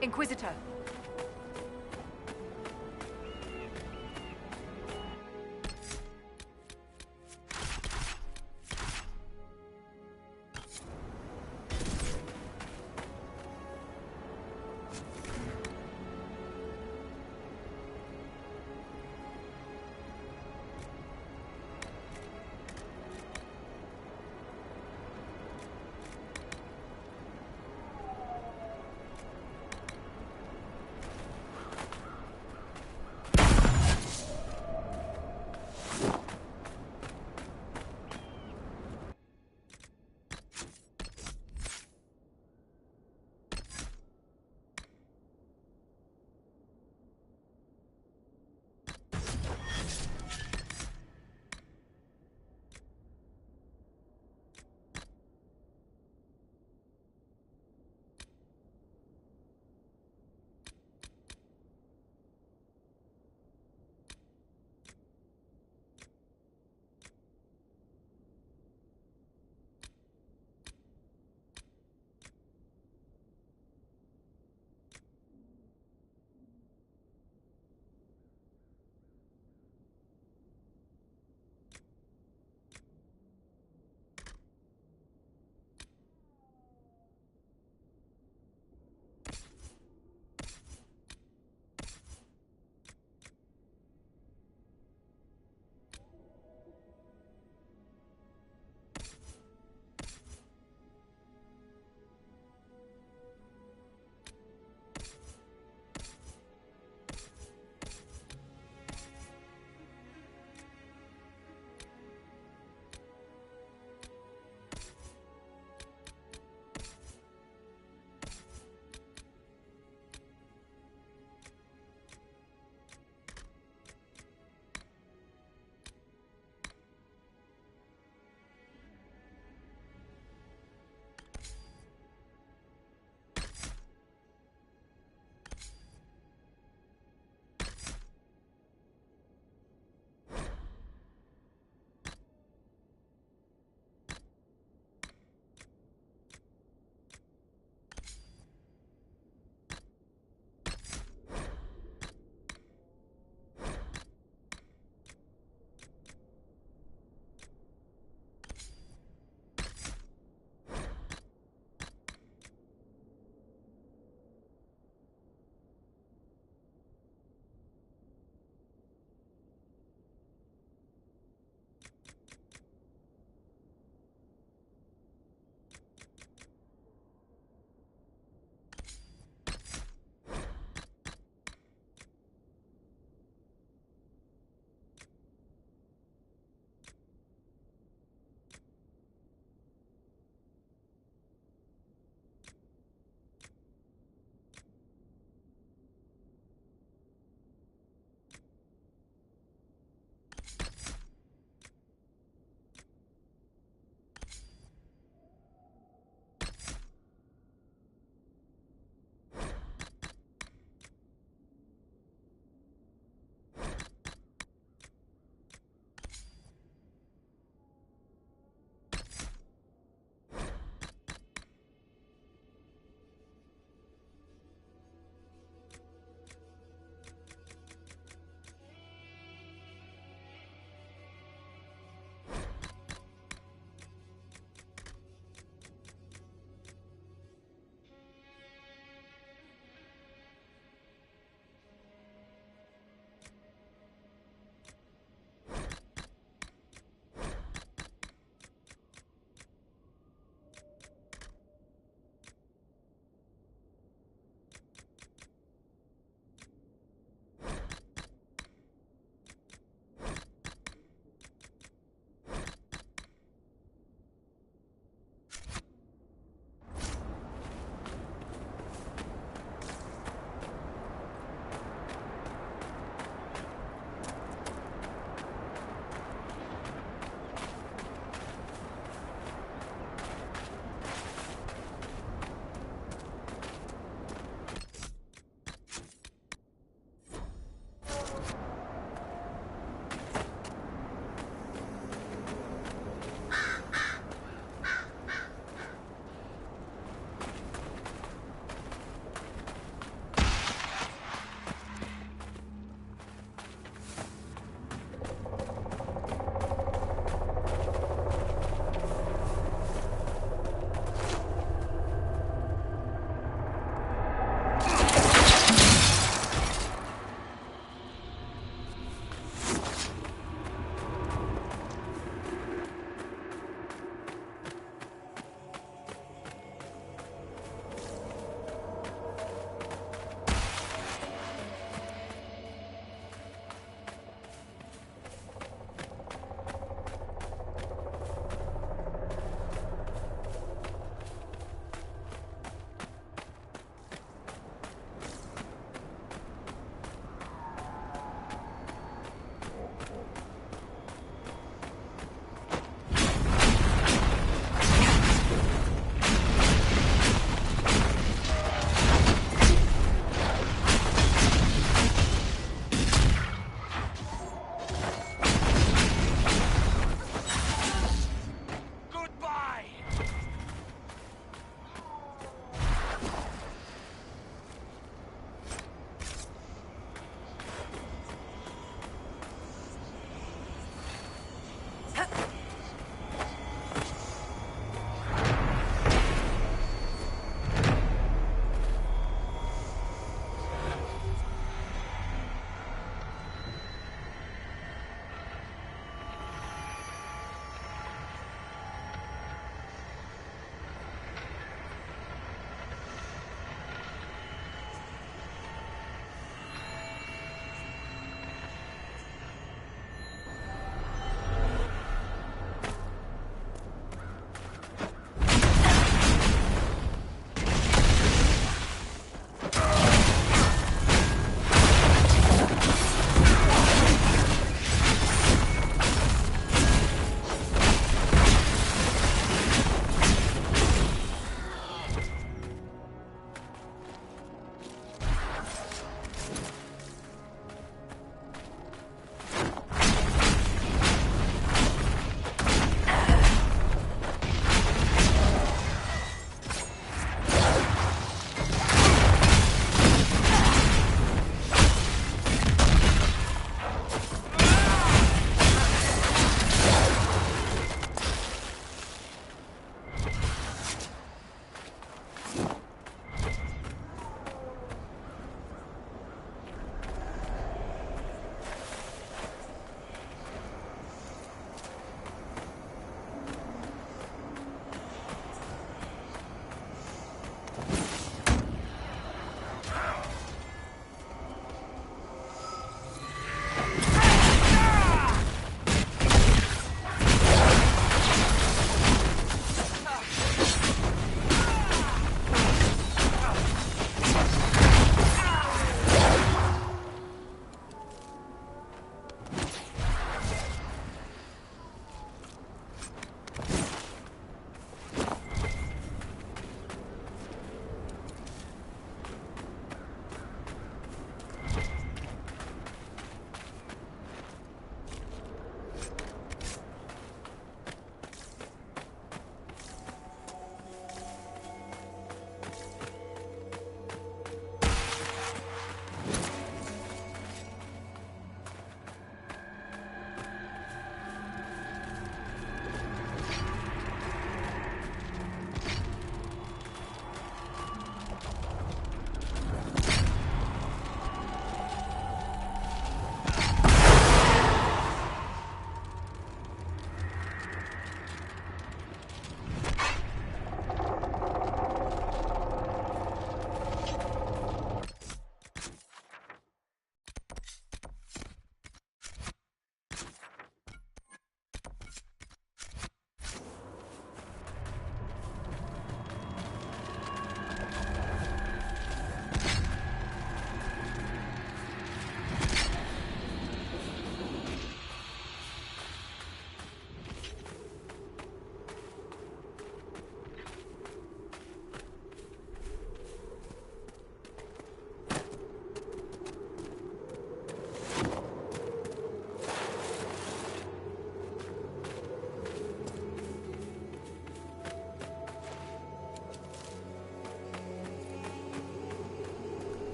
Speaker 3: Inquisitor.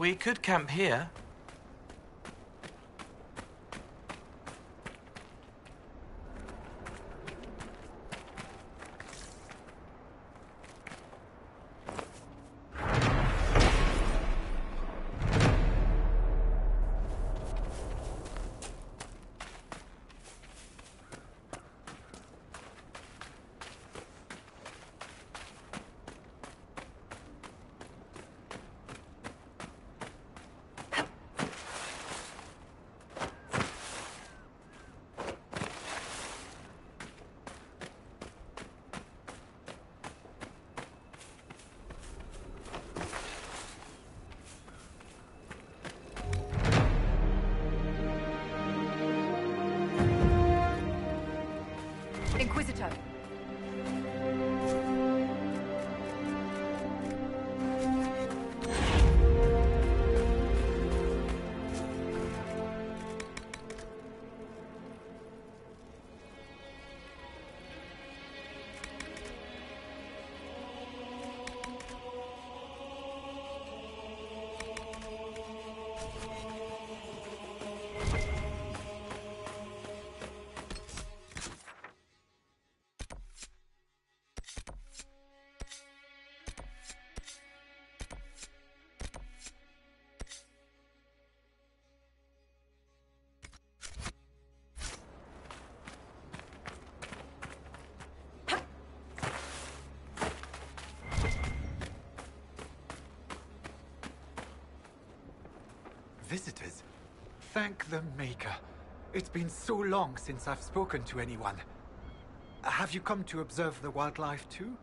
Speaker 12: We could camp here.
Speaker 16: Inquisitor.
Speaker 6: Visitors? Thank the Maker. It's been so long since I've spoken to anyone. Have you come to observe the wildlife too?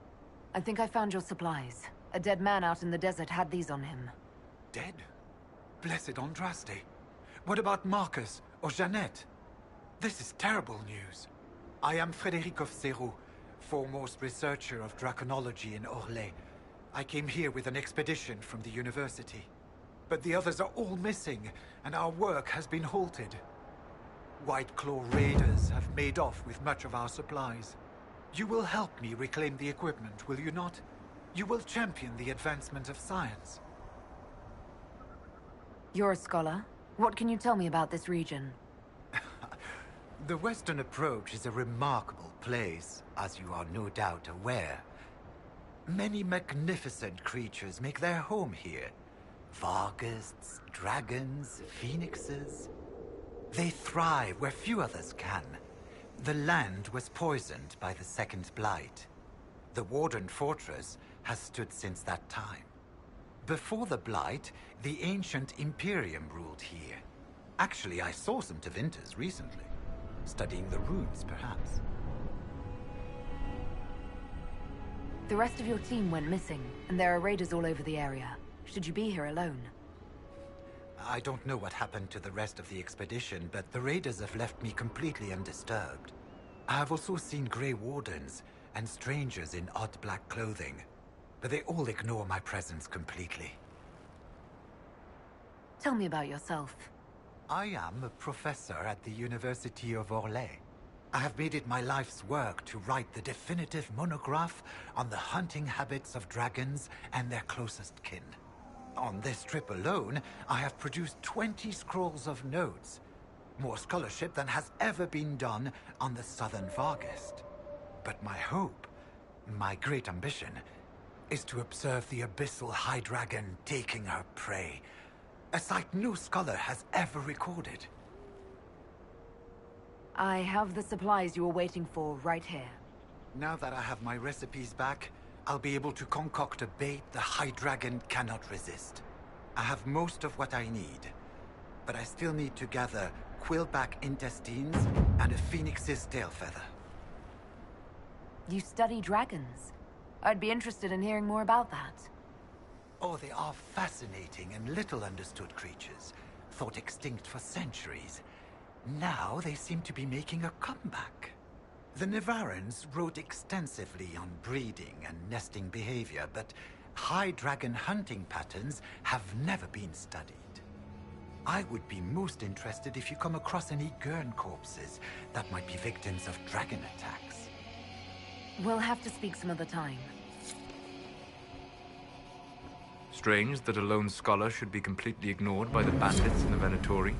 Speaker 3: I think I found your supplies. A dead man out in the desert had these on him.
Speaker 6: Dead? Blessed Andraste. What about Marcus or Jeannette? This is terrible news. I am Frédéric of Serrault, foremost researcher of draconology in Orlais. I came here with an expedition from the university. But the others are all missing, and our work has been halted. White Claw raiders have made off with much of our supplies. You will help me reclaim the equipment, will you not? You will champion the advancement of science.
Speaker 3: You're a scholar. What can you tell me about this region?
Speaker 6: The Western Approach is a remarkable place, as you are no doubt aware. Many magnificent creatures make their home here. Varghests, dragons, phoenixes. They thrive where few others can. The land was poisoned by the Second Blight. The Warden Fortress has stood since that time. Before the Blight, the ancient Imperium ruled here. Actually, I saw some Tevinters recently. Studying the runes, perhaps.
Speaker 3: The rest of your team went missing, and there are raiders all over the area. Should you be here alone?
Speaker 6: I don't know what happened to the rest of the expedition, but the raiders have left me completely undisturbed. I have also seen Grey Wardens and strangers in odd black clothing, but they all ignore my presence completely.
Speaker 3: Tell me about yourself.
Speaker 6: I am a professor at the University of Orlais. I have made it my life's work to write the definitive monograph on the hunting habits of dragons and their closest kin. On this trip alone, I have produced 20 scrolls of notes. More scholarship than has ever been done on the Southern Varghest. But my hope, my great ambition, is to observe the abyssal high dragon taking her prey. A sight no scholar has ever recorded.
Speaker 3: I have the supplies you were waiting for right here.
Speaker 6: Now that I have my recipes back, I'll be able to concoct a bait the High Dragon cannot resist. I have most of what I need, but I still need to gather quillback intestines and a phoenix's tail feather.
Speaker 3: You study dragons. I'd be interested in hearing more about that.
Speaker 6: Oh, they are fascinating and little understood creatures, thought extinct for centuries. Now they seem to be making a comeback. The Nevarrans wrote extensively on breeding and nesting behavior, but high dragon hunting patterns have never been studied. I would be most interested if you come across any Gurn corpses that might be victims of dragon attacks.
Speaker 3: We'll have to speak some other time.
Speaker 9: Strange that a lone scholar should be completely ignored by the bandits in the Venatori.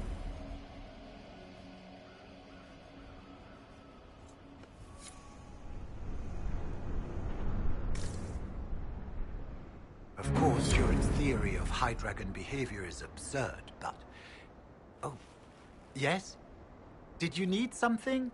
Speaker 6: Of course, Turin's theory of High Dragon behavior is absurd, but... Oh, yes? Did you need something?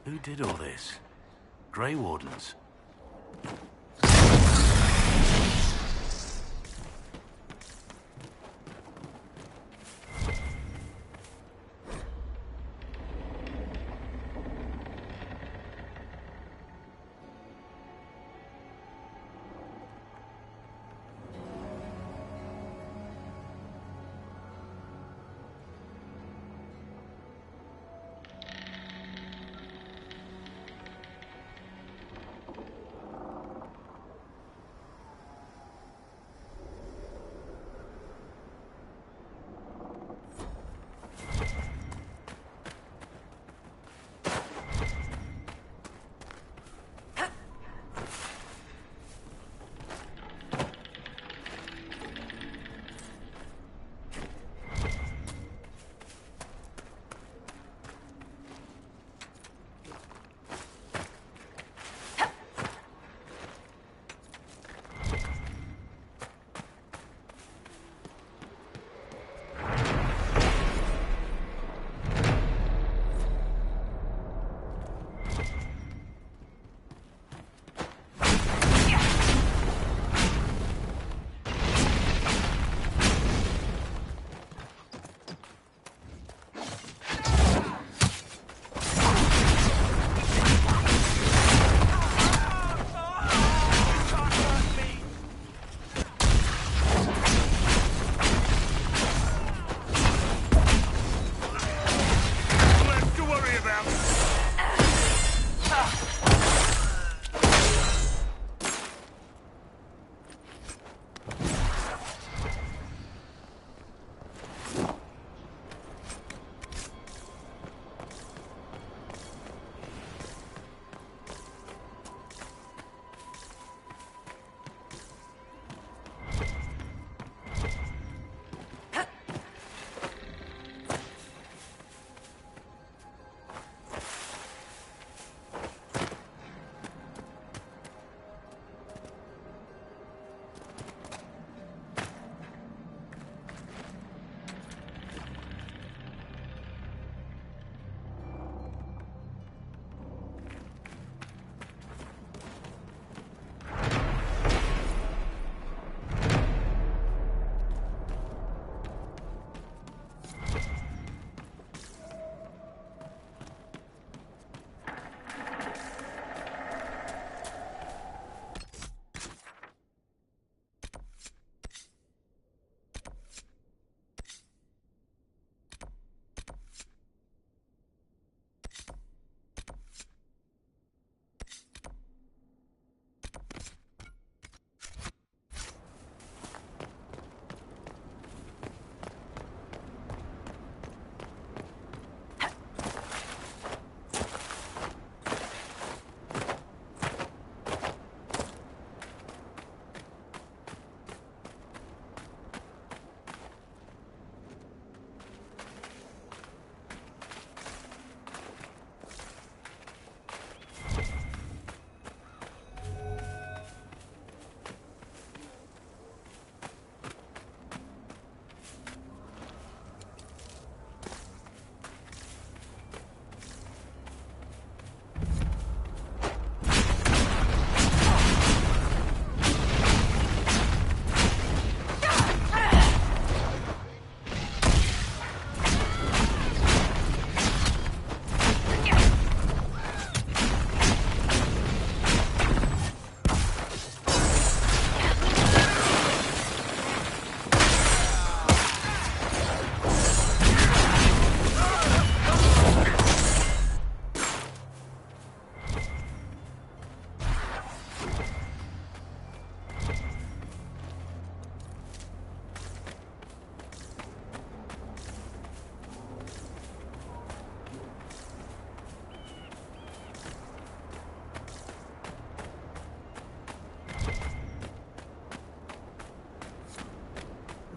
Speaker 1: Who did all this? Grey Wardens?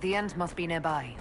Speaker 3: The end must be nearby.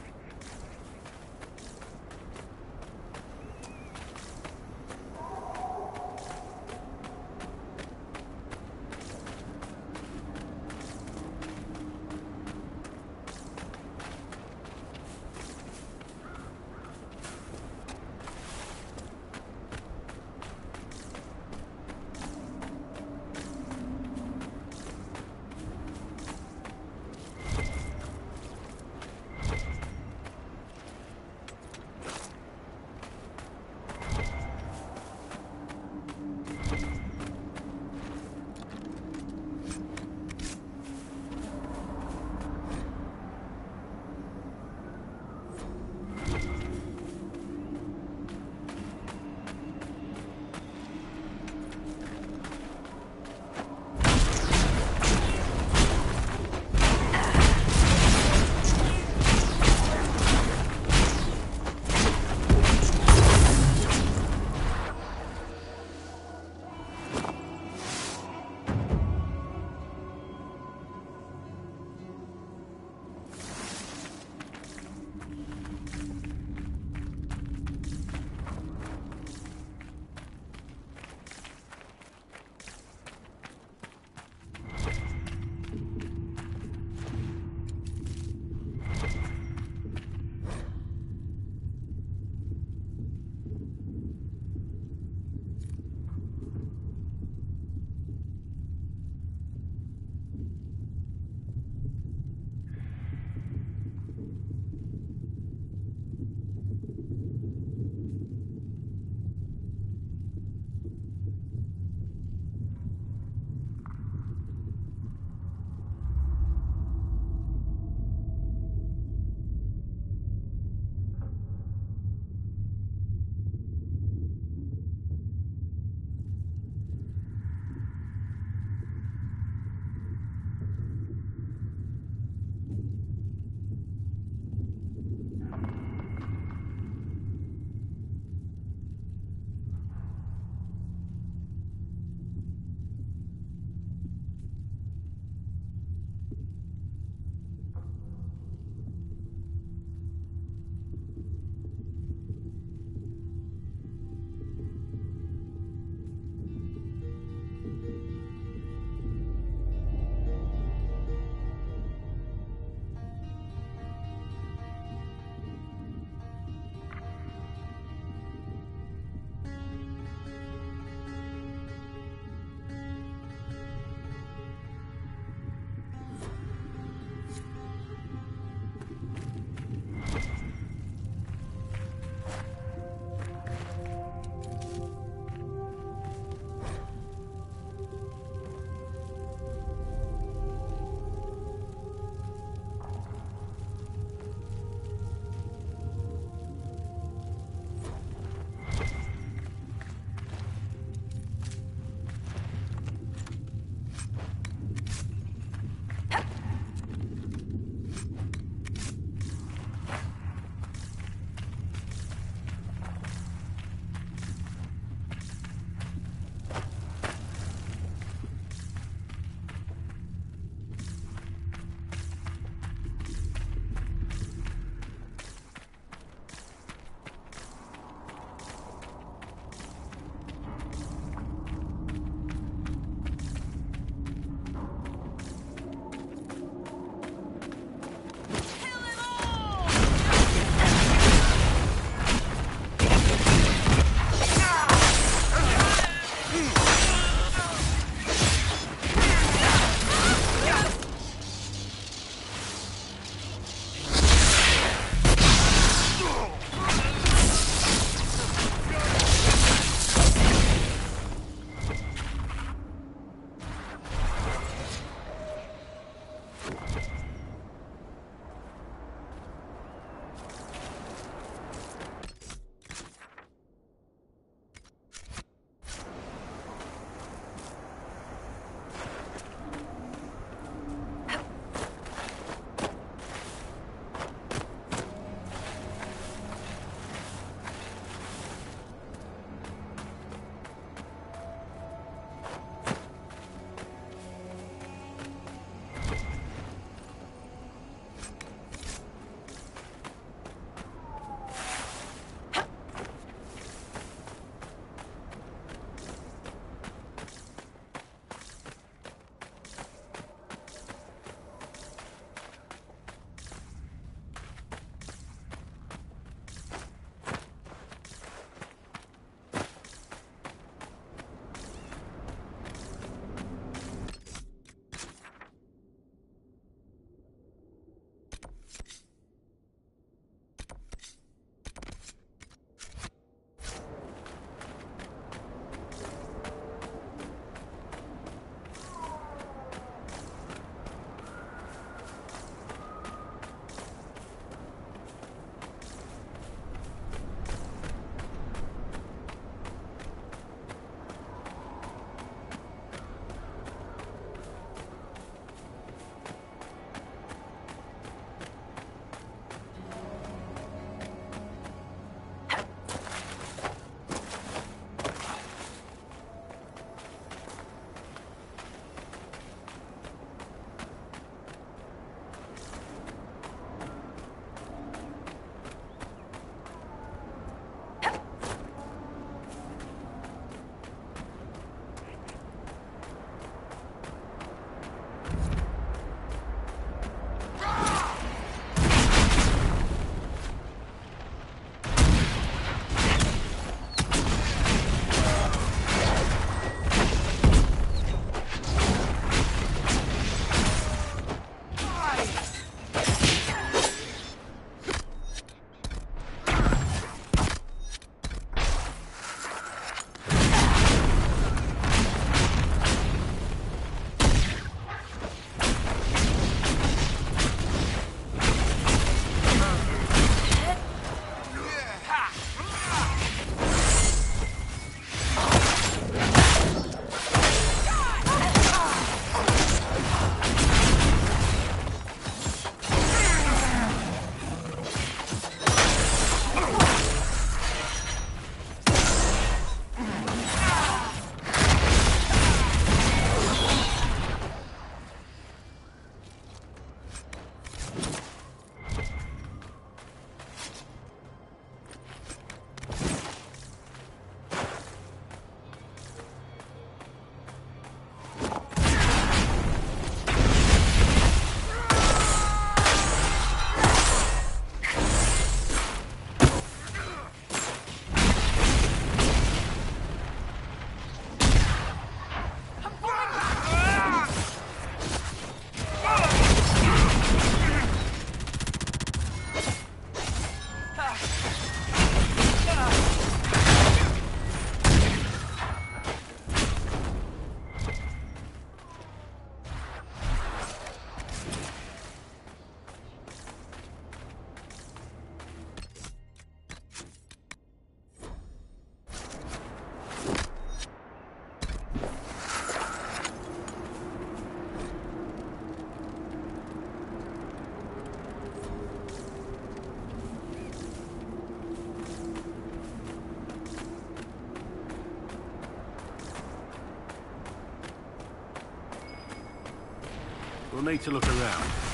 Speaker 1: We'll need to look around.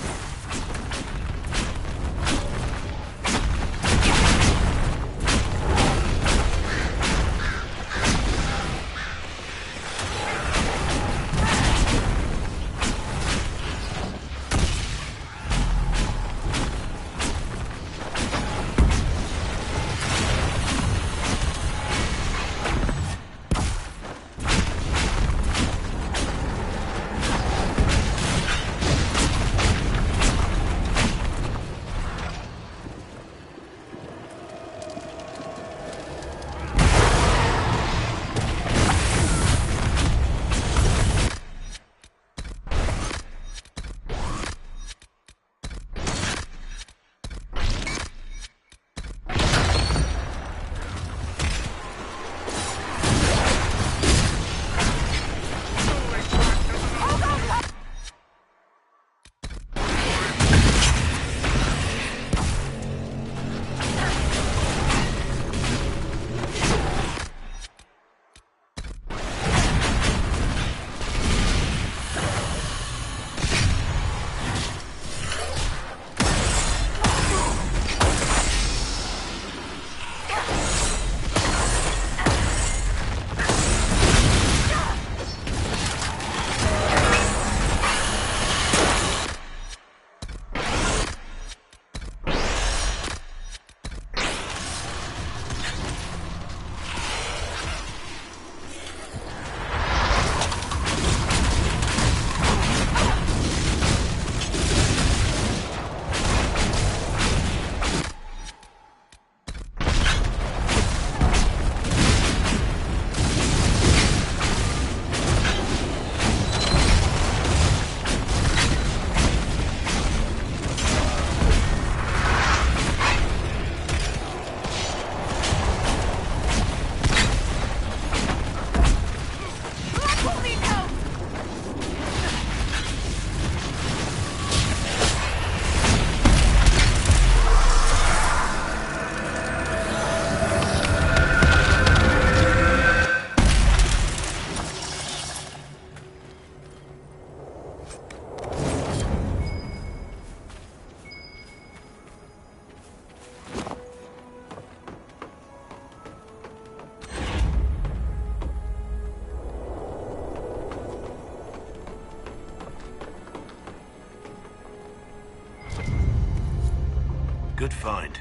Speaker 1: Good find.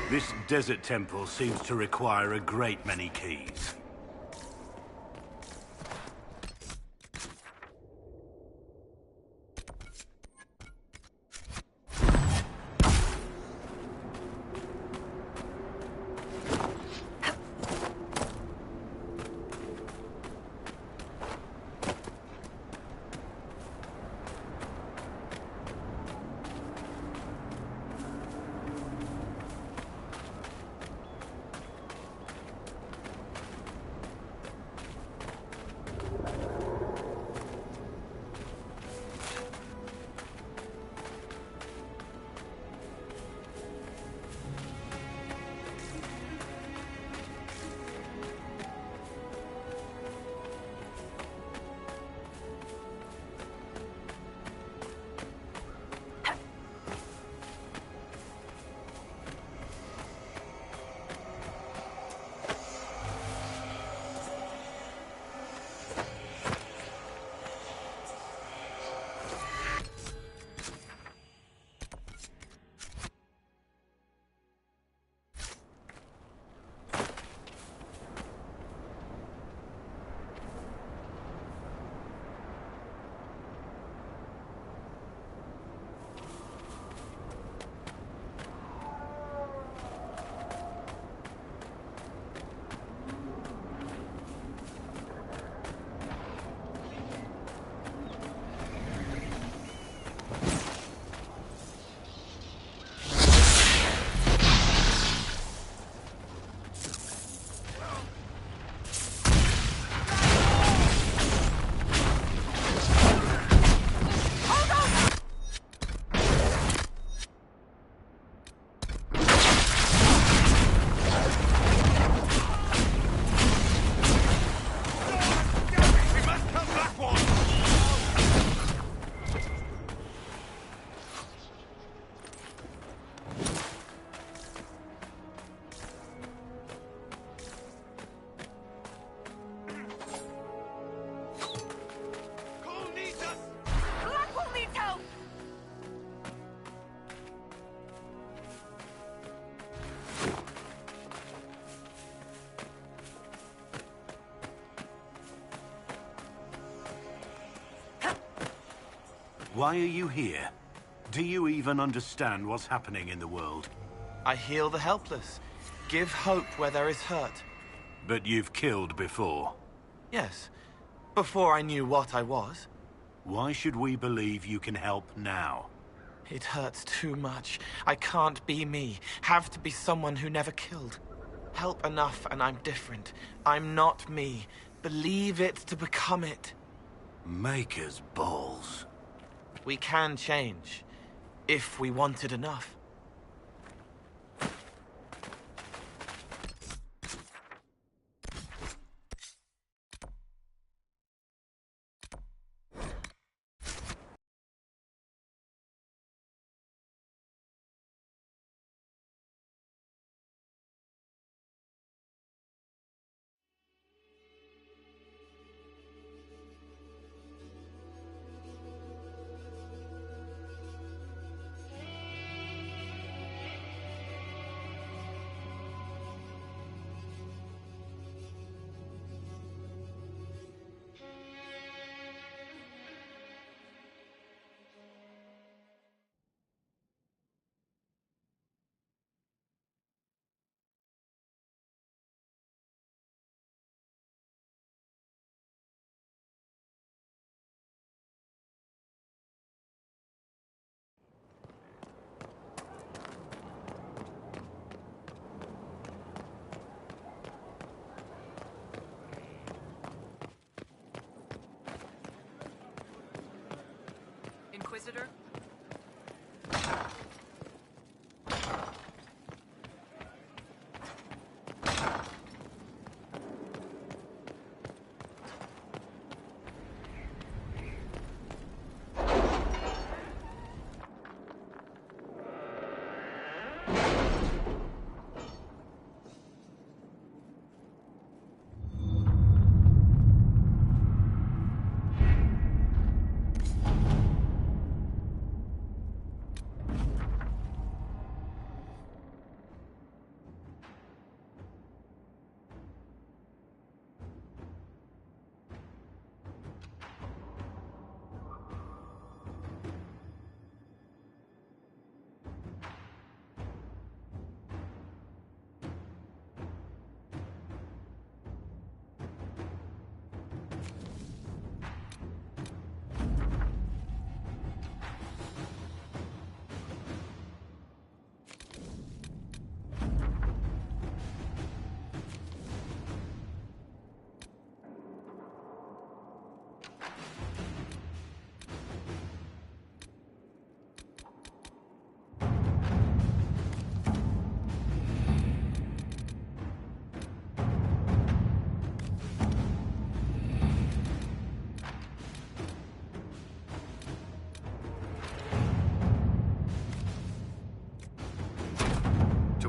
Speaker 1: This desert temple seems to require a great many keys. Why are you here? Do you even understand what's happening in the world?
Speaker 12: I heal the helpless. Give hope where there is hurt.
Speaker 1: But you've killed before.
Speaker 12: Yes. Before I knew what I was.
Speaker 1: Why should we believe you can help now?
Speaker 12: It hurts too much. I can't be me. Have to be someone who never killed. Help enough and I'm different. I'm not me. Believe it to become it.
Speaker 1: Maker's balls.
Speaker 12: We can change. If we want it enough.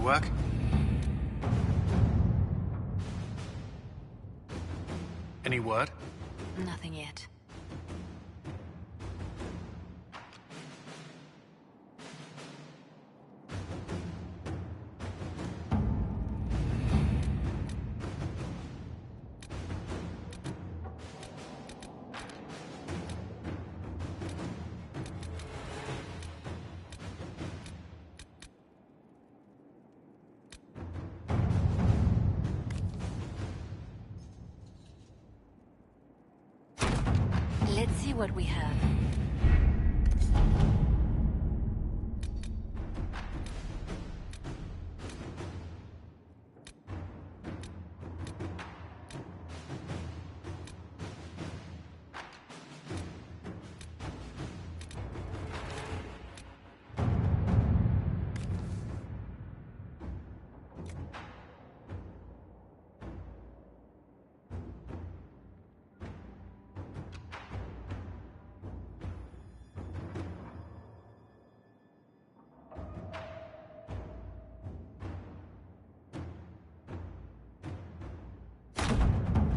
Speaker 1: work? Any word?
Speaker 4: Nothing yet. Let's see what we have.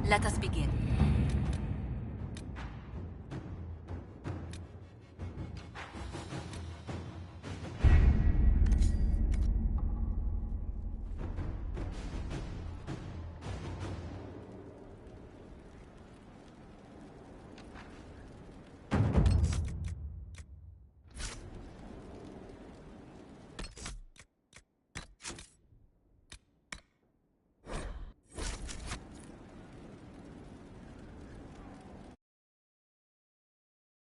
Speaker 4: Let us begin.